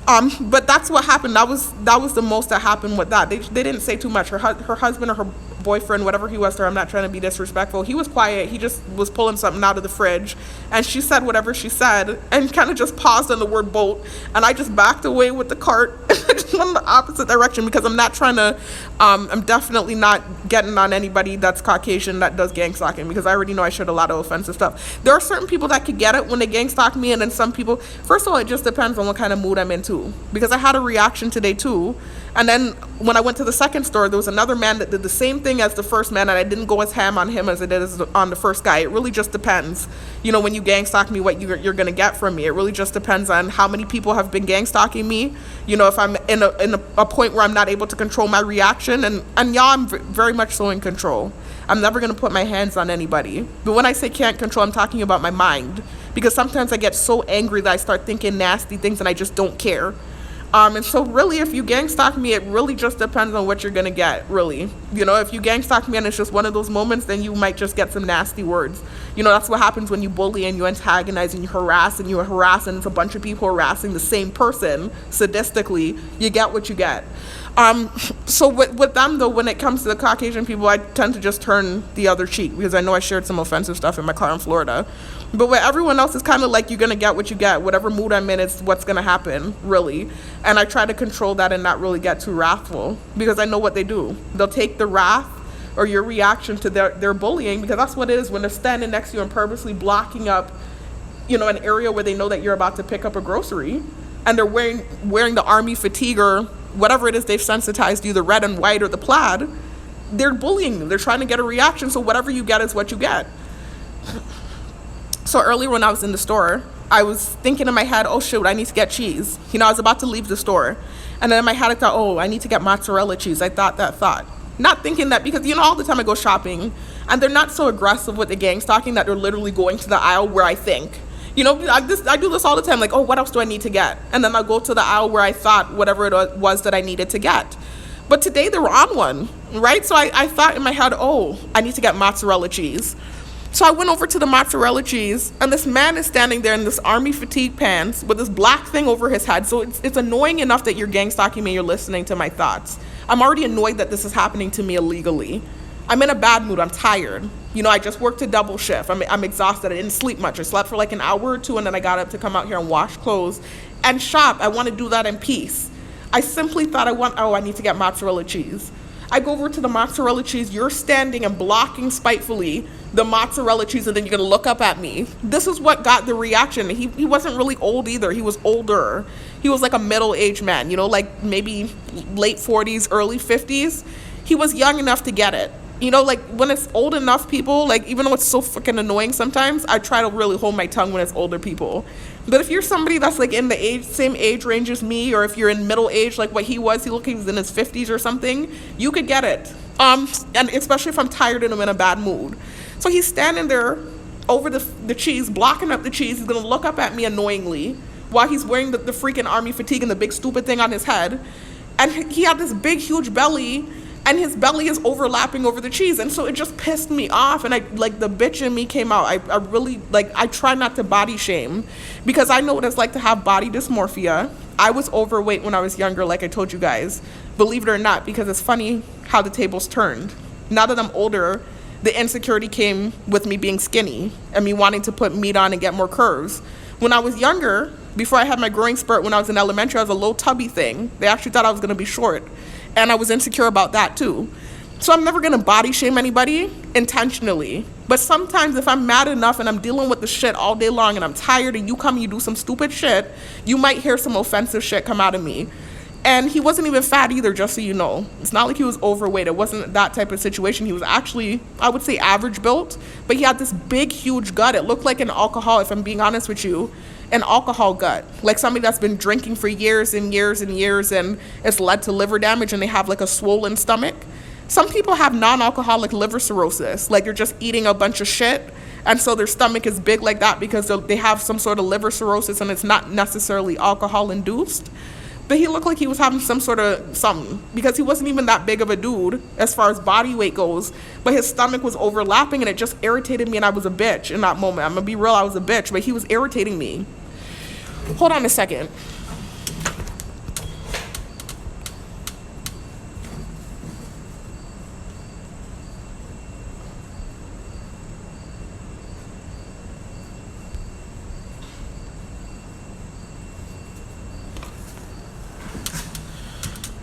But that's what happened. That was the most that happened with that. They didn't say too much. Her husband or her boyfriend, whatever he was to her, I'm not trying to be disrespectful, he was quiet. He just was pulling something out of the fridge, and she said whatever she said and kind of just paused on the word boat, and I just backed away with the cart just went in the opposite direction because I'm not trying to I'm definitely not getting on anybody that's Caucasian that does gang stalking, because I already know I shared a lot of offensive stuff. There are certain people that could get it when they gang stalk me, and then some people, first of all, it just depends on what kind of mood I'm into, because I had a reaction today too. And then when I went to the second store, there was another man that did the same thing as the first man, and I didn't go as ham on him as I did on the first guy. It really just depends. When you gang stalk me, what you're going to get from me. It really just depends on how many people have been gang stalking me. If I'm in a point where I'm not able to control my reaction, and y'all, I'm very much so in control. I'm never going to put my hands on anybody. But when I say can't control, I'm talking about my mind, because sometimes I get so angry that I start thinking nasty things and I just don't care. And so really, if you gang stalk me, it really just depends on what you're going to get, really. If you gang stalk me and it's just one of those moments, then you might just get some nasty words. That's what happens when you bully and you antagonize and you harass, and it's a bunch of people harassing the same person sadistically. You get what you get. So with them, though, when it comes to the Caucasian people, I tend to just turn the other cheek, because I know I shared some offensive stuff in my car in Florida. But with everyone else, it's kind of like you're going to get what you get. Whatever mood I'm in, it's what's going to happen, really. And I try to control that and not really get too wrathful, because I know what they do. They'll take the wrath or your reaction to their bullying, because that's what it is when they're standing next to you and purposely blocking up, an area where they know that you're about to pick up a grocery, and they're wearing the army fatigue or whatever it is they've sensitized you, the red and white or the plaid, they're bullying you. They're trying to get a reaction. So whatever you get is what you get. So earlier when I was in the store, I was thinking in my head, oh shoot, I need to get cheese. I was about to leave the store. And then in my head, I thought, oh, I need to get mozzarella cheese. I thought that thought. Not thinking that, because, all the time I go shopping, and they're not so aggressive with the gang stalking that they're literally going to the aisle where I think. I do this all the time, like, oh, what else do I need to get? And then I'll go to the aisle where I thought whatever it was that I needed to get. But today they were on one, right? So I thought in my head, oh, I need to get mozzarella cheese. So I went over to the mozzarella cheese, and this man is standing there in this army fatigue pants with this black thing over his head. So it's annoying enough that you're gang stalking me, you're listening to my thoughts. I'm already annoyed that this is happening to me illegally. I'm in a bad mood. I'm tired. I just worked a double shift. I'm exhausted. I didn't sleep much. I slept for like an hour or two, and then I got up to come out here and wash clothes and shop. I want to do that in peace. I simply thought I need to get mozzarella cheese. I go over to the mozzarella cheese. You're standing and blocking spitefully the mozzarella cheese, and then you're going to look up at me. This is what got the reaction. He wasn't really old either. He was older. He was like a middle-aged man, like maybe late 40s, early 50s. He was young enough to get it. Like when it's old enough people, like even though it's so freaking annoying sometimes, I try to really hold my tongue when it's older people. But if you're somebody that's like in the same age range as me, or if you're in middle age like what he was in his 50s or something, you could get it. And especially if I'm tired and I'm in a bad mood. So he's standing there over the cheese, blocking up the cheese. He's gonna look up at me annoyingly while he's wearing the freaking army fatigue and the big stupid thing on his head. And he had this big, huge belly, and his belly is overlapping over the cheese. And so it just pissed me off. And the bitch in me came out. I really, I try not to body shame, because I know what it's like to have body dysmorphia. I was overweight when I was younger, like I told you guys, believe it or not, because it's funny how the tables turned. Now that I'm older, the insecurity came with me being skinny and me wanting to put meat on and get more curves. When I was younger, before I had my growing spurt when I was in elementary, I was a low tubby thing. They actually thought I was going to be short. And I was insecure about that too. So I'm never going to body shame anybody intentionally. But sometimes if I'm mad enough and I'm dealing with the shit all day long and I'm tired and you come and you do some stupid shit, you might hear some offensive shit come out of me. And he wasn't even fat either, just so you know. It's not like he was overweight. It wasn't that type of situation. He was actually, I would say, average built. But he had this big, huge gut. It looked like an alcohol, if I'm being honest with you, an alcohol gut. Like somebody that's been drinking for years and years and years, and it's led to liver damage, and they have like a swollen stomach. Some people have non-alcoholic liver cirrhosis. Like they're just eating a bunch of shit, and so their stomach is big like that because they have some sort of liver cirrhosis, and it's not necessarily alcohol-induced. But he looked like he was having some sort of something, because he wasn't even that big of a dude as far as body weight goes, but his stomach was overlapping, and it just irritated me, and I was a bitch in that moment. I'm gonna be real, I was a bitch, but he was irritating me. Hold on a second.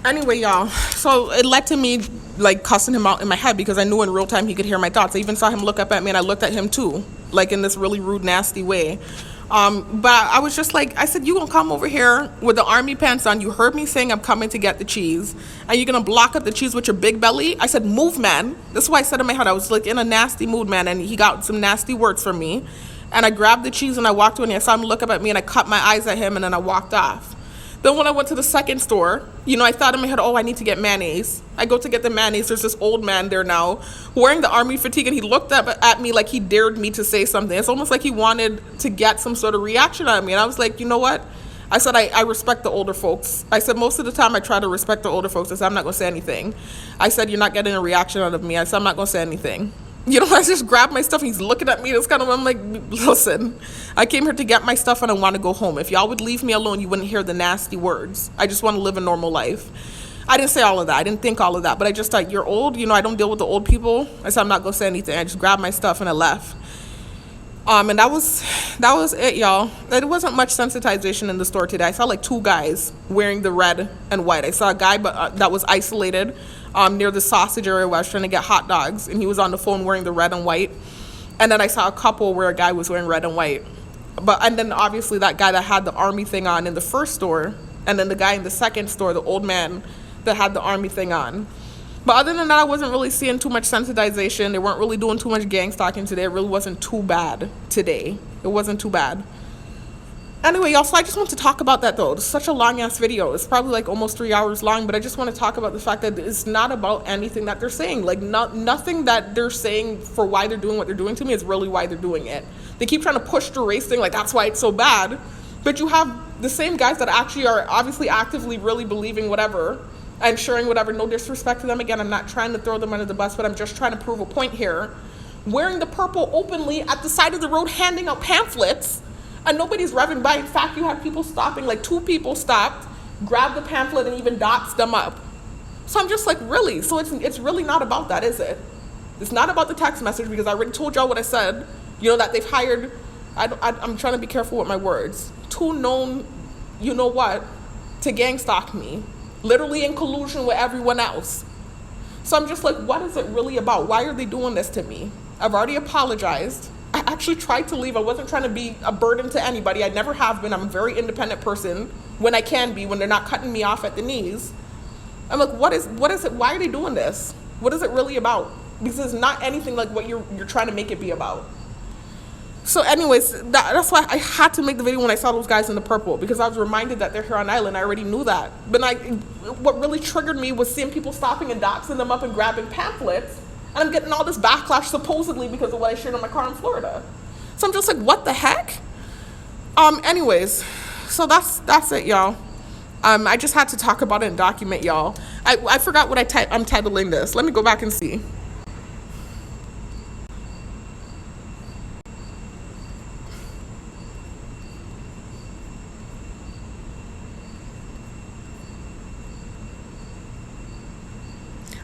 Anyway, y'all, so it led to me like cussing him out in my head, because I knew in real time he could hear my thoughts. I even saw him look up at me, and I looked at him too, like in this really rude, nasty way. But I was just like, I said, you gonna come over here with the army pants on. You heard me saying I'm coming to get the cheese, and you're gonna block up the cheese with your big belly. I said, move, man. That's why I said in my head, I was like in a nasty mood, man, and he got some nasty words from me. And I grabbed the cheese and I walked away, and I saw him look up at me, and I cut my eyes at him, and then I walked off. Then when I went to the second store, I thought in my head, oh, I need to get mayonnaise. I go to get the mayonnaise. There's this old man there now wearing the army fatigue, and he looked up at me like he dared me to say something. It's almost like he wanted to get some sort of reaction out of me. And I was like, you know what? I said, I respect the older folks. I said, most of the time I try to respect the older folks. I said, I'm not going to say anything. I said, you're not getting a reaction out of me. I said, I'm not going to say anything. I just grabbed my stuff, and he's looking at me. It's kind of, I'm like, listen, I came here to get my stuff, and I want to go home. If y'all would leave me alone, you wouldn't hear the nasty words. I just want to live a normal life. I didn't say all of that. I didn't think all of that. But I just thought, you're old. I don't deal with the old people. I said, I'm not going to say anything. I just grabbed my stuff, and I left. And that was it, y'all. There wasn't much sensitization in the store today. I saw like 2 guys wearing the red and white. I saw a guy that was isolated near the sausage area where I was trying to get hot dogs, and he was on the phone wearing the red and white. And then I saw a couple where a guy was wearing red and white. And then obviously that guy that had the army thing on in the first store, And then the guy in the second store, the old man that had the army thing on. But other than that, I wasn't really seeing too much sensitization. They weren't really doing too much gang stalking today. It really wasn't too bad today. It wasn't too bad. Anyway, y'all, so I just want to talk about that, though. It's such a long-ass video. It's probably like almost 3 hours long, but I just want to talk about the fact that it's not about anything that they're saying. Like, nothing that they're saying for why they're doing what they're doing to me is really why they're doing it. They keep trying to push the race thing, like, that's why it's so bad. But you have the same guys that actually are obviously actively really believing whatever and sharing whatever. No disrespect to them. Again, I'm not trying to throw them under the bus, but I'm just trying to prove a point here. Wearing the purple openly at the side of the road, handing out pamphlets, and nobody's revving by. In fact, you had people stopping, like 2 people stopped, grabbed the pamphlet, and even doxed them up. So I'm just like, really? So it's really not about that, is it? It's not about the text message, because I already told y'all what I said. You know, that they've hired, I'm trying to be careful with my words, 2 known, you know what, to gang stalk me, literally in collusion with everyone else. So I'm just like, what is it really about? Why are they doing this to me? I've already apologized. I actually tried to leave. I wasn't trying to be a burden to anybody. I never have been. I'm a very independent person when I can be, when they're not cutting me off at the knees. I'm like, what is it? Why are they doing this? What is it really about? Because it's not anything like what you're trying to make it be about. So anyways, that's why I had to make the video when I saw those guys in the purple, because I was reminded that they're here on island. I already knew that. But what really triggered me was seeing people stopping and doxing them up and grabbing pamphlets. And I'm getting all this backlash supposedly because of what I shared in my car in Florida. So I'm just like, what the heck? Anyways, so that's it, y'all. I just had to talk about it and document y'all. I forgot what I'm titling this. Let me go back and see.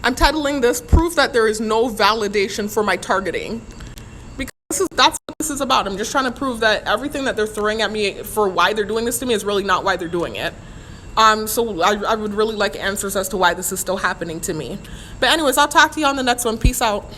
I'm titling this "Proof That There Is No Validation for My Targeting." Because that's what this is about. I'm just trying to prove that everything that they're throwing at me for why they're doing this to me is really not why they're doing it. So I would really like answers as to why this is still happening to me. But anyways, I'll talk to you on the next one. Peace out.